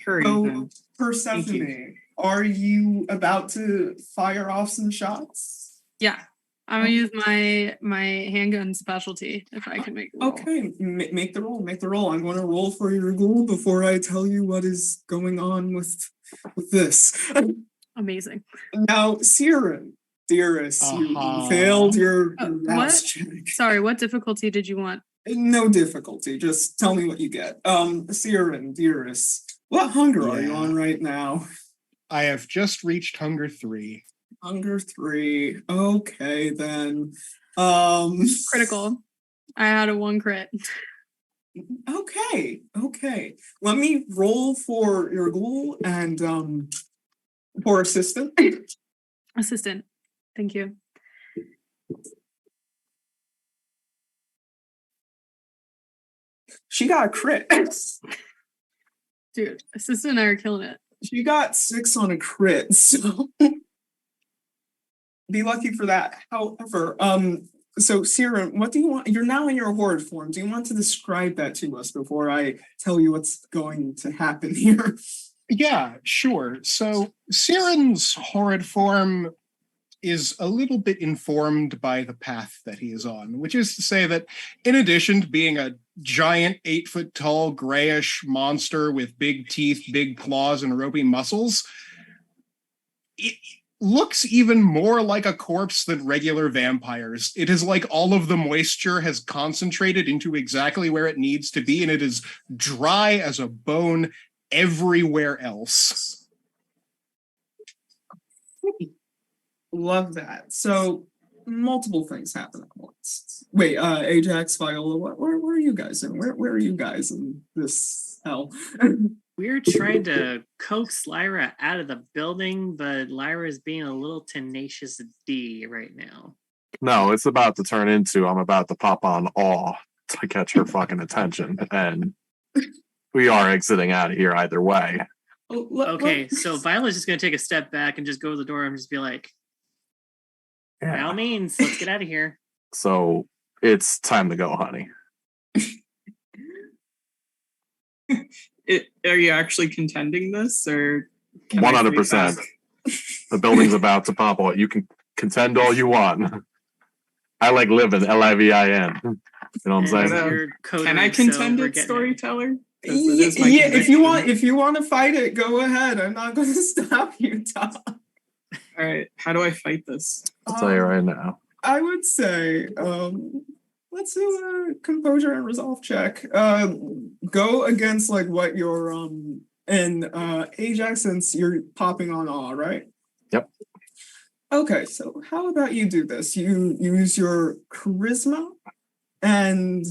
hurry Oh, then. Persephone. Are you about to fire off some shots? Yeah. I'm gonna use my handgun specialty if I can make a roll. Okay, make the roll. Make the roll. I'm going to roll for your goal before I tell you what is going on with this. Amazing. Now, Cyran, dearest, you Uh-huh. failed your What? rouse check. Sorry, what difficulty did you want? No difficulty. Just tell me what you get. Cyran, dearest, what hunger are you Yeah. on right now? I have just reached hunger 3. Hunger 3. Okay, then. Critical. I had a 1 crit. Okay. Let me roll for your goal and for assistant. Assistant. Thank you. She got a crit. Dude, assistant and I are killing it. She got 6 on a crit, so be lucky for that. However, so Cyran, what do you want? You're now in your horde form. Do you want to describe that to us before I tell you what's going to happen here? Yeah, sure. So Cyran's horrid form is a little bit informed by the path that he is on, which is to say that in addition to being a giant 8-foot-tall grayish monster with big teeth, big claws, and ropey muscles, it looks even more like a corpse than regular vampires. It is like all of the moisture has concentrated into exactly where it needs to be, and it is dry as a bone everywhere else. Love that. So multiple things happen at once. Wait, Ajax, Viola, where are you guys in? Where are you guys in this hell? We're trying to coax Lyra out of the building, but Lyra is being a little tenacious D right now. No, it's about to turn into I'm about to pop on awe to catch her fucking attention, and we are exiting out of here either way. Okay, so Viola's just gonna take a step back and just go to the door and just be like, by all means, let's get out of here. So it's time to go, honey. Are you actually contending this, or can I fight 100%. back? The building's about to pop off. You can contend all you want. I like living, Livin. You know what I'm And saying? you're coterie, Can I so contend we're it, getting Storyteller? 'Cause it Yeah, is my if you conviction. want to fight it, go ahead. I'm not going to stop you, Tom. All right, how do I fight this? I'll tell you right now. I would say, let's do a composure and resolve check. Go against like what your and Ajax, since you're popping on awe, right? Yep. Okay, so how about you do this? You use your charisma and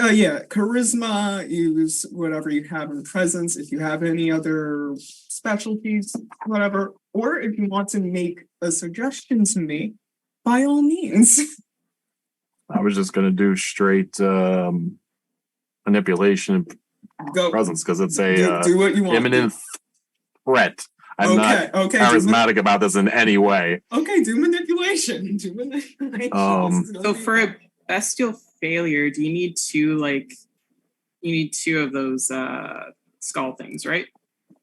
charisma, use whatever you have in presence. If you have any other specialties, whatever, or if you want to make a suggestion to me, by all means. I was just gonna do straight manipulation Go presence because it's a do what you want. imminent threat. I'm not Okay, charismatic about this in any way. do manipulation. Do manipulation. This is gonna So be for fun. a bestial failure, do you need two of those skull things, right?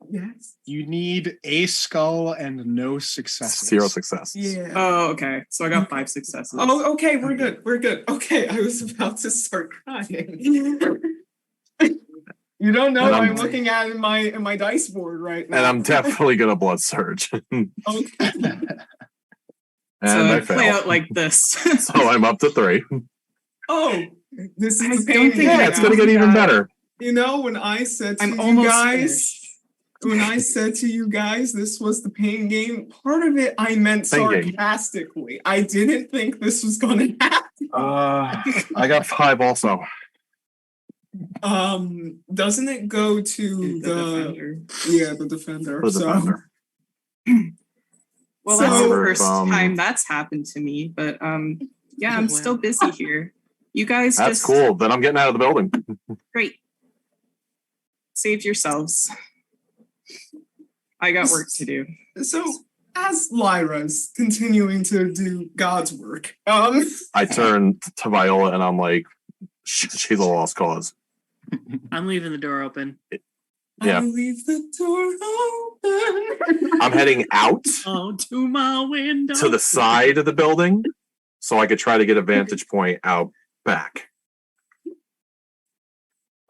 Yes. You need a skull and no successes. 0 success. Yeah. Oh, okay. So I got 5 successes. Oh, okay, we're good. We're good. Okay, I was about to start crying. You don't know And what I'm- I'm looking at in my dice board right now. And I'm definitely gonna blood surge. And Okay. So I I play fail. out like this. So I'm up to 3. Oh, this is I the don't pain. think Yeah, I it's gonna get do even that. better. You know, when I said to I'm you almost guys, when I said to you guys this was the pain game, part of it I meant Pain game. sarcastically. I didn't think this was gonna happen. I got 5 also. Doesn't it go to The defender. the defender? For the So defender. Well, that's the So, first um, time that's happened to me, but yeah, I'm Wow. still busy here. You guys That's just cool. Then I'm getting out of the building. great. Save yourselves. I got work to do. So as Lyra's continuing to do God's work, I turn to Viola and I'm like, she's a lost cause. I'm leaving the door open. Yeah. I'll leave the door open. I'm heading out Oh, to my window. to the side of the building so I could try to get a vantage point out back.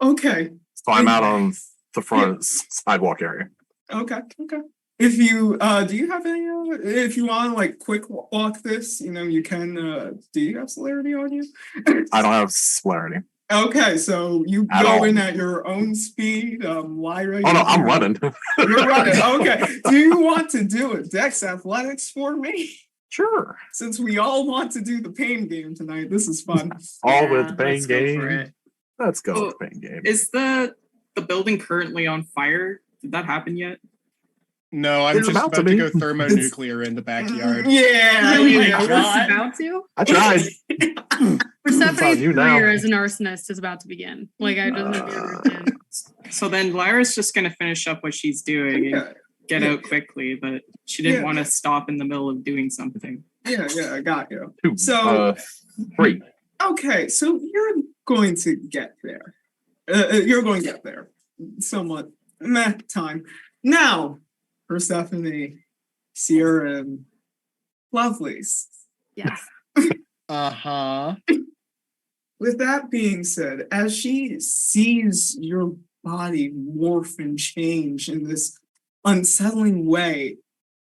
Okay. So I'm out on the front sidewalk area. Okay. If you do you have any if you want to like quick walk this, you can do you have celerity on you? I don't have celerity. Okay, so you At go all. in at your own speed, Lyra. Oh no, I'm running. You're running. Okay. Do you want to do a Dex Athletics for me? Sure. Since we all want to do the pain game tonight, this is fun. All Yeah, with the pain let's go for game. it. Let's go Oh, with the pain game. Is the building currently on fire? Did that happen yet? No, I'm It's just about to about to be. go thermonuclear in the backyard. Yeah. Really? yeah. We're God. about to? I tried. Persephone's you now. career as an arsonist is about to begin. Like, I don't know if you understand. So then Lyra's just gonna finish up what she's doing and Yeah. get Yeah. out quickly, but she didn't Yeah. want to stop in the middle of doing something. Yeah, I got you. Two. So- 3. Okay, so you're going to get there. You're going to get there. Somewhat time. Now, Persephone, Cyran, lovelies. Yes. Uh-huh. With that being said, as she sees your body morph and change in this unsettling way,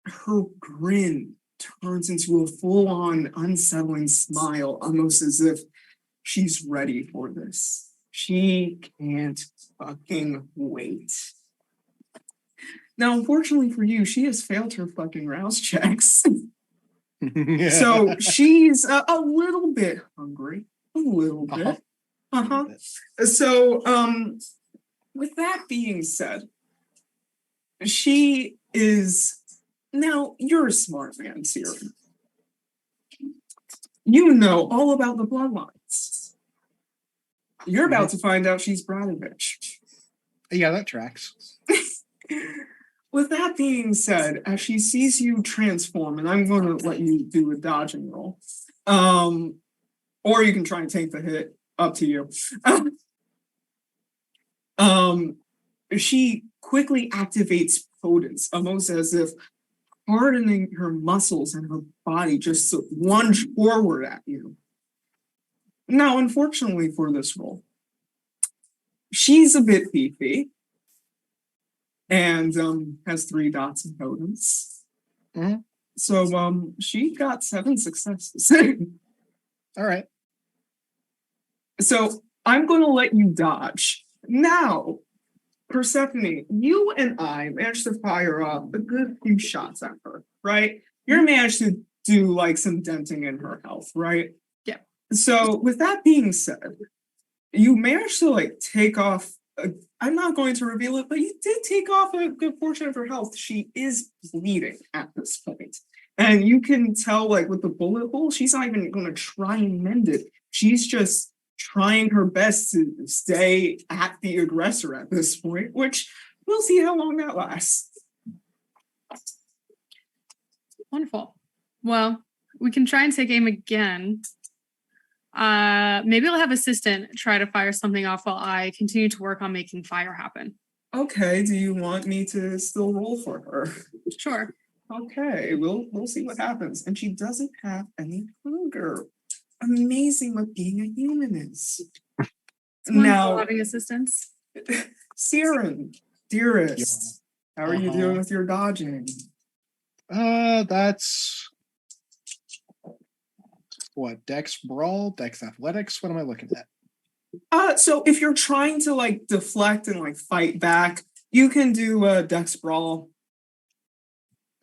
her grin turns into a full-on unsettling smile, almost as if she's ready for this. She can't fucking wait. Now, unfortunately for you, she has failed her fucking rouse checks. So she's a little bit hungry. A little bit. Uh-huh. So, with that being said, she is now you're a smart man, Cyran. You know all about the bloodlines. You're about to find out she's Bradovich. Yeah, that tracks. With that being said, as she sees you transform, and I'm going to let you do a dodging roll, or you can try and take the hit. Up to you. She quickly activates potence, almost as if hardening her muscles and her body just to lunge forward at you. Now, unfortunately for this roll, she's a bit beefy and has 3 dots in potence. Mhm. So she got 7 successes. All right. So I'm going to let you dodge. Now, Persephone, you and I managed to fire up a good few shots at her, right? You managed to do like some denting in her health, right? Yeah. So with that being said, you managed to like take off, I'm not going to reveal it, but you did take off a good portion of her health. She is bleeding at this point. And you can tell like with the bullet hole, she's not even going to try and mend it. She's just trying her best to stay at the aggressor at this point, which we'll see how long that lasts. Wonderful. Well, we can try and take aim again. Maybe I'll have assistant try to fire something off while I continue to work on making fire happen. Okay, do you want me to still roll for her? Sure. Okay, we'll see what happens. And she doesn't have any hunger. Amazing what being a human is. It's wonderful Now, having assistance. Cyran, dearest, how are you Uh-huh. doing with your dodging? That's what, Dex Brawl, Dex Athletics? What am I looking at? So if you're trying to like deflect and like fight back, you can do a Dex Brawl.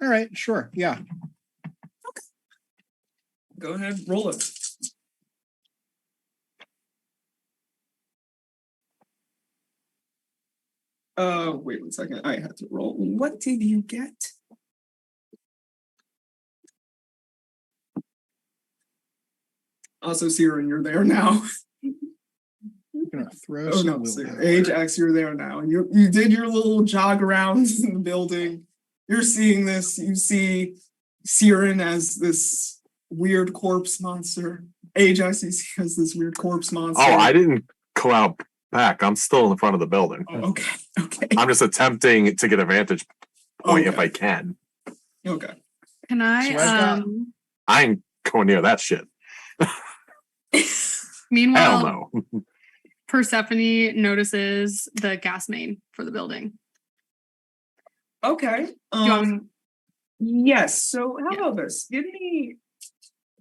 All right, sure. Yeah. Go ahead, roll it. Wait 1 second. I had to roll. What did you get? Also, Cyran, you're there now. I'm gonna throw Oh some no, willpower. Ajax, you're there now. And you did your little jog around in the building. You're seeing this. You see Cyran as this weird corpse monster. Ajax, you see as this weird corpse monster. Oh, I didn't go out back. I'm still in the front of the building. Oh, okay. Okay. I'm just attempting to get a vantage point if Okay. I can. Okay. Can I So I've got- I ain't going near that shit. meanwhile Hell no. Persephone notices the gas main for the building. Okay. you want me- Yes. So how Yeah. about this? Give me.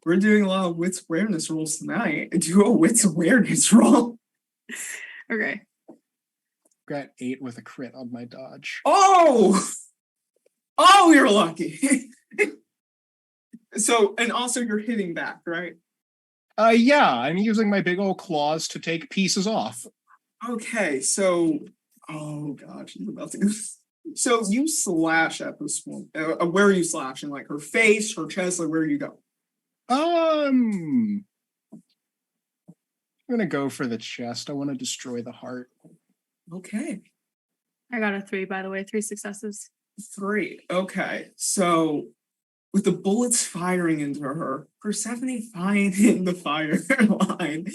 We're doing a lot of wits awareness rolls tonight. Do a wits awareness roll. Okay. Got 8 with a crit on my dodge. Oh. Oh, you're lucky. So, and also you're hitting back, right? Yeah, I'm using my big old claws to take pieces off. Okay. So, oh god, she's about to. So you slash at this one. Where are you slashing? Like her face, her chest. Like where you go? I'm gonna go for the chest. I want to destroy the heart. Okay. I got a 3, by the way, 3 successes. 3. Okay. So with the bullets firing into her, Persephone finding the fire line,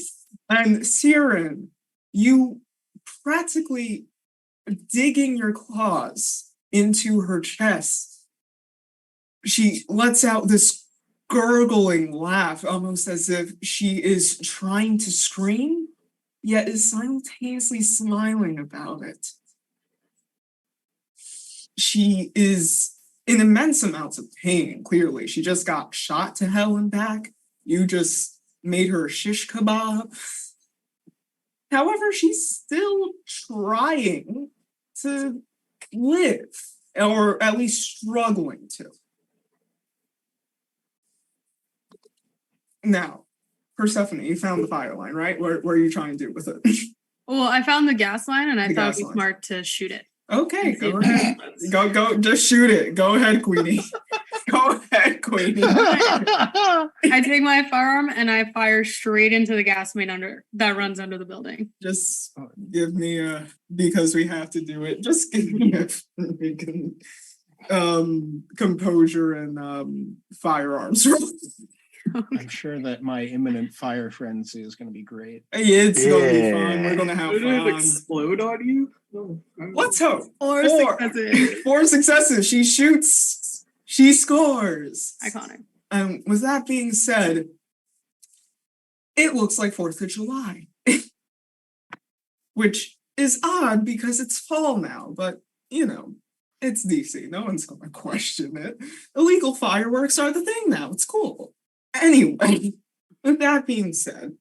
and Cyran, you practically digging your claws into her chest. She lets out this gurgling laugh, almost as if she is trying to scream, yet is simultaneously smiling about it. She is in immense amounts of pain, clearly. She just got shot to hell and back. You just made her shish kebab. However, she's still trying to live, or at least struggling to. Now, Persephone, you found the fire line, right? What are you trying to do with it? Well, I found the gas line and I The thought gas it'd be line. smart to shoot it. Okay, and see go if it ahead. explodes. Go, just shoot it. Go ahead, Queenie. Go ahead, Queenie. I take my firearm and I fire straight into the gas main that runs under the building. Just give me a, because we have to do it, just give me a freaking composure and firearms. I'm sure that my imminent fire frenzy is going to be great. It's gonna be fun. We're gonna have Did it fun. explode on you? No. Let's hope. 4 successes. 4 successes. She shoots. She scores. Iconic. With that being said, it looks like 4th of July. Which is odd because it's fall now, but you know, it's DC. No one's gonna question it. Illegal fireworks are the thing now. It's cool. Anyway, with that being said,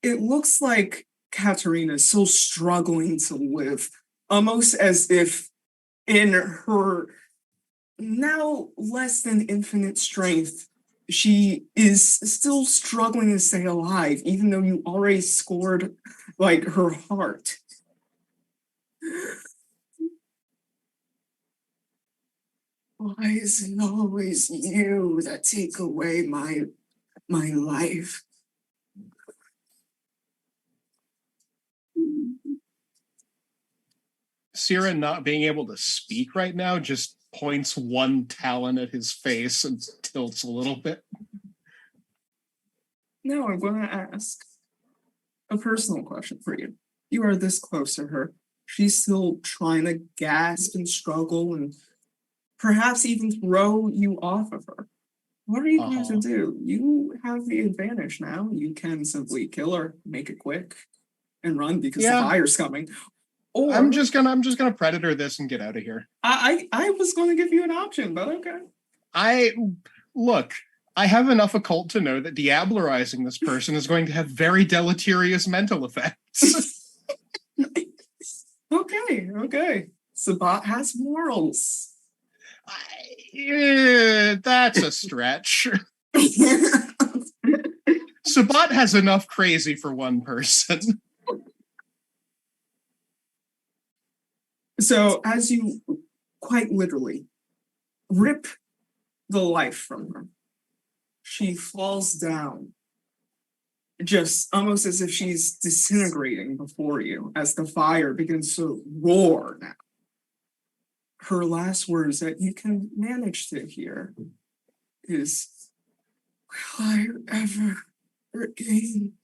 it looks like Katerina is still struggling to live, almost as if in her now less than infinite strength, she is still struggling to stay alive, even though you already scored like her heart. Why is it always you that take away my life? Cyran not being able to speak right now just points one talon at his face and tilts a little bit. Now I'm going to ask a personal question for you. You are this close to her. She's still trying to gasp and struggle and perhaps even throw you off of her. What are you going to do? You have the advantage now. You can simply kill her, make it quick, and run because the fire's coming. Or I'm just gonna predator this and get out of here. I was going to give you an option, but okay. I have enough occult to know that diablerizing this person is going to have very deleterious mental effects. Okay. Sabat has morals. That's a stretch. Sabat has enough crazy for one person. So as you quite literally rip the life from her, she falls down just almost as if she's disintegrating before you as the fire begins to roar now. Her last words that you can manage to hear is, "Will I ever regain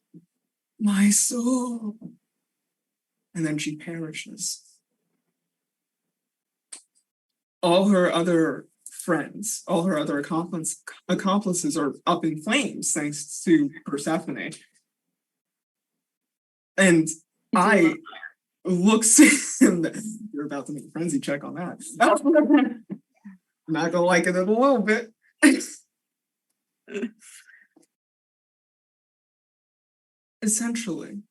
my soul?" And then she perishes. All her other friends, all her other accomplices are up in flames thanks to Persephone. And I looks in you're about to make a frenzy check on that. Not gonna like it in a little bit. Essentially,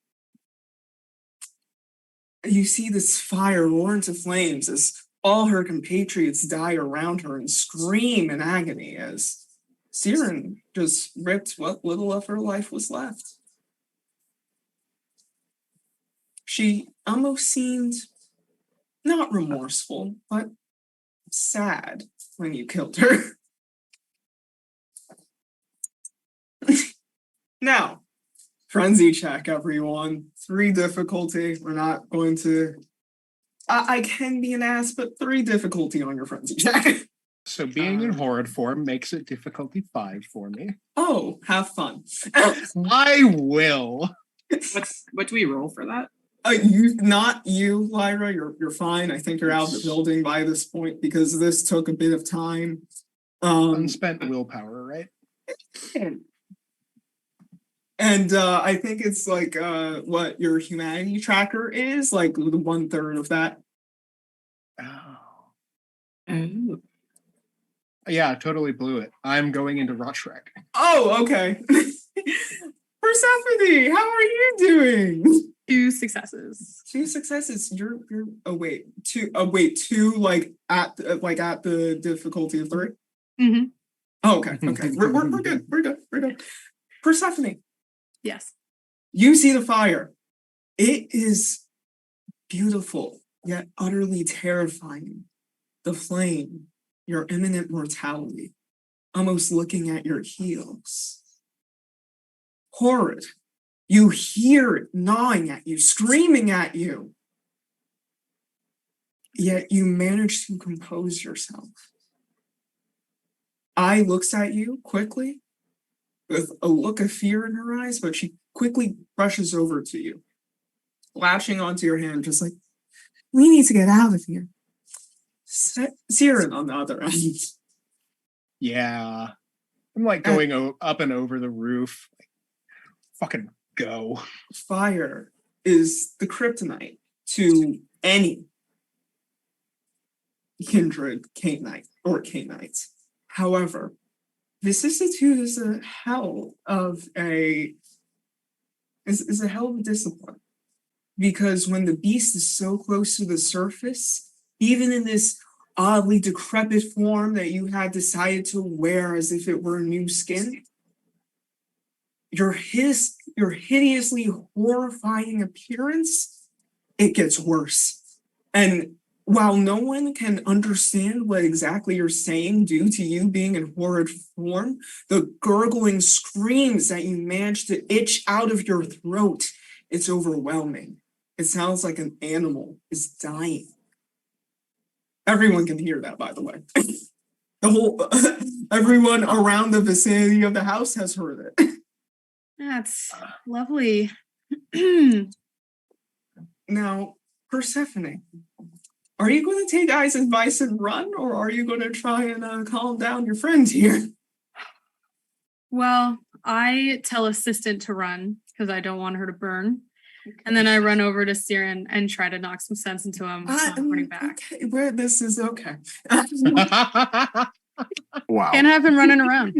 you see this fire roar into flames as all her compatriots die around her and scream in agony as Cyran just ripped what little of her life was left. She almost seemed not remorseful, but sad when you killed her. Now, frenzy check, everyone. 3 difficulty. We're not going to... I can be an ass, but 3 difficulty on your frenzy check. So being in horrid form makes it difficulty 5 for me. Oh, have fun. I will. What do we roll for that? Not you, Lyra. You're fine. I think you're out of the building by this point because this took a bit of time. Unspent willpower, right? And I think it's like what your humanity tracker is, like the 1/3 of that. Oh. Yeah, I totally blew it. I'm going into Rotrek. Oh, okay. Persephone, how are you doing? 2 successes. 2 successes. You're two like at the difficulty of 3. Mm-hmm. Oh, okay. We're good. We're good. Persephone, Yes. you see the fire. It is beautiful, yet utterly terrifying. The flame, your imminent mortality, almost looking at your heels. Horrid. You hear it gnawing at you, screaming at you. Yet you manage to compose yourself. I looks at you quickly with a look of fear in her eyes, but she quickly brushes over to you, latching onto your hand, just like, "We need to get out of here." Cyran on the other end. Yeah. I'm like going up and over the roof. Like, fucking go. Fire is the kryptonite to any kindred Canite or Canaanites. However, vicissitude is a hell of a discipline. Because when the beast is so close to the surface, even in this oddly decrepit form that you had decided to wear as if it were new skin, your hideously horrifying appearance, it gets worse. And while no one can understand what exactly you're saying due to you being in horrid form, the gurgling screams that you manage to itch out of your throat, it's overwhelming. It sounds like an animal is dying. Everyone can hear that, by the way. Everyone around the vicinity of the house has heard it. That's lovely. Now, Persephone, are you going to take I's advice and run, or are you going to try and calm down your friend here? Well, I tell assistant to run because I don't want her to burn. And then I run over to Cyran and try to knock some sense into him before running back. Okay, where this is okay. Wow. Can't have him running around.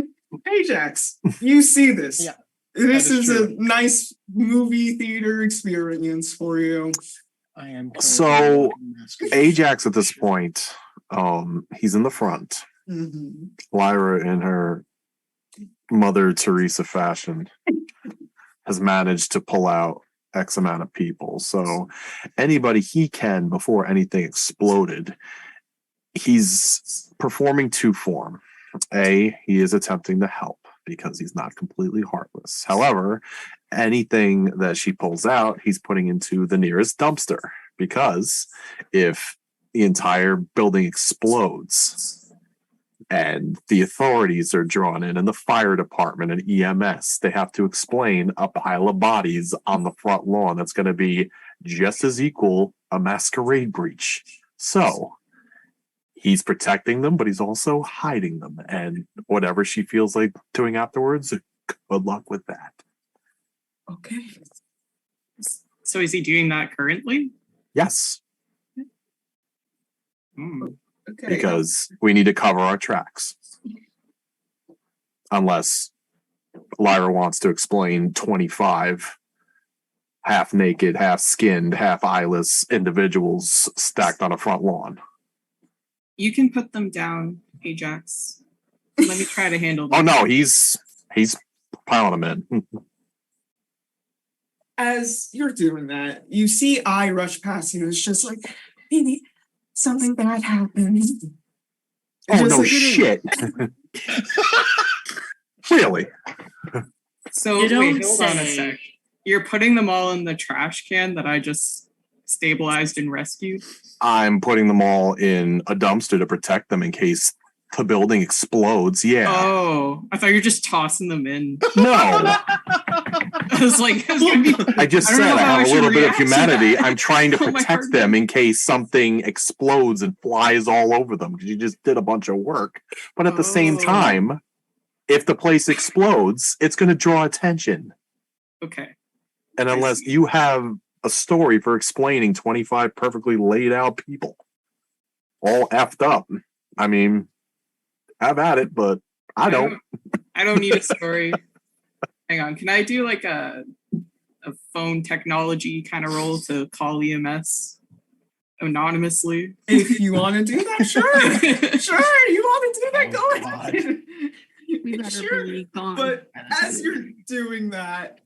Ajax, you see this. Yeah, this is is a true. nice movie theater experience for you. I am So, Ajax at this point, he's in the front. Mm-hmm. Lyra, in her Mother Teresa fashion, has managed to pull out X amount of people. So anybody he can before anything exploded, he's performing 2 form. A, he is attempting to help. because he's not completely heartless. However, anything that she pulls out, he's putting into the nearest dumpster, because if the entire building explodes and the authorities are drawn in and the fire department and EMS, they have to explain a pile of bodies on the front lawn that's going to be just as equal a masquerade breach. So he's protecting them, but he's also hiding them. And whatever she feels like doing afterwards, good luck with that. Okay. So is he doing that currently? Yes, Hmm. Okay. because we need to cover our tracks. Unless Lyra wants to explain 25 half naked, half skinned, half eyeless individuals stacked on a front lawn. You can put them down, Ajax. Let me try to handle Oh them. no, he's piling them in. As you're doing that, you see I rush past you. It's just like, maybe something bad happened. Oh Just no like, shit. Really? So You don't wait, hold on a say. sec. You're putting them all in the trash can that I just stabilized and rescued? I'm putting them all in a dumpster to protect them in case the building explodes. Yeah. Oh, I thought you were just tossing them in. No. I was like, it's gonna be, I just I don't said know I how have a should little bit of react to humanity. that. I'm trying to Oh my protect heart. them in case something explodes and flies all over them, because you just did a bunch of work. But at the same Oh. time, if the place explodes, it's going to draw attention. Okay. And I unless see. you have a story for explaining 25 perfectly laid out people all effed up, I mean, have at it, but I don't. I don't need a story. Hang on. Can I do like a phone technology kind of role to call EMS anonymously? if you want to do that, sure. Sure, you want to do that, Oh, go God. ahead. We better Sure. be gone. But as you're doing that,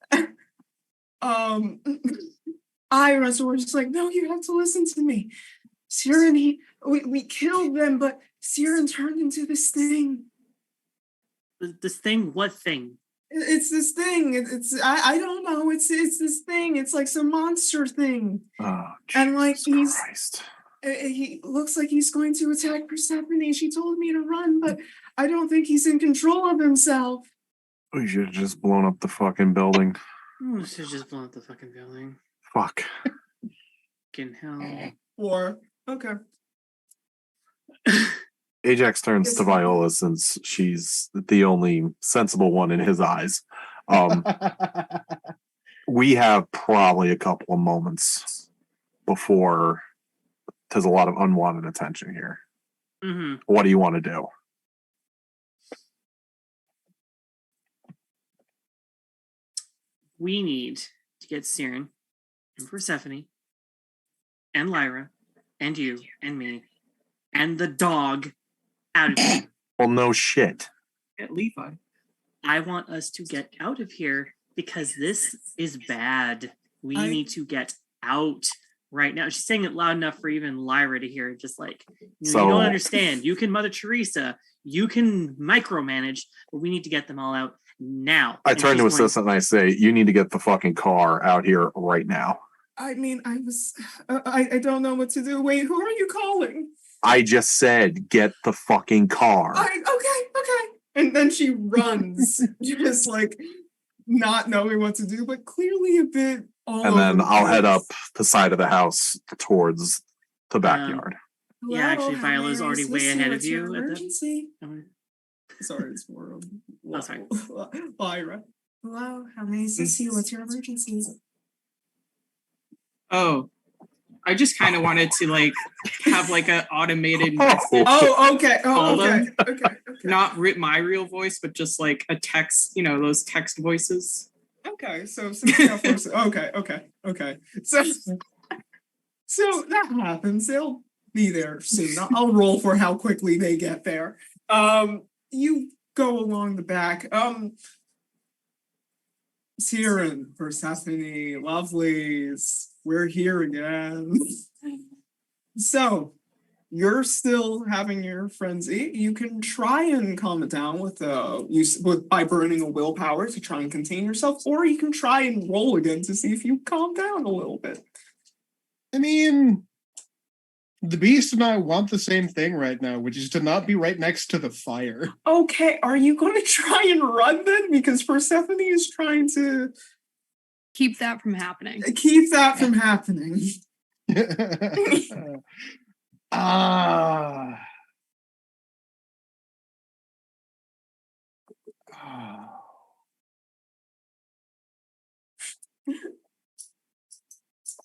Ira's always just like, no, you have to listen to me. Cyran, we killed them, but Cyran turned into this thing. This thing? What thing? It's this thing. I don't know. It's this thing. It's like some monster thing. Oh, And, like, Jesus Christ. He looks like he's going to attack Persephone. She told me to run, but I don't think he's in control of himself. We should have just blown up the fucking building. Oh, should just blow up the fucking building. Fuck. Fucking hell. Or okay. Ajax turns to Viola since she's the only sensible one in his eyes. We have probably a couple of moments before there's a lot of unwanted attention here. Mm-hmm. What do you want to do? We need to get Cyran and Persephone and Lyra and you and me and the dog out of here. Well, no shit. Get Levi. I want us to get out of here because this is bad. We I- need to get out right now. She's saying it loud enough for even Lyra to hear. Just like, you So- don't understand. You can Mother Teresa. You can micromanage, but we need to get them all out now. I And turn to she's going- assistant and I say, you need to get the fucking car out here right now. I mean, I don't know what to do. Wait, who are you calling? I just said, get the fucking car. Okay. And then she runs, just like not knowing what to do, but clearly a bit all And then over the I'll head up place. the side of the house towards the backyard. Yeah, actually, Hello, how Viola's may I already way assist you? ahead of What's your you at that- emergency? Sorry, it's more Oh, sorry. Lyra. Hello, how may I assist you? What's your emergency? Oh, I just kind of wanted to like have like an automated message. Oh, okay. Oh, Call okay. them. Okay. Not my real voice, but just like a text, those text voices. Okay. So okay. So that happens. They'll be there soon. I'll roll for how quickly they get there. You go along the back. Cyran, Persephone, lovelies, we're here again. So, you're still having your friends eat. You can try and calm it down by burning a willpower to try and contain yourself, or you can try and roll again to see if you calm down a little bit. I mean, the beast and I want the same thing right now, which is to not be right next to the fire. Okay, are you going to try and run then? Because Persephone is trying to Keep that from happening. keep that from happening. Ah.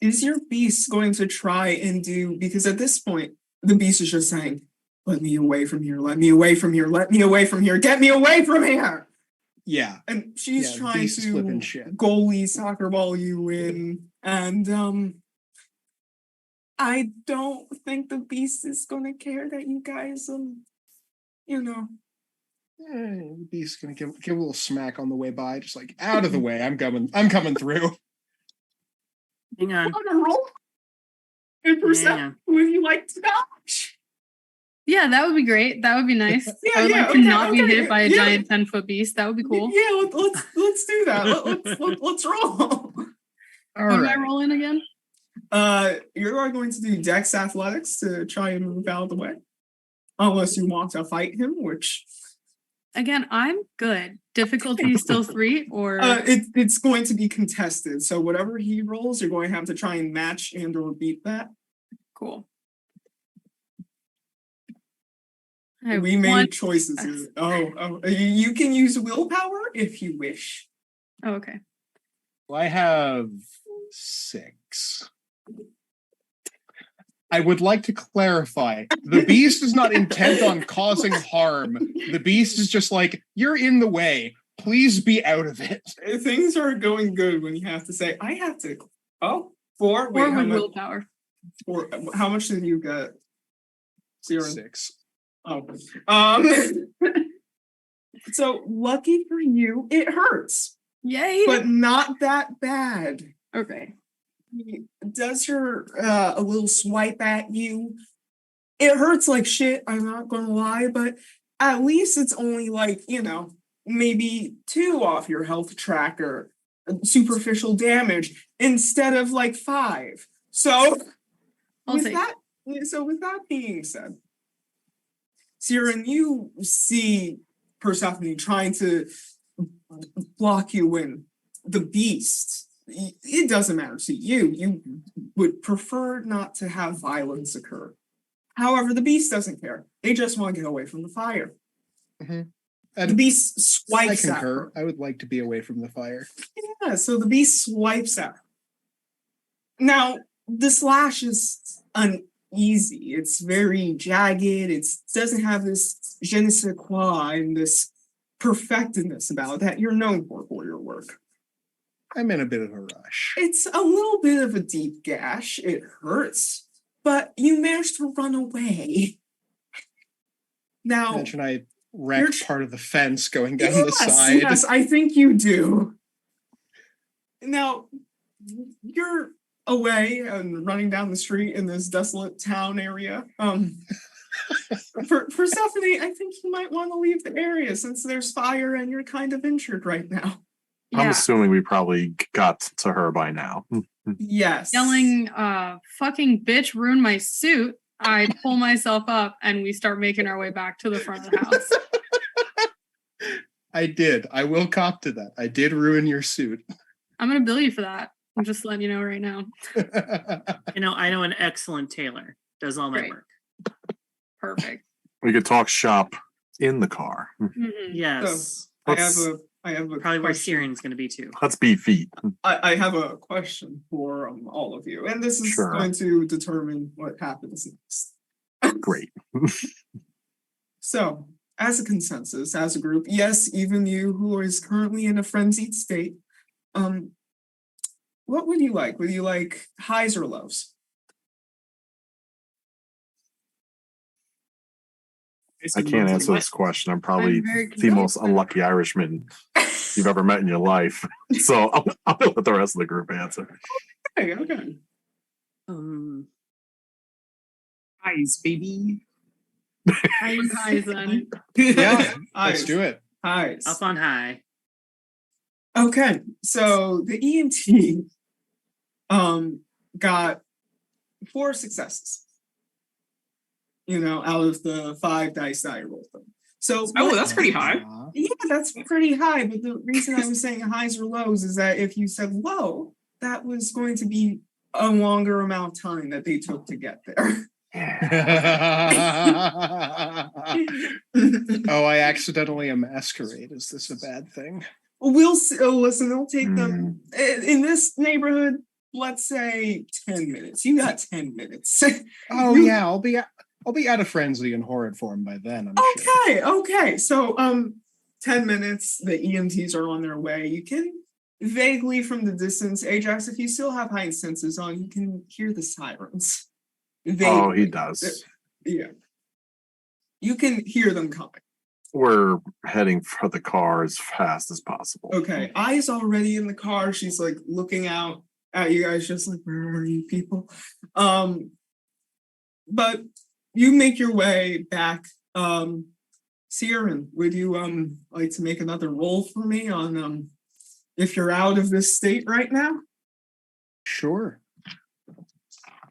Is your beast going to try and do, because at this point, the beast is just saying, let me away from here, let me away from here, let me away from here, get me away from here! Yeah. And she's the trying beast is flipping to shit. goalie soccer ball you in, and I don't think the beast is gonna care that you guys, The beast's gonna give a little smack on the way by, just like out of the way. I'm coming through. Hang on. on a roll. And Persephone, would you like to dodge? Yeah, that would be great. That would be nice. Yeah, I would yeah, like to okay, not be okay, hit by a yeah. giant 10-foot beast. That would be cool. Yeah, let's do that. Let's roll. All What am I right. rolling again? You are going to do Dex Athletics to try and move out of the way, unless you want to fight him, which Again, I'm good. Difficulty is still 3 or it's going to be contested. So whatever he rolls, you're going to have to try and match and or beat that. cool. I have We made one- choices. You can use willpower if you wish. Oh, okay. Well, I have 6. I would like to clarify, the beast is not intent on causing harm. The beast is just like, you're in the way. Please be out of it. Things are going good when you have to say, I have to. Oh, 4. Wait, Or how with much? willpower. How much did you get? Cyran? 6. Oh. So lucky for you, it hurts, Yay! but not that bad. okay. He does a little swipe at you. It hurts like shit, I'm not gonna lie, but at least it's only like, maybe 2 off your health tracker, superficial damage, instead of like 5. So I'll with take that being said, Cyran, you see Persephone trying to block you in. The beast, it doesn't matter to you. You would prefer not to have violence occur. However, the beast doesn't care. They just want to get away from the fire. And The beast I swipes at concur. her. I would like to be away from the fire. Yeah, so the beast swipes at her. Now, the slash is uneasy. It's very jagged. It doesn't have this je ne sais quoi and this perfectedness about it that you're known for your work. I'm in a bit of a rush. It's a little bit of a deep gash. It hurts, but you managed to run away. Now, Imagine I wrecked part of the fence going down the yes, side. yes, I think you do. Now, you're away and running down the street in this desolate town area. For Persephone, I think you might want to leave the area since there's fire and you're kind of injured right now. I'm Yeah. assuming we probably got to her by now. Yes. Yelling, fucking bitch, ruin my suit. I pull myself up and we start making our way back to the front of the house. I did. I will cop to that. I did ruin your suit. I'm gonna bill you for that. I'm just letting you know right now. I know an excellent tailor. Does all my Great. work. Perfect. We could talk shop in the car. Mhm. Yes. I have a Probably where question. Cyran's going to be too. Let's beat feet. I have a question for all of you, and this is Sure. going to determine what happens next. Great. So, as a consensus, as a group, yes, even you who is currently in a frenzied state, what would you like? Would you like highs or lows? I can't answer this question. I'm probably I'm very the most confused. unlucky Irishman you've ever met in your life. So I'll let the rest of the group answer. Okay. Eyes, baby. Eyes then. Yeah, let's Eyes. do it. Eyes. Up on high. Okay, so the EMT got 4 successes. Out of the 5 dice that I rolled them. So Oh, that's pretty high. yeah, that's pretty high. But the reason I was saying highs or lows is that if you said low, that was going to be a longer amount of time that they took to get there. Oh, I accidentally a masquerade. Is this a bad thing? We'll see. Oh, listen, it'll take them in this neighborhood. Let's say 10 minutes. You got 10 minutes. Oh yeah, I'll be out of frenzy and horrid form by then. I'm sure. Okay. So 10 minutes. The EMTs are on their way. You can vaguely from the distance, Ajax, if you still have heightened senses on, you can hear the sirens. Oh, he does. Yeah. You can hear them coming. We're heading for the car as fast as possible. Okay. Ai's already in the car. She's like looking out at you guys, just like, where are you people? But you make your way back. Cyran, would you like to make another roll for me on if you're out of this state right now? Sure.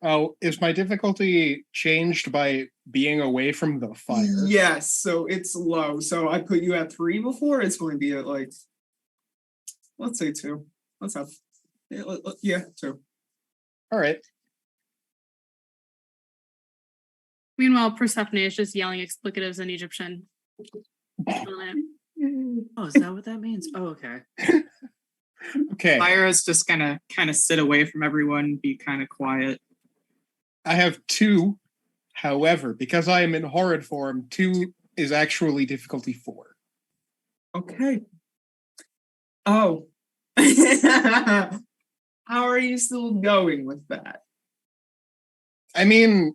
Oh, is my difficulty changed by being away from the fire? Yes, so it's low. So I put you at 3 before. It's going to be at like, let's say 2. Let's have, yeah, 2. All right. Meanwhile, Persephone is just yelling explicatives in Egyptian. Oh, is that what that means? Oh, okay. Okay. Lyra's just gonna kind of sit away from everyone, be kind of quiet. I have 2. However, because I am in horrid form, 2 is actually difficulty 4. Okay. Oh. How are you still going with that? I mean,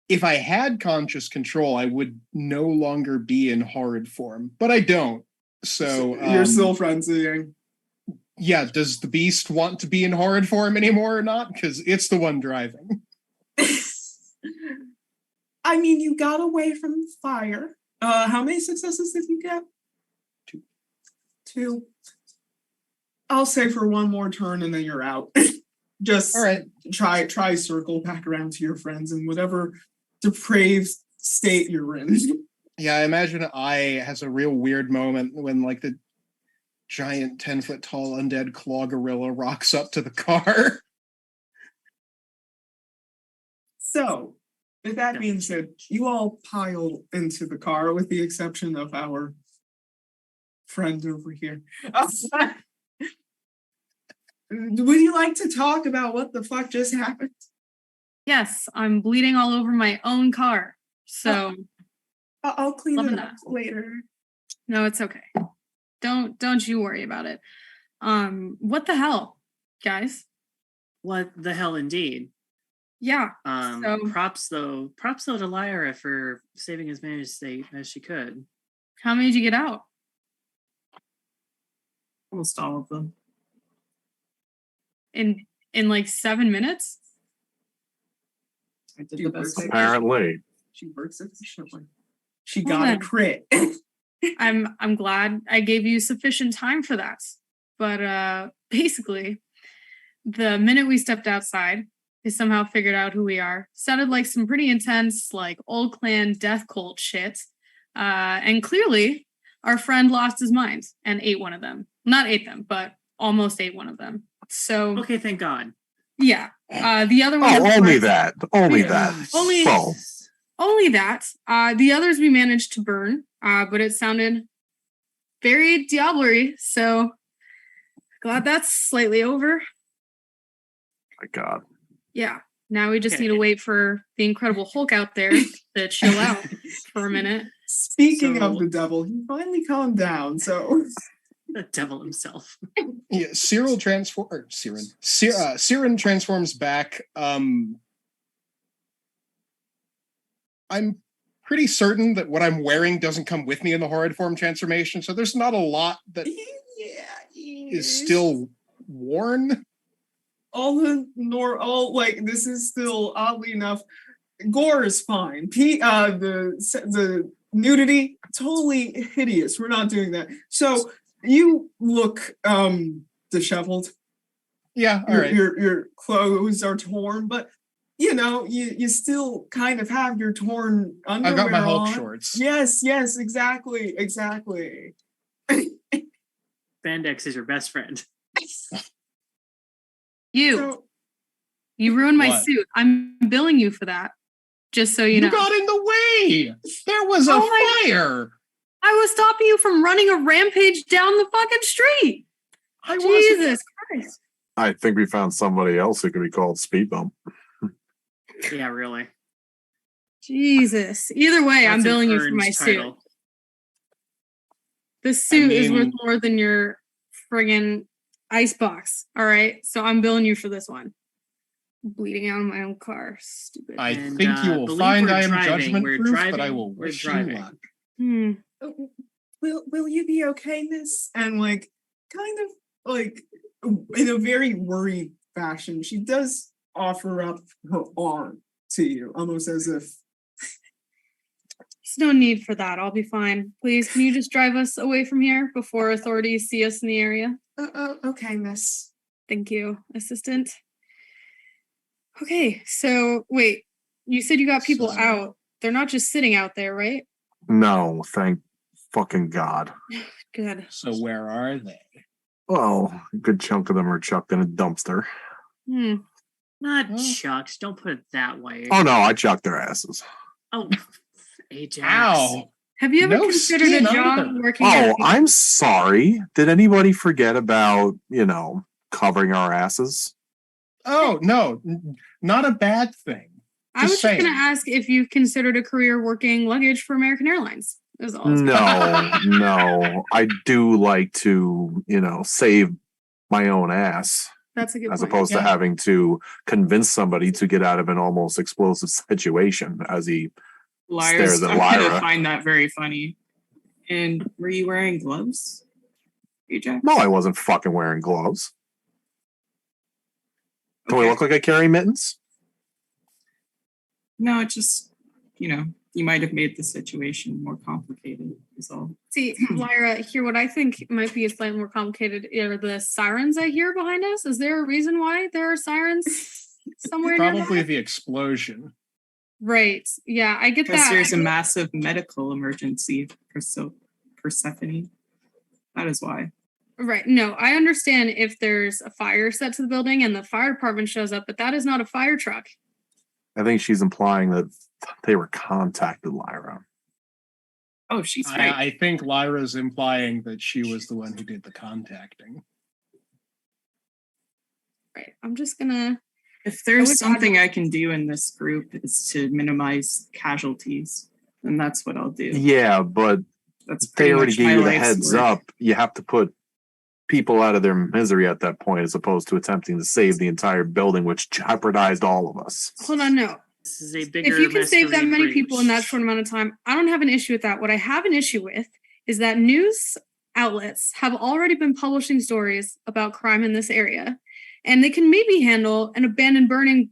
if I had conscious control, I would no longer be in horrid form, but I don't. So You're still frenzying. Yeah, does the beast want to be in horrid form anymore or not? Because it's the one driving. I mean, you got away from the fire. How many successes did you get? 2. 2. I'll say for one more turn and then you're out. Just All right. Try circle back around to your friends in whatever depraved state you're in. Yeah, I imagine I has a real weird moment when like the giant 10-foot tall undead claw gorilla rocks up to the car. So, with that being said, you all pile into the car with the exception of our friend over here. Would you like to talk about what the fuck just happened? Yes, I'm bleeding all over my own car. So I'll clean Loving it up that. later. no, it's okay. Don't you worry about it. What the hell, guys? What the hell, indeed. Yeah. So- Props though to Lyra for saving as many as she could. How many did you get out? Almost all of them. In like 7 minutes? I did You the best I were could. Apparently. She works efficiently. She Well got a then. crit. I'm glad I gave you sufficient time for that. But basically, the minute we stepped outside, they somehow figured out who we are. Sounded like some pretty intense, like old clan death cult shit. And clearly, our friend lost his mind and ate one of them. Not ate them, but almost ate one of them. So Okay, thank God. yeah. The other one. Oh, of only course- that. Only Yeah. that. Only- Well, Only that. The others we managed to burn, but it sounded very Diablo-y, so glad that's slightly over. my God. Yeah. Now we just Okay. need to wait for the Incredible Hulk out there to chill out for a minute. Speaking So- of the devil, he finally calmed down. So The devil himself. Yeah, Cyran transforms back. I'm pretty certain that what I'm wearing doesn't come with me in the horrid form transformation, so there's not a lot that yeah, is still worn. this is still oddly enough, gore is fine. The nudity, totally hideous. We're not doing that. So you look disheveled. Yeah, all right. Your clothes are torn, but you know, you still kind of have your torn underwear. I've got my Hulk on. shorts. Yes, exactly. Spandex is your best friend. You ruined my What? suit. I'm billing you for that. Just so you know. got in the way. There was a fire. I was stopping you from running a rampage down the fucking street. Jesus Christ. I think we found somebody else who could be called Speed Bump. Yeah, really. Jesus. Either way, I'm That's an billing you for earned my title. suit. This suit is worth mean- more than your friggin' icebox. All right. So I'm billing you for this one. Bleeding out of my own car. Stupid. I And, think you will believe find we're I am driving. judgment We're proof, but I driving. will We're wish you driving. luck. Will you be okay, miss? And like kind of like in a very worried fashion, she does offer up her arm to you, almost as if There's no need for that. I'll be fine. Please, can you just drive us away from here before authorities see us in the area? okay, miss. Thank you, assistant. Okay, so wait, you said you got people So- out. They're not just sitting out there, right? No, thank fucking God. Good. So where are they? Well, a good chunk of them are chucked in a dumpster. Not Oh. chucked. Don't put it that way. Oh no, I chucked their asses. Oh, Ajax. Ow. Have you ever No considered a skin job either. working at Oh, I'm sorry. Did anybody forget about, covering our asses? Oh, no. Not a bad thing. I was just just gonna saying. ask if you've considered a career working luggage for American Airlines. Is all. I was gonna- No. I do like to, save my own ass That's a good as point. opposed to Yeah. having to convince somebody to get out of an almost explosive situation as he Lyra's stares at not gonna Lyra. find that very funny. And were you wearing gloves, Ajax? No, I wasn't fucking wearing gloves. Do I Okay. look like I carry mittens? No, it just, you might have made the situation more complicated, is all. See, Lyra, here, what I think might be slightly more complicated are the sirens I hear behind us. Is there a reason why there are sirens somewhere Probably nearby? the explosion. Right. Yeah, I get Because that. there's a massive medical emergency for Persephone. That is why. Right. No, I understand if there's a fire set to the building and the fire department shows up, but that is not a fire truck. I think she's implying that they were contacted, Lyra. Oh, she's right. I think Lyra's implying that she was the one who did the contacting. Right. I'm just gonna. If there's would- something I can do in this group is to minimize casualties, then that's what I'll do. Yeah, but That's they pretty already much gave my you the life's heads work. up. You have to put people out of their misery at that point as opposed to attempting to save the entire building, which jeopardized all of us. Hold on. No. This is a bigger. If you can save that masquerade many breach. people in that short amount of time, I don't have an issue with that. What I have an issue with is that news outlets have already been publishing stories about crime in this area, and they can maybe handle an abandoned burning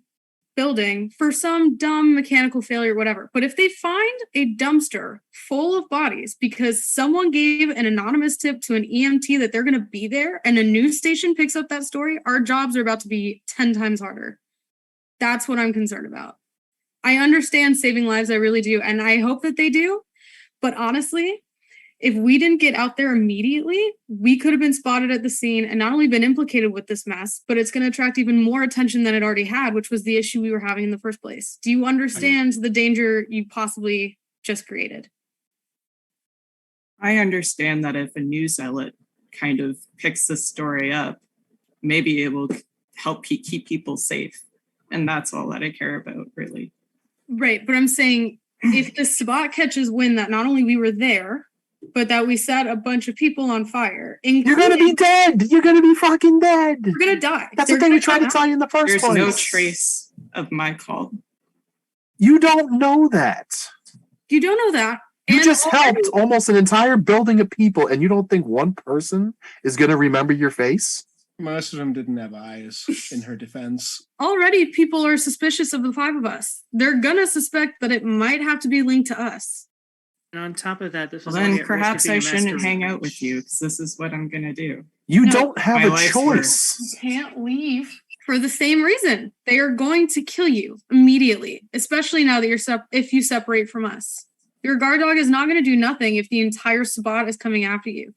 building for some dumb mechanical failure, whatever. But if they find a dumpster full of bodies because someone gave an anonymous tip to an EMT that they're going to be there and a news station picks up that story, our jobs are about to be 10 times harder. That's what I'm concerned about. I understand saving lives, I really do, and I hope that they do. But honestly, if we didn't get out there immediately, we could have been spotted at the scene and not only been implicated with this mess, but it's going to attract even more attention than it already had, which was the issue we were having in the first place. Do you understand the danger you possibly just created? I understand that if a news outlet kind of picks this story up, maybe it will help keep people safe. And that's all that I care about, really. Right, but I'm saying if the Sabat catches wind that not only we were there, but that we set a bunch of people on fire, You're gonna be dead. You're gonna be fucking dead. we're gonna die. That's They're the thing we gonna tried to die. tell you in the first There's place. no trace of my call. You don't know that. You don't know that. You And just already- helped almost an entire building of people, and you don't think one person is gonna remember your face? Most of them didn't have eyes, in her defense. Already people are suspicious of the 5 of us. They're gonna suspect that it might have to be linked to us. And on top of that, this Well, was already then at risk of perhaps being I a shouldn't master hang out breach. with you because this is what I'm gonna do. You No, don't have my a life's work. choice. You can't leave for the same reason. They are going to kill you immediately, especially now that if you separate from us. Your guard dog is not going to do nothing if the entire Sabbat is coming after you.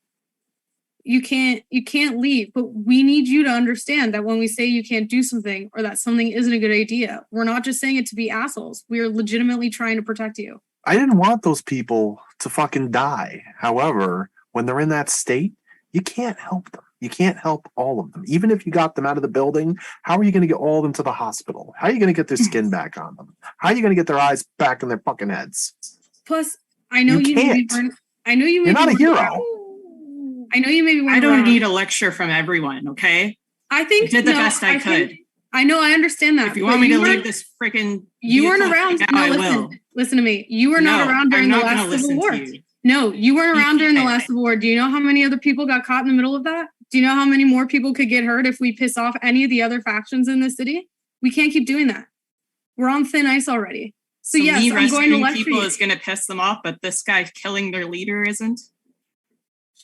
You can't leave, but we need you to understand that when we say you can't do something or that something isn't a good idea, we're not just saying it to be assholes. We are legitimately trying to protect you. I didn't want those people to fucking die. However, when they're in that state, you can't help them. You can't help all of them. Even if you got them out of the building, how are you going to get all of them to the hospital? How are you going to get their skin back on them? How are you going to get their eyes back in their fucking heads? Plus, I know You you maybe can't. weren't. I know you You're maybe not a weren't hero. around. I know you maybe weren't I don't around. need a lecture from everyone, okay? I think I did the no, best I could. think- I know, I understand that. If you but want me to weren't- leave this freaking you weren't vehicle around. right now, No, I listen, will. listen to me. You were not No, around during I'm the not last gonna Civil listen War. to you. No, you weren't You around during the can't. last Civil War. Do you know how many other people got caught in the middle of that? Do you know how many more people could get hurt if we piss off any of the other factions in the city? We can't keep doing that. We're on thin ice already. So yes, me I'm going to rescuing lecture people you. is going to piss them off, but this guy killing their leader isn't.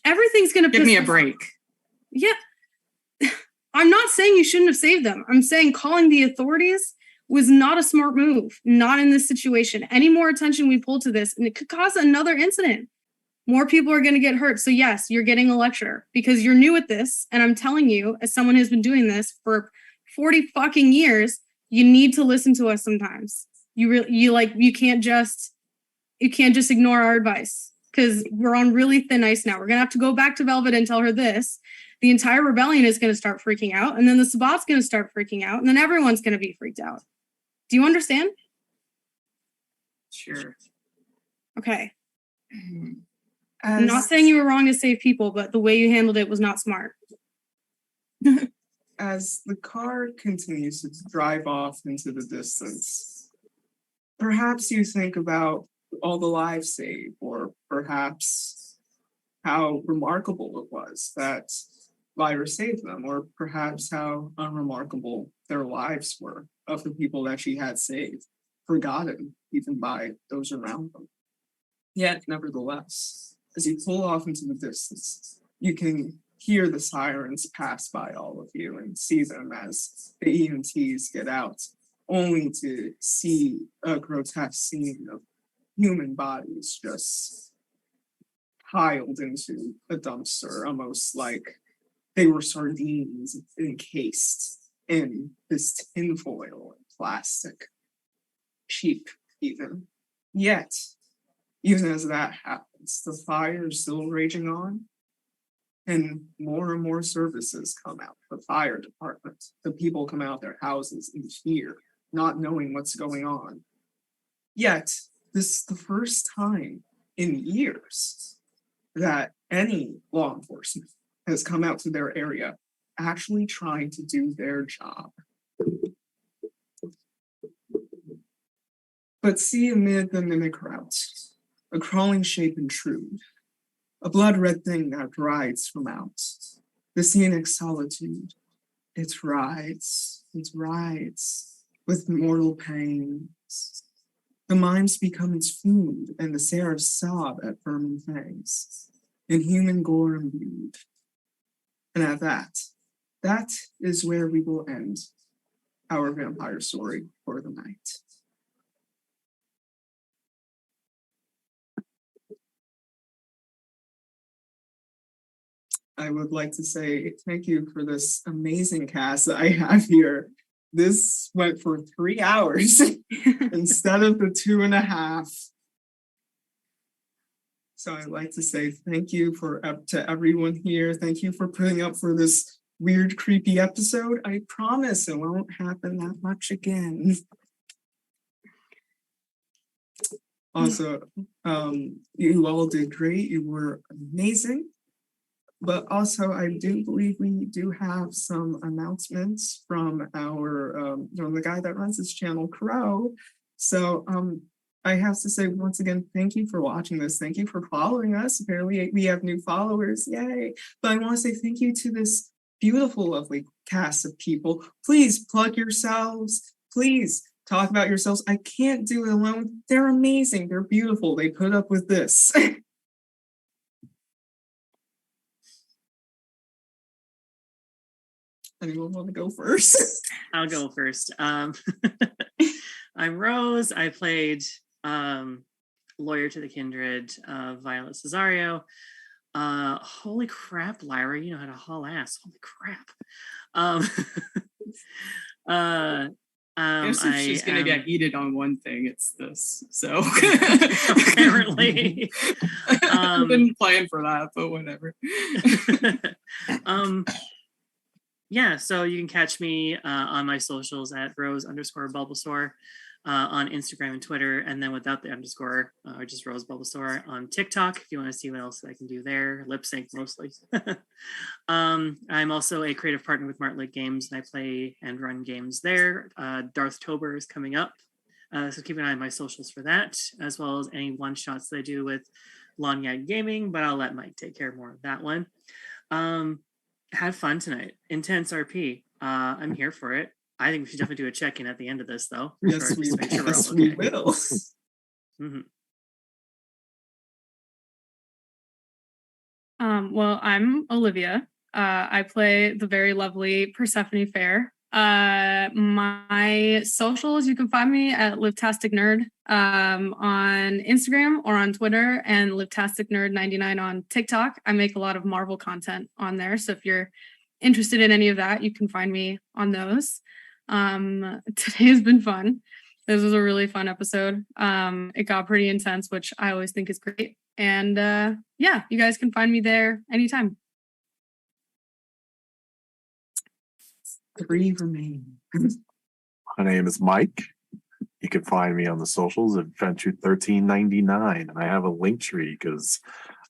Everything's going to Give me a break. Yeah. I'm not saying you shouldn't have saved them. I'm saying calling the authorities was not a smart move, not in this situation. Any more attention we pull to this, and it could cause another incident. More people are going to get hurt. So yes, you're getting a lecture because you're new at this. And I'm telling you, as someone who's been doing this for 40 fucking years, you need to listen to us sometimes. You can't just ignore our advice because we're on really thin ice now. We're going to have to go back to Velvet and tell her this. The entire rebellion is going to start freaking out, and then the Sabbat's going to start freaking out, and then everyone's going to be freaked out. Do you understand? Sure. Okay. I'm not saying you were wrong to save people, but the way you handled it was not smart. As the car continues to drive off into the distance, perhaps you think about all the lives saved, or perhaps how remarkable it was that Lyra saved them, or perhaps how unremarkable their lives were of the people that she had saved, forgotten even by those around them. Yet, nevertheless, as you pull off into the distance, you can hear the sirens pass by all of you and see them as the EMTs get out, only to see a grotesque scene of human bodies just piled into a dumpster, almost like they were sardines encased in this tinfoil and plastic, cheap even. Yet, even as that happens, the fire is still raging on, and more services come out. The fire department, the people come out their houses in fear, not knowing what's going on. Yet, this is the first time in years that any law enforcement has come out to their area actually trying to do their job. But see amid the mimic routes, a crawling shape intrude, a blood-red thing that rides from out the scenic solitude. It rides with mortal pangs. The mimes become its food, and the seraphs sob at vermin fangs, in human gore imbued. And at that is where we will end our vampire story for the night. I would like to say thank you for this amazing cast that I have here. This went for 3 hours instead of the 2.5. So I'd like to say thank you to everyone here. Thank you for putting up for this weird, creepy episode. I promise it won't happen that much again. Also, you all did great. You were amazing. But also, I do believe we do have some announcements from from the guy that runs this channel, Crow. So I have to say once again, thank you for watching this. Thank you for following us. Apparently, we have new followers. Yay! But I want to say thank you to this beautiful, lovely cast of people. Please plug yourselves. Please talk about yourselves. I can't do it alone. They're amazing. They're beautiful. They put up with this. Anyone want to go first? I'll go first. I'm Rose. I played Lawyer to the Kindred, Viola Cesario. Holy crap, Lyra, you know how to haul ass. Holy crap. Guess if she's gonna get heated on one thing, it's this. So apparently. I didn't plan for that, but whatever. Yeah, so you can catch me on my socials at Rose_Bulbasaur on Instagram and Twitter, and then without the underscore, or just Rose Bulbasaur on TikTok if you want to see what else I can do there. Lip sync mostly. I'm also a creative partner with Martlet Games, and I play and run games there. Darthtober is coming up, so keep an eye on my socials for that, as well as any one shots that I do with Lanyard Gaming. But I'll let Mike take care more of that one. Had fun tonight. Intense RP. I'm here for it. I think we should definitely do a check-in at the end of this, though. Yes, we will. Mm-hmm. Well, I'm Olivia. I play the very lovely Persephone Fair. My socials, you can find me at LivtasticNerd on Instagram or on Twitter, and LivtasticNerd99 on TikTok. I make a lot of Marvel content on there, so if you're interested in any of that, you can find me on those. Today has been fun. This was a really fun episode. It got pretty intense, which I always think is great. And yeah, you guys can find me there anytime. 3 remain. My name is Mike. You can find me on the socials at Venture1399. And I have a link tree because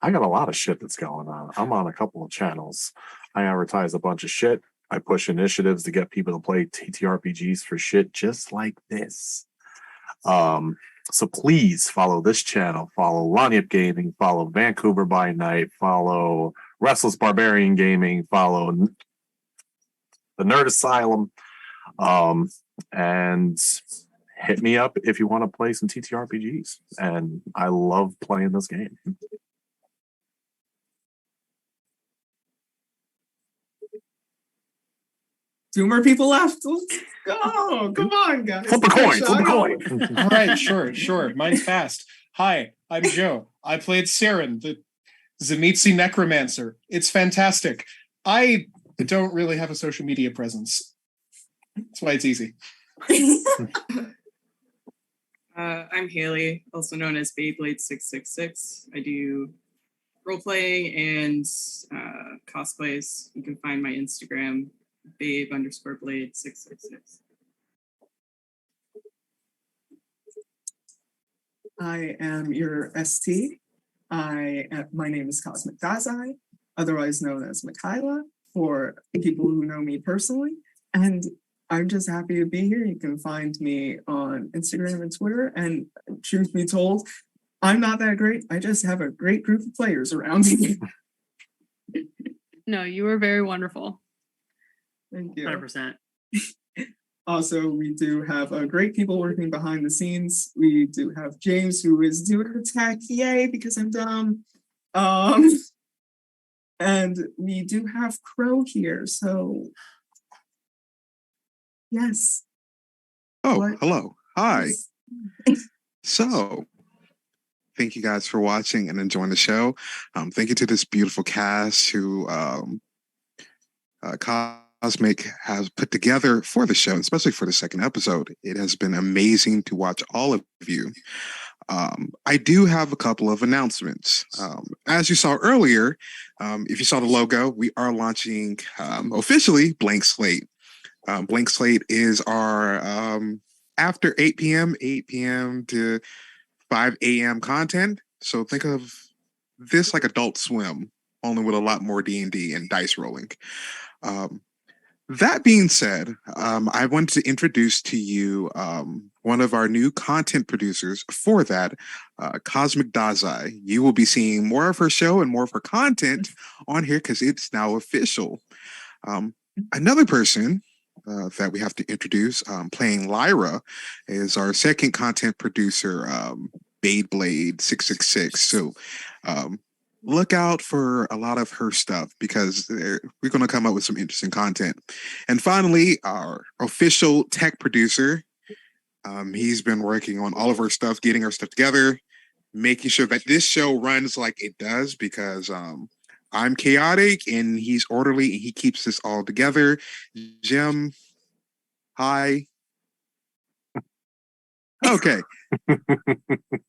I got a lot of shit that's going on. I'm on a couple of channels. I advertise a bunch of shit. I push initiatives to get people to play TTRPGs for shit just like this. So please follow this channel, follow Lanyard Gaming, follow Vancouver by Night, follow Restless Barbarian Gaming, follow the Nerd Asylum, and hit me up if you want to play some TTRPGs. And I love playing this game. 2 more people left. Let's go. Come on, guys. Flip a coin. All right, sure. Mine's fast. Hi, I'm Joe. I played Cyran, the Tzimisce Necromancer. It's fantastic. I don't really have a social media presence. That's why it's easy. I'm Haley, also known as Beyblade666. I do role-playing and cosplays. You can find my Instagram, babe_blade666. I am your ST. My name is Cosmic Dazai, otherwise known as Mikayla, for people who know me personally. And I'm just happy to be here. You can find me on Instagram and Twitter. And truth be told, I'm not that great. I just have a great group of players around me. No, you were very wonderful. Thank you. 100%. Also, we do have great people working behind the scenes. We do have James, who is doing her tech. Yay, because I'm dumb. And we do have Crow here. So, yes. Oh, What? hello. Hi. So, thank you guys for watching and enjoying the show. Thank you to this beautiful cast who Cosmic has put together for the show, especially for the second episode. It has been amazing to watch all of you. I do have a couple of announcements. As you saw earlier, if you saw the logo, we are launching officially Blank Slate. Blank Slate is our after 8 p.m. to 5 a.m. content. So think of this like Adult Swim, only with a lot more D&D and dice rolling. That being said, I wanted to introduce to you one of our new content producers for that, Cosmic Dazai. You will be seeing more of her show and more of her content on here because it's now official. Another person that we have to introduce, playing Lyra, is our second content producer, Blade 666. So look out for a lot of her stuff because we're going to come up with some interesting content. And finally, our official tech producer, he's been working on all of our stuff, getting our stuff together, making sure that this show runs like it does because I'm chaotic and he's orderly and he keeps this all together. Jim, hi. Okay.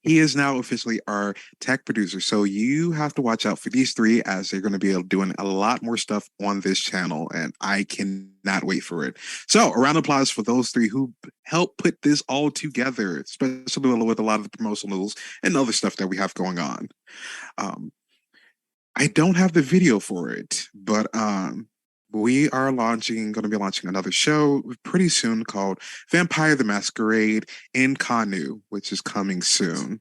He is now officially our tech producer. So you have to watch out for these three as they're going to be doing a lot more stuff on this channel. And I cannot wait for it. So a round of applause for those three who helped put this all together, especially with a lot of the promotionals and other stuff that we have going on. I don't have the video for it, but we are going to be launching another show pretty soon called Vampire the Masquerade in Kanu, which is coming soon.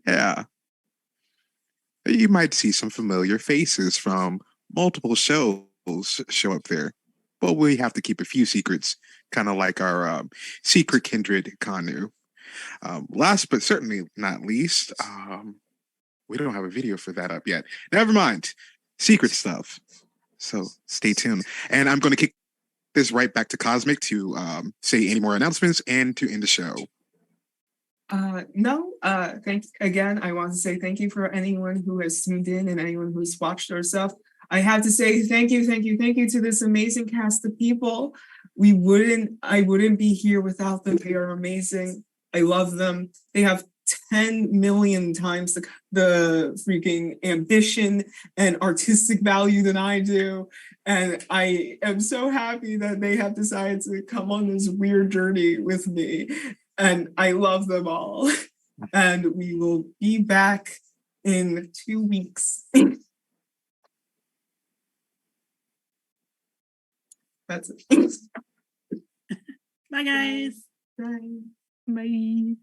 Yeah. You might see some familiar faces from multiple shows show up there, but we have to keep a few secrets, kind of like our secret kindred Kanu. Last but certainly not least, we don't have a video for that up yet. Never mind. Secret stuff. So stay tuned. And I'm going to kick this right back to Cosmic to say any more announcements and to end the show. No, again, I want to say thank you for anyone who has tuned in and anyone who's watched our stuff. I have to say thank you to this amazing cast of people. I wouldn't be here without them. They are amazing. I love them. They have 10 million times the freaking ambition and artistic value than I do. And I am so happy that they have decided to come on this weird journey with me. And I love them all. And we will be back in 2 weeks. That's it. Bye, guys. Bye. Bye.